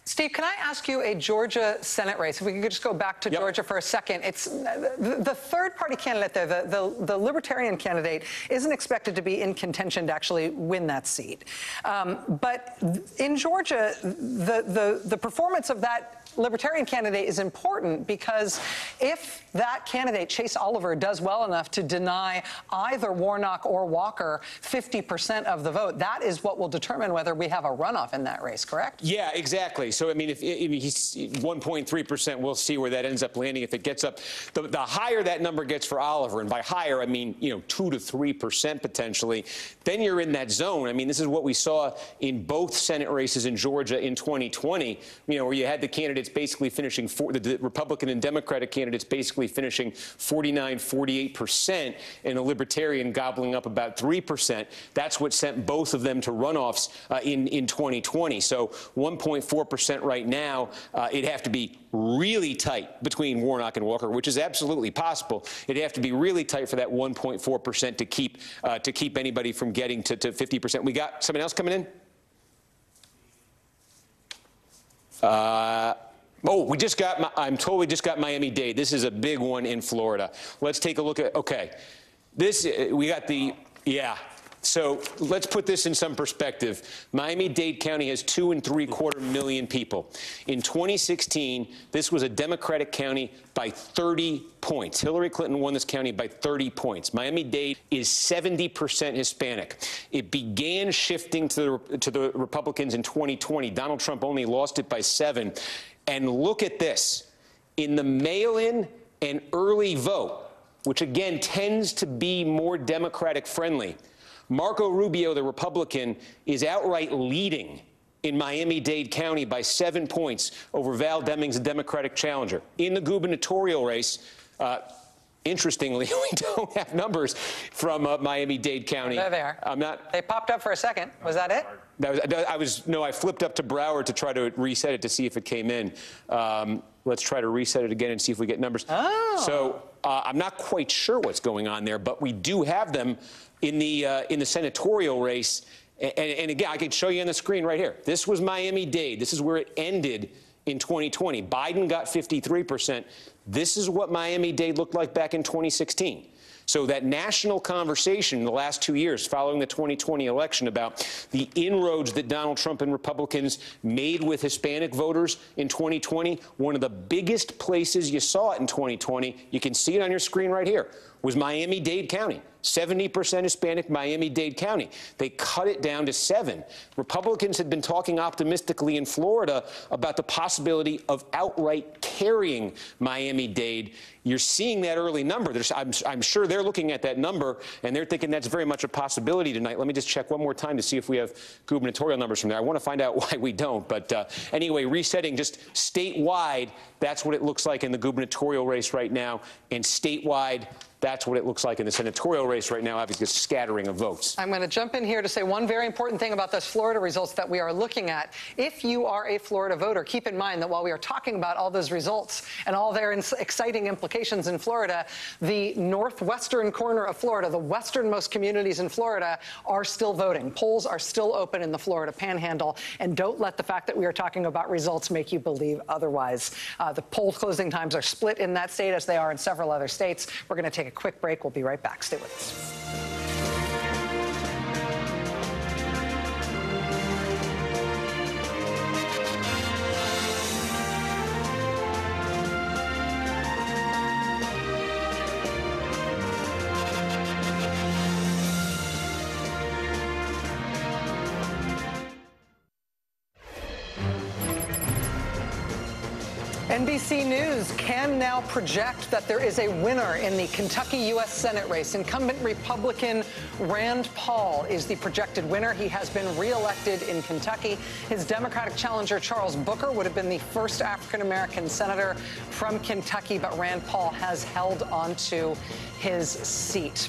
Speaker 18: Steve, can I ask you a Georgia Senate race? If we could just go back to Georgia for a second. It's the third-party candidate there, the Libertarian candidate, isn't expected to be in contention to actually win that seat. But in Georgia, the performance of that Libertarian candidate is important because if that candidate, Chase Oliver, does well enough to deny either Warnock or Walker 50% of the vote, that is what will determine whether we have a runoff in that race, correct?
Speaker 21: Yeah, exactly. So, I mean, if he's 1.3%, we'll see where that ends up landing. If it gets up, the higher that number gets for Oliver, and by higher, I mean, 2 to 3% potentially, then you're in that zone. I mean, this is what we saw in both Senate races in Georgia in 2020, where you had the candidates basically finishing, the Republican and Democratic candidates basically finishing 49, 48%, and a Libertarian gobbling up about 3%. That's what sent both of them to runoffs in 2020. So 1.4% right now. It'd have to be really tight between Warnock and Walker, which is absolutely possible. It'd have to be really tight for that 1.4% to keep anybody from getting to 50%. We got someone else coming in? We just got, I'm told we just got Miami-Dade. This is a big one in Florida. Let's take a look at, okay. We got so let's put this in some perspective. Miami-Dade County has 2.75 million people. In 2016, this was a Democratic county by 30 points. Hillary Clinton won this county by 30 points. Miami-Dade is 70% Hispanic. It began shifting to the Republicans in 2020. Donald Trump only lost it by 7. And look at this. In the mail-in and early vote, which again tends to be more Democratic friendly, Marco Rubio, the Republican, is outright leading in Miami-Dade County by 7 points over Val Demings, the Democratic challenger. In the gubernatorial race, interestingly, we don't have numbers from Miami-Dade County.
Speaker 18: There they are.
Speaker 21: I'm not.
Speaker 18: They popped up for a second. Was that it?
Speaker 21: I flipped up to Broward to try to reset it to see if it came in. Let's try to reset it again and see if we get numbers.
Speaker 18: Oh.
Speaker 21: So I'm not quite sure what's going on there, but we do have them in the senatorial race. And again, I can show you on the screen right here. This was Miami-Dade. This is where it ended in 2020. Biden got 53%. This is what Miami-Dade looked like back in 2016. So that national conversation in the last 2 years following the 2020 election about the inroads that Donald Trump and Republicans made with Hispanic voters in 2020, one of the biggest places you saw it in 2020, you can see it on your screen right here, was Miami-Dade County. 70% Hispanic, Miami-Dade County. They cut it down to 7. Republicans had been talking optimistically in Florida about the possibility of outright carrying Miami-Dade. You're seeing that early number. I'm sure they're looking at that number, and they're thinking that's very much a possibility tonight. Let me just check one more time to see if we have gubernatorial numbers from there. I want to find out why we don't. But anyway, resetting just statewide, that's what it looks like in the gubernatorial race right now. And statewide, that's what it looks like in the senatorial race right now, obviously a scattering of votes.
Speaker 18: I'm going to jump in here to say one very important thing about those Florida results that we are looking at. If you are a Florida voter, keep in mind that while we are talking about all those results and all their exciting implications in Florida, the northwestern corner of Florida, the westernmost communities in Florida, are still voting. Polls are still open in the Florida Panhandle, and don't let the fact that we are talking about results make you believe otherwise. The poll closing times are split in that state as they are in several other states. We're going to take a quick break. We'll be right back. Stay with us. NBC News can now project that there is a winner in the Kentucky U.S. Senate race. Incumbent Republican Rand Paul is the projected winner. He has been reelected in Kentucky. His Democratic challenger, Charles Booker, would have been the first African-American senator from Kentucky, but Rand Paul has held onto his seat.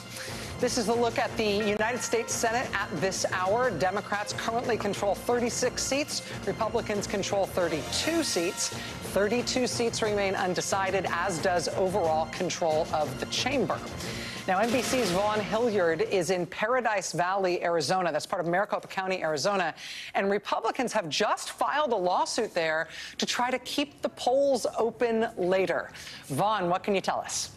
Speaker 18: This is a look at the United States Senate at this hour. Democrats currently control 36 seats. Republicans control 32 seats. 32 seats remain undecided, as does overall control of the chamber. Now, NBC's Vaughn Hilliard is in Paradise Valley, Arizona. That's part of Maricopa County, Arizona. And Republicans have just filed a lawsuit there to try to keep the polls open later. Vaughn, what can you tell us?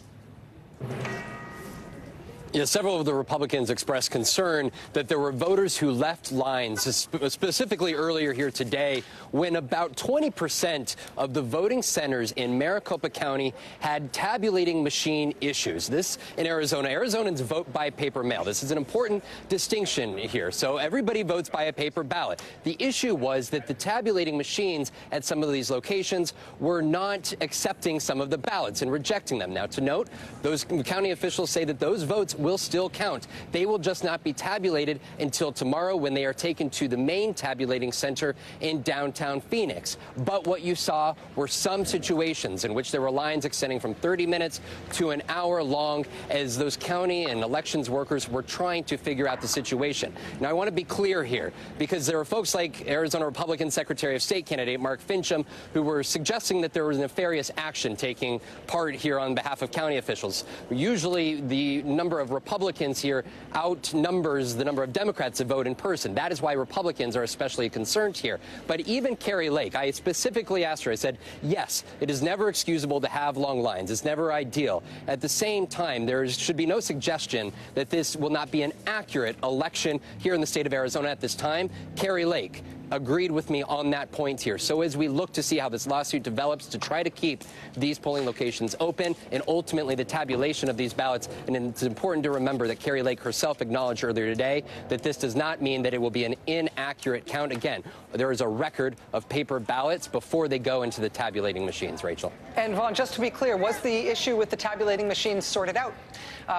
Speaker 6: Yeah, several of the Republicans expressed concern that there were voters who left lines, specifically earlier here today, when about 20% of the voting centers in Maricopa County had tabulating machine issues. This in Arizona. Arizonans vote by paper mail. This is an important distinction here. So everybody votes by a paper ballot. The issue was that the tabulating machines at some of these locations were not accepting some of the ballots and rejecting them. Now, to note, those county officials say that those votes will still count. They will just not be tabulated until tomorrow, when they are taken to the main tabulating center in downtown Phoenix. But what you saw were some situations in which there were lines extending from 30 minutes to an hour long as those county and elections workers were trying to figure out the situation. Now, I want to be clear here, because there are folks like Arizona Republican Secretary of State candidate Mark Fincham who were suggesting that there was nefarious action taking part here on behalf of county officials. Usually the number of Republicans here outnumbers the number of Democrats that vote in person. That is why Republicans are especially concerned here. But even Carrie Lake, I specifically asked her, I said, yes, it is never excusable to have long lines. It's never ideal. At the same time, there should be no suggestion that this will not be an accurate election here in the state of Arizona at this time. Carrie Lake agreed with me on that point here. So as we look to see how this lawsuit develops to try to keep these polling locations open and ultimately the tabulation of these ballots, and it's important to remember that Carrie Lake herself acknowledged earlier today that this does not mean that it will be an inaccurate count. Again, there is a record of paper ballots before they go into the tabulating machines, Rachel.
Speaker 18: And Vaughn, just to be clear, was the issue with the tabulating machines sorted out?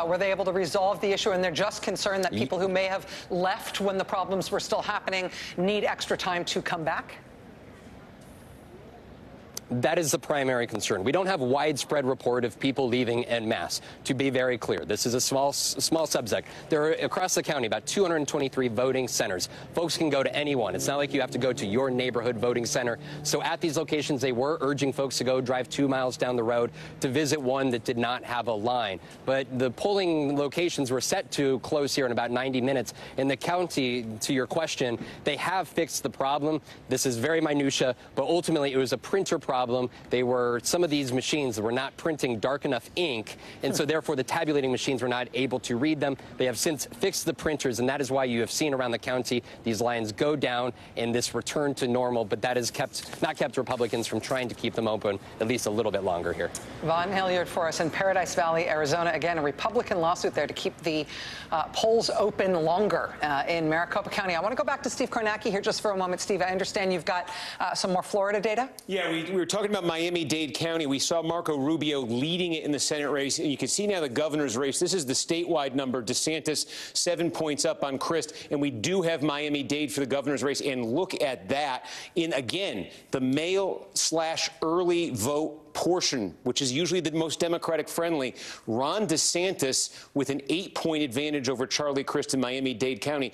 Speaker 18: Were they able to resolve the issue, and they're just concerned that people who may have left when the problems were still happening need extra time to come back?
Speaker 6: That is the primary concern. We don't have widespread report of people leaving en masse. To be very clear, this is a small subsect. There are across the county about 223 voting centers. Folks can go to any one. It's not like you have to go to your neighborhood voting center. So at these locations, they were urging folks to go drive 2 miles down the road to visit one that did not have a line. But the polling locations were set to close here in about 90 minutes. In the county, to your question, they have fixed the problem. This is very minutia, but ultimately it was a printer problem. Some of these machines were not printing dark enough ink, and so therefore the tabulating machines were not able to read them. They have since fixed the printers, and that is why you have seen around the county these lines go down and this return to normal, but that has not kept Republicans from trying to keep them open at least a little bit longer here.
Speaker 18: Vaughn Hilliard for us in Paradise Valley, Arizona. Again, a Republican lawsuit there to keep the polls open longer in Maricopa County. I want to go back to Steve Kornacki here just for a moment. Steve, I understand you've got some more Florida data?
Speaker 21: Yeah, we were talking about Miami-Dade County. We saw Marco Rubio leading it in the Senate race, and you can see now the governor's race. This is the statewide number. DeSantis 7 points up on Crist, and we do have Miami-Dade for the governor's race. And look at that in, again, the mail/early vote portion, which is usually the most Democratic friendly. Ron DeSantis with an 8-point advantage over Charlie Crist in Miami-Dade County.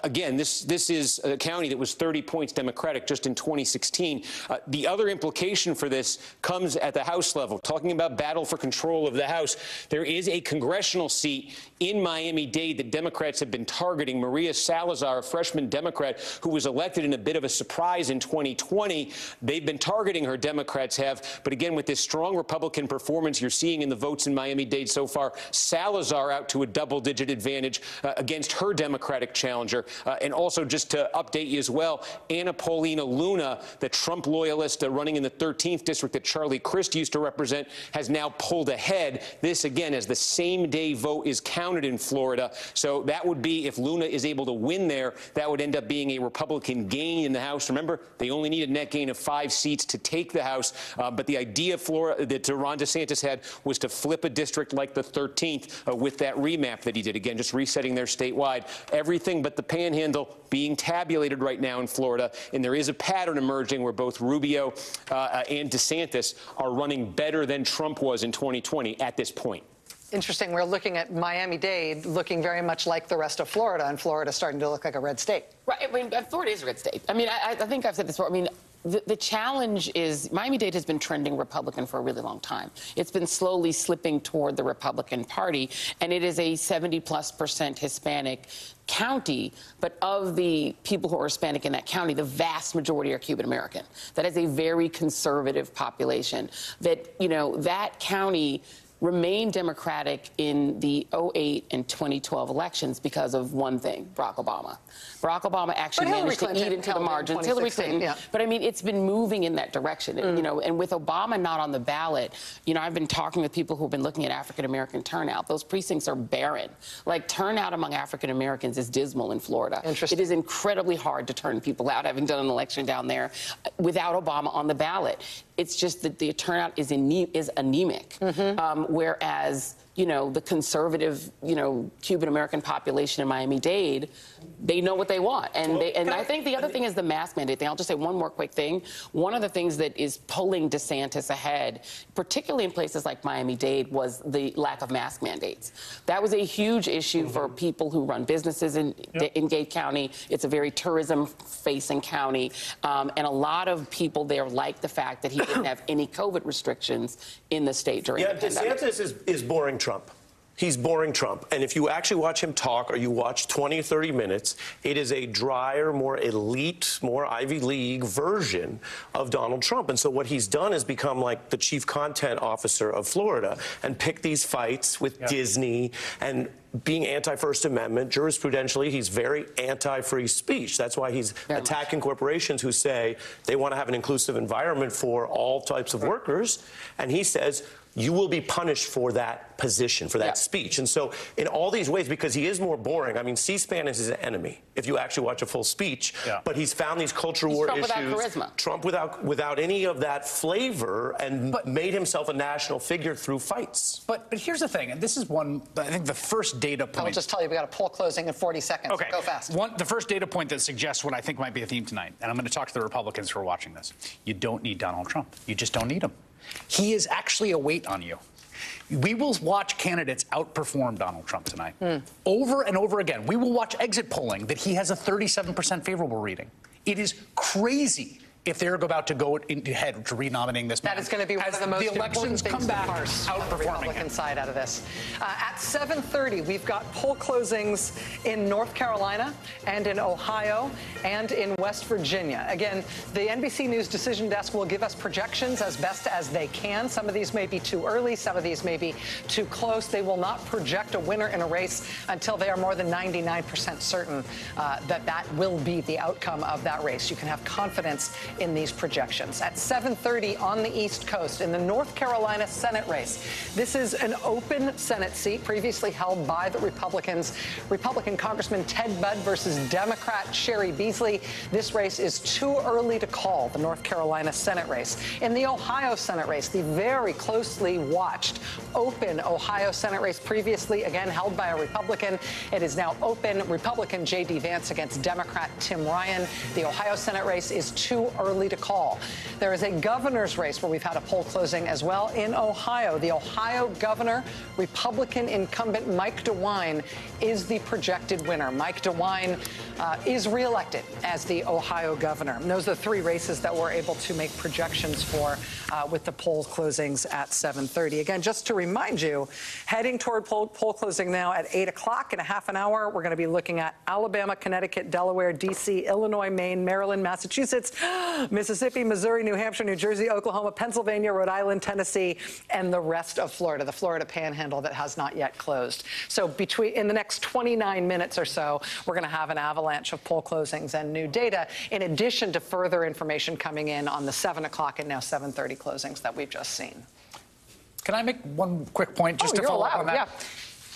Speaker 21: Again, this is a county that was 30 points Democratic just in 2016. The other implication for this comes at the House level. Talking about battle for control of the House, there is a congressional seat in Miami-Dade that Democrats have been targeting. Maria Salazar, a freshman Democrat who was elected in a bit of a surprise in 2020. They've been targeting her, Democrats have. But again, with this strong Republican performance you're seeing in the votes in Miami-Dade so far, Salazar out to a double-digit advantage against her Democratic challenger. And also, just to update you as well, Anna Paulina Luna, the Trump loyalist running in the 13th district that Charlie Crist used to represent, has now pulled ahead. This, again, as the same-day vote is counted in Florida. So that would be, if Luna is able to win there, that would end up being a Republican gain in the House. Remember, they only need a net gain of 5 seats to take the House. But the idea Florida that Ron DeSantis had was to flip a district like the 13th with that remap that he did. Again, just resetting there statewide. Everything but the panhandle being tabulated right now in Florida. And there is a pattern emerging where both Rubio and DeSantis are running better than Trump was in 2020 at this point.
Speaker 18: Interesting. We're looking at Miami-Dade looking very much like the rest of Florida, and Florida starting to look like a red state.
Speaker 20: Right. I mean, Florida is a red state. I mean, I think I've said this before. I mean, the challenge is Miami-Dade has been trending Republican for a really long time. It's been slowly slipping toward the Republican Party, and it is a 70+% Hispanic county, but of the people who are Hispanic in that county, the vast majority are Cuban American. That is a very conservative population. That, you know, that county remained Democratic in the 2008 and 2012 elections because of one thing, Barack Obama. Barack Obama actually managed to eat into the margins. Hillary Clinton. Yeah. But, I mean, it's been moving in that direction. You know, and with Obama not on the ballot, you know, I've been talking with people who've been looking at African-American turnout. Those precincts are barren. Like, turnout among African-Americans is dismal in Florida. It is incredibly hard to turn people out, having done an election down there, without Obama on the ballot. It's just that the turnout is anemic, whereas, you know, the conservative, you know, Cuban-American population in Miami-Dade, they know what they want. And I think the other thing is the mask mandate thing. I'll just say one more quick thing. One of the things that is pulling DeSantis ahead, particularly in places like Miami-Dade, was the lack of mask mandates. That was a huge issue for people who run businesses in Dade County. It's a very tourism-facing county. And a lot of people there like the fact that he didn't have any COVID restrictions in the state during the pandemic.
Speaker 7: DeSantis is boring Trump. He's boring Trump. And if you actually watch him talk, or you watch 20 or 30 minutes, it is a drier, more elite, more Ivy League version of Donald Trump. And so what he's done is become like the chief content officer of Florida and pick these fights with Disney and being anti-First Amendment. Jurisprudentially, he's very anti-free speech. That's why he's attacking corporations who say they want to have an inclusive environment for all types of workers. And he says, you will be punished for that position, for that speech. And so in all these ways, because he is more boring, I mean, C-SPAN is his enemy if you actually watch a full speech, but he's found these culture war
Speaker 20: Trump
Speaker 7: issues.
Speaker 20: without charisma.
Speaker 7: Trump without any of that flavor, and made himself a national figure through fights.
Speaker 19: But here's the thing, and this is one, I think the first data point.
Speaker 18: I'll just tell you, we got a poll closing in 40 seconds.
Speaker 19: Okay.
Speaker 18: Go fast.
Speaker 19: The first data point that suggests what I think might be a theme tonight, and I'm going to talk to the Republicans who are watching this. You don't need Donald Trump. You just don't need him. He is actually a weight on you. We will watch candidates outperform Donald Trump tonight. Over and over again. We will watch exit polling that he has a 37% favorable reading. It is crazy if they're about to go ahead to renominating this man.
Speaker 18: That is going to be one of the most
Speaker 19: elections
Speaker 18: important
Speaker 19: come back
Speaker 18: parts of the
Speaker 19: outperforming
Speaker 18: Republican
Speaker 19: him.
Speaker 18: side out of this. At 7:30, we've got poll closings in North Carolina and in Ohio and in West Virginia. Again, the NBC News Decision Desk will give us projections as best as they can. Some of these may be too early. Some of these may be too close. They will not project a winner in a race until they are more than 99% certain that will be the outcome of that race. You can have confidence in these projections. At 7:30 on the East Coast in the North Carolina Senate race. This is an open Senate seat previously held by the Republicans. Republican Congressman Ted Budd versus Democrat Sherry Beasley. This race is too early to call, the North Carolina Senate race. In the Ohio Senate race, the very closely watched open Ohio Senate race previously, again, held by a Republican. It is now open. Republican J.D. Vance against Democrat Tim Ryan. The Ohio Senate race is too early to call. There is a governor's race where we've had a poll closing as well in Ohio. The Ohio governor, Republican incumbent Mike DeWine, is the projected winner. Mike DeWine is reelected as the Ohio governor. And those are the three races that we're able to make projections for with the poll closings at 7:30. Again, just to remind you, heading toward poll closing now at 8 o'clock in a half an hour, we're going to be looking at Alabama, Connecticut, Delaware, D.C., Illinois, Maine, Maryland, Massachusetts, Mississippi, Missouri, New Hampshire, New Jersey, Oklahoma, Pennsylvania, Rhode Island, Tennessee, and the rest of Florida, the Florida Panhandle that has not yet closed. So in the next 29 minutes or so, we're going to have an avalanche of poll closings and new data, in addition to further information coming in on the 7 o'clock and now 7:30 closings that we've just seen.
Speaker 19: Can I make one quick point just to follow up on that?
Speaker 18: Yeah.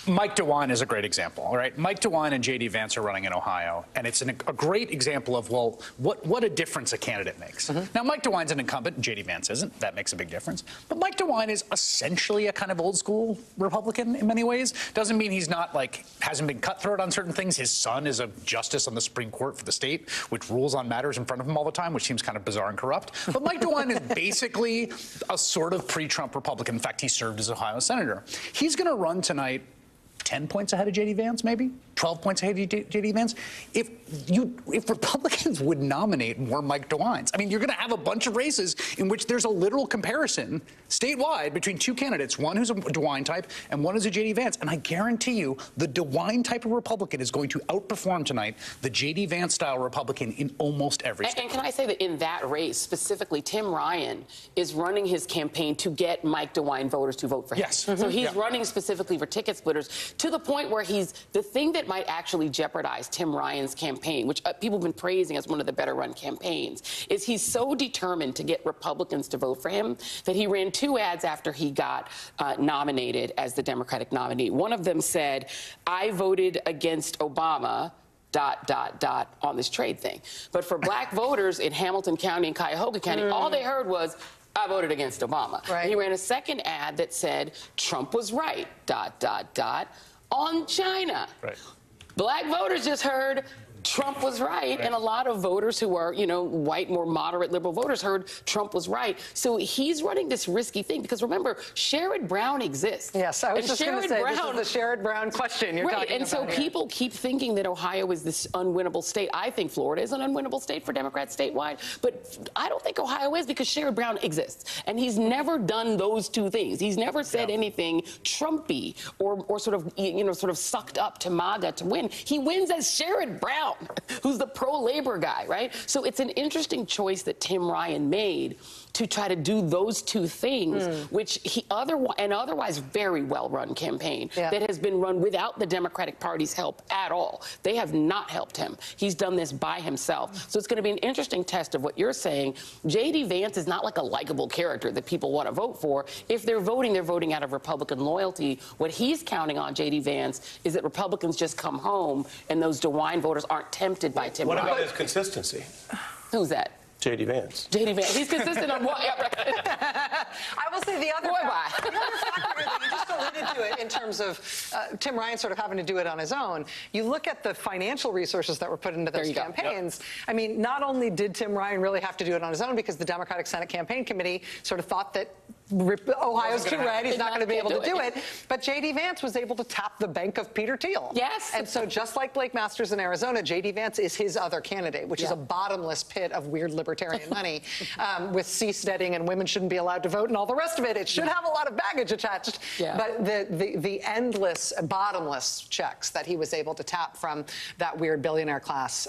Speaker 19: Mike DeWine is a great example, all right? Mike DeWine and J.D. Vance are running in Ohio, and it's a great example of, well, what a difference a candidate makes. Now, Mike DeWine's an incumbent, and J.D. Vance isn't. That makes a big difference. But Mike DeWine is essentially a kind of old-school Republican in many ways. Doesn't mean he's not, hasn't been cutthroat on certain things. His son is a justice on the Supreme Court for the state, which rules on matters in front of him all the time, which seems kind of bizarre and corrupt. But Mike DeWine is basically a sort of pre-Trump Republican. In fact, he served as Ohio senator. He's going to run tonight 10 points ahead of J.D. Vance, maybe 12 points ahead of J.D. Vance. If Republicans would nominate more Mike DeWines, I mean, you're going to have a bunch of races in which there's a literal comparison statewide between two candidates, one who's a DeWine type and one who's a J.D. Vance. And I guarantee you, the DeWine type of Republican is going to outperform tonight the J.D. Vance style Republican in almost every state.
Speaker 20: And can I say that in that race specifically, Tim Ryan is running his campaign to get Mike DeWine voters to vote for him.
Speaker 19: Yes.
Speaker 20: So he's running specifically for ticket splitters, to the point where the thing that might actually jeopardize Tim Ryan's campaign, which people have been praising as one of the better run campaigns, is he's so determined to get Republicans to vote for him that he ran two ads after he got nominated as the Democratic nominee. One of them said, "I voted against Obama, ... on this trade thing." But for black voters in Hamilton County and Cuyahoga County, all they heard was, "I voted against Obama." Right. And he ran a second ad that said, "Trump was right, ... on China." Right. Black voters just heard Trump was right, and a lot of voters who are, white, more moderate liberal voters heard Trump was right. So he's running this risky thing because, remember, Sherrod Brown exists.
Speaker 18: Yes, I was just going to say, this is the Sherrod Brown question you're talking about.
Speaker 20: And so people keep thinking that Ohio is this unwinnable state. I think Florida is an unwinnable state for Democrats statewide, but I don't think Ohio is, because Sherrod Brown exists, and he's never done those two things. He's never said anything Trumpy or sort of sucked up to MAGA to win. He wins as Sherrod Brown, who's the pro-labor guy, right? So it's an interesting choice that Tim Ryan made to try to do those two things, which he otherwise very well-run campaign that has been run without the Democratic Party's help at all. They have not helped him. He's done this by himself. So it's going to be an interesting test of what you're saying. J.D. Vance is not like a likable character that people want to vote for. If they're voting out of Republican loyalty. What he's counting on, J.D. Vance, is that Republicans just come home and those DeWine voters aren't tempted by Tim Ryan.
Speaker 7: What about his consistency?
Speaker 20: Who's that?
Speaker 7: J.D. Vance.
Speaker 20: J.D. Vance. He's consistent on what?
Speaker 18: I will say the other factor that you just alluded to it in terms of Tim Ryan sort of having to do it on his own. You look at the financial resources that were put into those campaigns. I mean, not only did Tim Ryan really have to do it on his own because the Democratic Senate Campaign Committee sort of thought that Ohio's too red. He's not going to be able to do it. But J.D. Vance was able to tap the bank of Peter Thiel.
Speaker 20: Yes.
Speaker 18: And so just like Blake Masters in Arizona, J.D. Vance is his other candidate, which is a bottomless pit of weird libertarian money with seasteading and women shouldn't be allowed to vote and all the rest of it. It should have a lot of baggage attached. But the endless, bottomless checks that he was able to tap from that weird billionaire class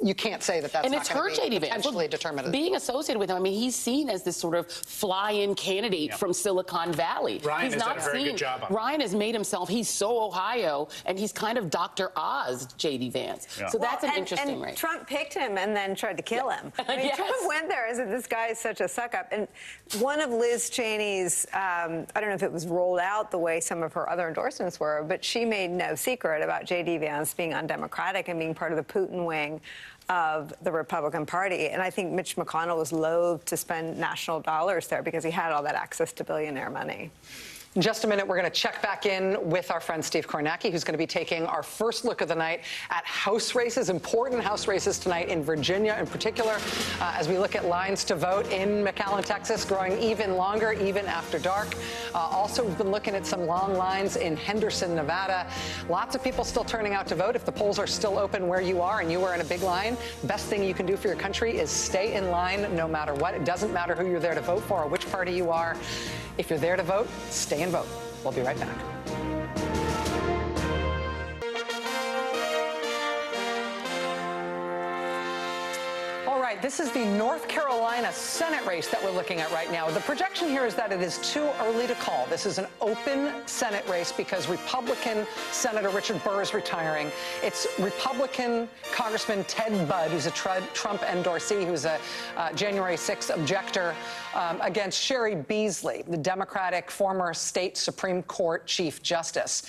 Speaker 18: you can't say that that's
Speaker 20: and
Speaker 18: not
Speaker 20: it's hurt J.D. Vance.
Speaker 18: potentially determinative.
Speaker 20: Being associated with him, I mean, he's seen as this sort of fly-in candidate from Silicon Valley.
Speaker 19: Ryan
Speaker 20: he's
Speaker 19: has done a very good job on it.
Speaker 20: Ryan has made himself, he's so Ohio, and he's kind of Dr. Oz, J.D. Vance. So that's an interesting race.
Speaker 1: Trump picked him and then tried to kill him. I mean, Trump went there as if this guy is such a suck-up. And one of Liz Cheney's, I don't know if it was rolled out the way some of her other endorsements were, but she made no secret about J.D. Vance being undemocratic and being part of the Putin wing of the Republican Party. And I think Mitch McConnell was loath to spend national dollars there because he had all that access to billionaire money.
Speaker 18: In just a minute, we're going to check back in with our friend Steve Kornacki, who's going to be taking our first look of the night at House races, important House races tonight in Virginia in particular, as we look at lines to vote in McAllen, Texas, growing even longer, even after dark. Also, we've been looking at some long lines in Henderson, Nevada. Lots of people still turning out to vote. If the polls are still open where you are and you are in a big line, best thing you can do for your country is stay in line no matter what. It doesn't matter who you're there to vote for or which party you are. If you're there to vote, stay and vote. We'll be right back. All right, this is the North Carolina Senate race that we're looking at right now. The projection here is that it is too early to call. This is an open Senate race because Republican Senator Richard Burr is retiring. It's Republican Congressman Ted Budd, who's a Trump endorsee, who's a January 6th objector, against Sherry Beasley, the Democratic former state Supreme Court Chief Justice.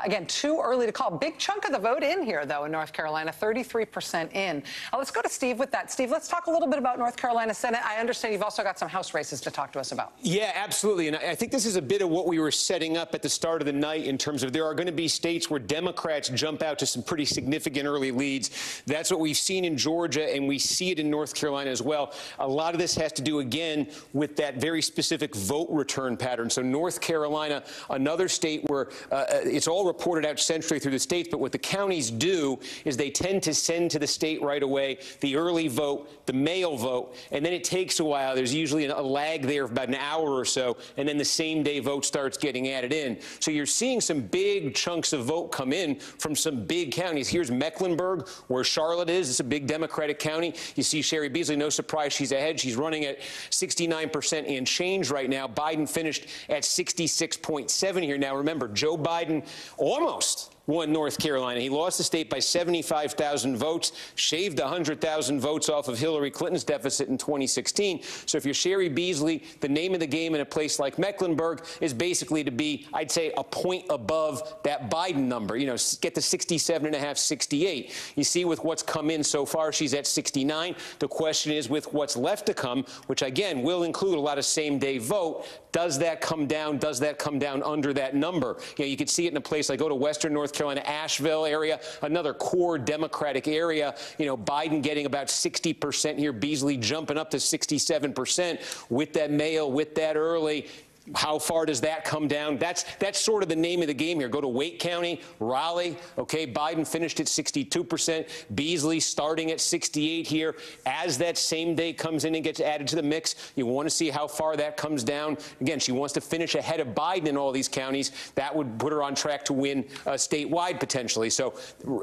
Speaker 18: Again, too early to call. Big chunk of the vote in here, though, in North Carolina, 33% in. Let's go to Steve with that. Steve, let's talk a little bit about North Carolina Senate. I understand you've also got some House races to talk to us about.
Speaker 21: Yeah, absolutely. And I think this is a bit of what we were setting up at the start of the night in terms of there are going to be states where Democrats jump out to some pretty significant early leads. That's what we've seen in Georgia, and we see it in North Carolina as well. A lot of this has to do, again, with that very specific vote return pattern. So North Carolina, another state where it's all reported out centrally through the states, but what the counties do is they tend to send to the state right away the early vote, the mail vote, and then it takes a while. There's usually a lag there of about an hour or so, and then the same day vote starts getting added in. So you're seeing some big chunks of vote come in from some big counties. Here's Mecklenburg, where Charlotte is. It's a big Democratic county. You see Sherry Beasley, no surprise, she's ahead. She's running at 69% and change right now. Biden finished at 66.7 here. Now, remember, Joe Biden almost won North Carolina. He lost the state by 75,000 votes, shaved 100,000 votes off of Hillary Clinton's deficit in 2016. So if you're Sherry Beasley, the name of the game in a place like Mecklenburg is basically to be, I'd say, a point above that Biden number. You know, get to 67.5, 68. You see with what's come in so far, she's at 69. The question is with what's left to come, which again will include a lot of same-day vote, does that come down? Does that come down under that number? You know, you can see it in a place like, go to Western North Carolina, Asheville area, another core Democratic area. You know, Biden getting about 60% here, Beasley jumping up to 67% with that mail, with that early. How far does that come down? That's sort of the name of the game here. Go to Wake County, Raleigh. Okay, Biden finished at 62%. Beasley starting at 68 here. As that same day comes in and gets added to the mix, you want to see how far that comes down. Again, she wants to finish ahead of Biden in all these counties. That would put her on track to win statewide potentially. So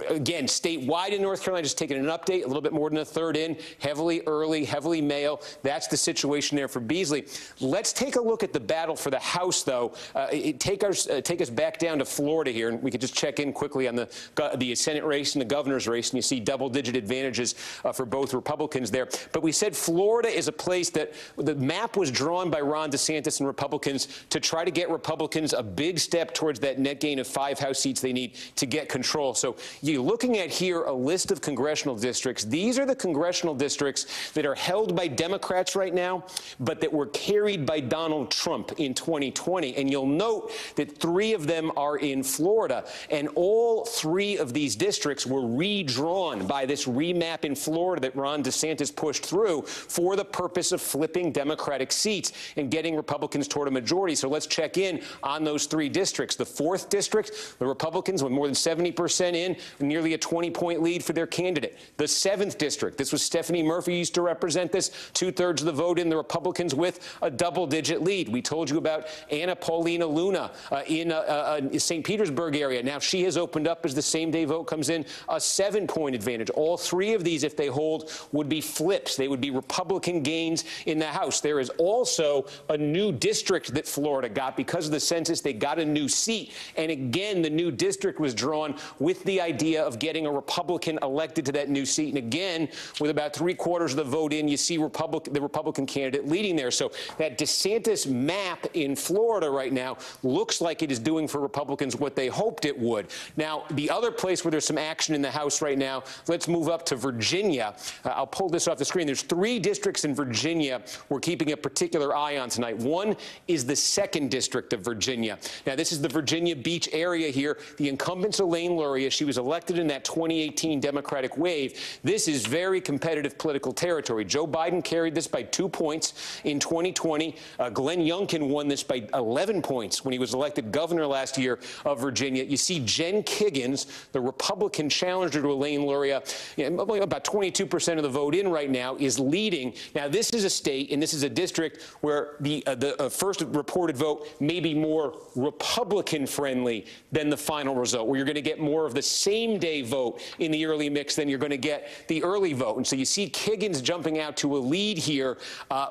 Speaker 21: again, statewide in North Carolina, just taking an update, a little bit more than a third in, heavily early, heavily male. That's the situation there for Beasley. Let's take a look at the battle for the House, though. Take us back down to Florida here, and we could just check in quickly on the Senate race and the governor's race, and you see double-digit advantages for both Republicans there. But we said Florida is a place that the map was drawn by Ron DeSantis and Republicans to try to get Republicans a big step towards that net gain of 5 House seats they need to get control. So you're looking at here a list of congressional districts. These are the congressional districts that are held by Democrats right now, but that were carried by Donald Trump in 2020. And you'll note that 3 of them are in Florida. And all 3 of these districts were redrawn by this remap in Florida that Ron DeSantis pushed through for the purpose of flipping Democratic seats and getting Republicans toward a majority. So let's check in on those 3 districts. The 4th district, the Republicans with more than 70% in, nearly a 20-point lead for their candidate. The 7th district, this was Stephanie Murphy used to represent this, 2/3 of the vote in, the Republicans with a double-digit lead. We told you about Anna Paulina Luna in St. Petersburg area. Now she has opened up as the same-day vote comes in, a 7-point advantage. All 3 of these, if they hold, would be flips. They would be Republican gains in the House. There is also a new district that Florida got. Because of the census, they got a new seat. And again, the new district was drawn with the idea of getting a Republican elected to that new seat. And again, with about 3/4 of the vote in, you see the Republican candidate leading there. So that DeSantis map in Florida right now looks like it is doing for Republicans what they hoped it would. Now, the other place where there's some action in the House right now, let's move up to Virginia. I'll pull this off the screen. There's 3 districts in Virginia we're keeping a particular eye on tonight. One is the 2nd district of Virginia. Now, this is the Virginia Beach area here. The incumbent's Elaine Luria. She was elected in that 2018 Democratic wave. This is very competitive political territory. Joe Biden carried this by 2 points in 2020. Glenn Youngkin won this by 11 points when he was elected governor last year of Virginia. You see Jen Kiggins, the Republican challenger to Elaine Luria, about 22% of the vote in right now, is leading. Now, this is a state, and this is a district where the first reported vote may be more Republican-friendly than the final result, where you're going to get more of the same-day vote in the early mix than you're going to get the early vote. And so you see Kiggins jumping out to a lead here.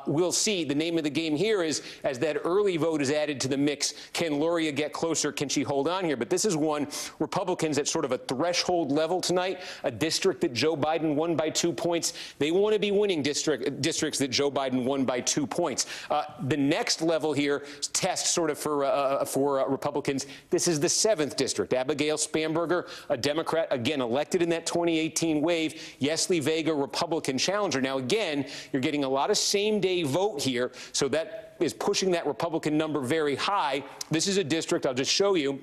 Speaker 21: We'll see. The name of the game here is, as that early vote is added to the mix, can Luria get closer? Can she hold on here? But this is one Republicans at sort of a threshold level tonight, a district that Joe Biden won by 2 points. They want to be winning districts that Joe Biden won by 2 points. The next level here, test sort of for Republicans, this is the 7th district. Abigail Spanberger, a Democrat, again, elected in that 2018 wave. Yesli Vega, Republican challenger. Now, again, you're getting a lot of same-day vote here, so that is pushing that Republican number very high. This is a district, I'll just show you.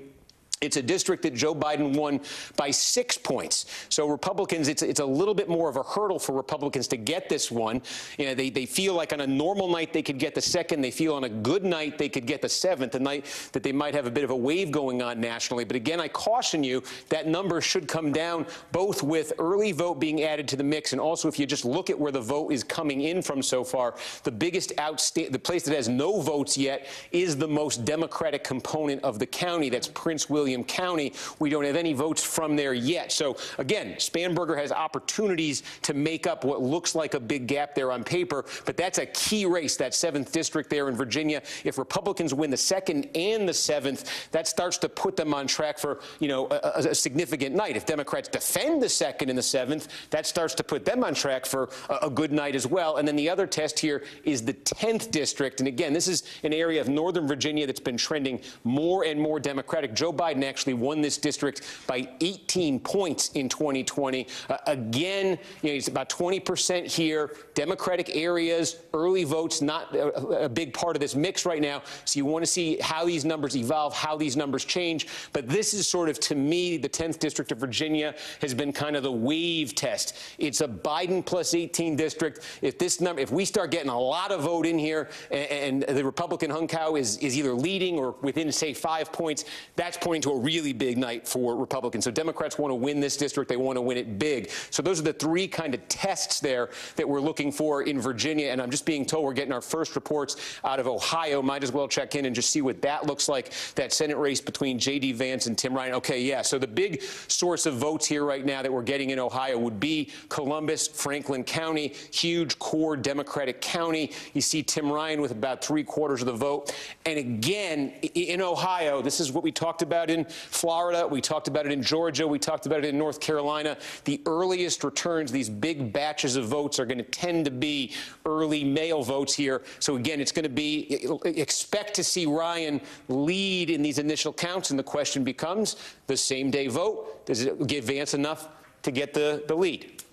Speaker 21: It's a district that Joe Biden won by 6 points. So Republicans, it's a little bit more of a hurdle for Republicans to get this one. You know, they feel like on a normal night they could get the 2nd. They feel on a good night they could get the 7th, the night that they might have a bit of a wave going on nationally. But again, I caution you, that number should come down both with early vote being added to the mix, and also if you just look at where the vote is coming in from so far, the place that has no votes yet is the most Democratic component of the county. That's Prince William County. We don't have any votes from there yet. So again, Spanberger has opportunities to make up what looks like a big gap there on paper, but that's a key race, that 7th district there in Virginia. If Republicans win the 2nd and the 7th, that starts to put them on track for, you know, a significant night. If Democrats defend the 2nd and the 7th, that starts to put them on track for a good night as well. And then the other test here is the 10th district. And again, this is an area of Northern Virginia that's been trending more and more Democratic. Joe Biden Biden actually won this district by 18 points in 2020. Again, it's about 20% here. Democratic areas, early votes, not a big part of this mix right now. So you want to see how these numbers evolve, how these numbers change. But this is sort of, to me, the 10th District of Virginia has been kind of the wave test. It's a Biden plus 18 district. If we start getting a lot of vote in here and the Republican hung cow is either leading or within, say, 5 points, that's pointing to a really big night for Republicans. So Democrats want to win this district. They want to win it big. So those are the three kind of tests there that we're looking for in Virginia. And I'm just being told we're getting our first reports out of Ohio. Might as well check in and just see what that looks like, that Senate race between J.D. Vance and Tim Ryan. Okay, yeah, so the big source of votes here right now that we're getting in Ohio would be Columbus, Franklin County, huge core Democratic county. You see Tim Ryan with about 3/4 of the vote. And again, in Ohio, this is what we talked about in Florida. We talked about it in Georgia. We talked about it in North Carolina. The earliest returns, these big batches of votes, are going to tend to be early mail votes here. So again, it's going to be, expect to see Ryan lead in these initial counts. And the question becomes, the same day vote, does it give Vance enough to get the lead?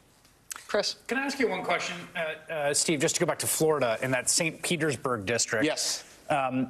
Speaker 19: Chris? Can I ask you one question, Steve, just to go back to Florida in that St. Petersburg district?
Speaker 21: Yes.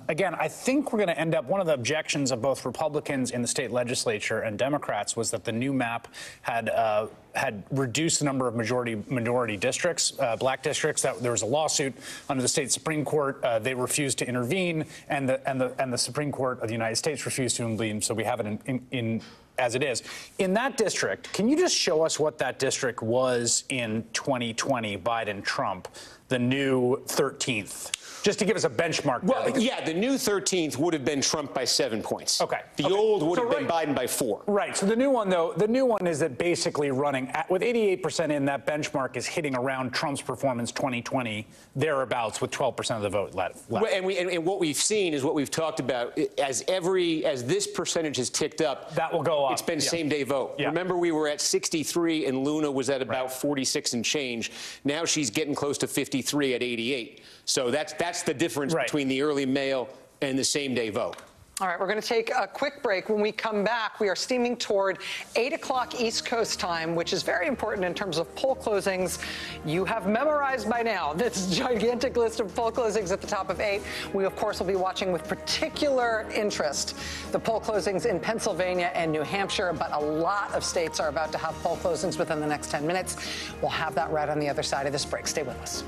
Speaker 19: Again, I think we're going to end up, one of the objections of both Republicans in the state legislature and Democrats was that the new map had reduced the number of minority districts, black districts. That there was a lawsuit under the state Supreme Court. They refused to intervene, and the Supreme Court of the United States refused to intervene. So we have it in as it is. In that district, can you just show us what that district was in 2020, Biden-Trump, the new 13th? Just to give us a benchmark.
Speaker 21: Well, yeah, the new 13th would have been Trump by 7 points.
Speaker 19: Okay.
Speaker 21: The old would have been Biden by 4.
Speaker 19: Right. So the new one, though, the new one is that basically running with 88% in, that benchmark is hitting around Trump's performance 2020 thereabouts with 12% of the vote left.
Speaker 21: And what we've seen is what we've talked about. As this percentage has ticked up,
Speaker 19: that will go up.
Speaker 21: It's been same day vote. Yeah. Remember, we were at 63 and Luna was at about 46 and change. Now she's getting close to 53 at 88. So that's the difference between the early mail and the same day vote.
Speaker 18: All right, we're going to take a quick break. When we come back, we are steaming toward 8 o'clock East Coast time, which is very important in terms of poll closings. You have memorized by now this gigantic list of poll closings at the top of 8. We, of course, will be watching with particular interest the poll closings in Pennsylvania and New Hampshire, but a lot of states are about to have poll closings within the next 10 minutes. We'll have that right on the other side of this break. Stay with us.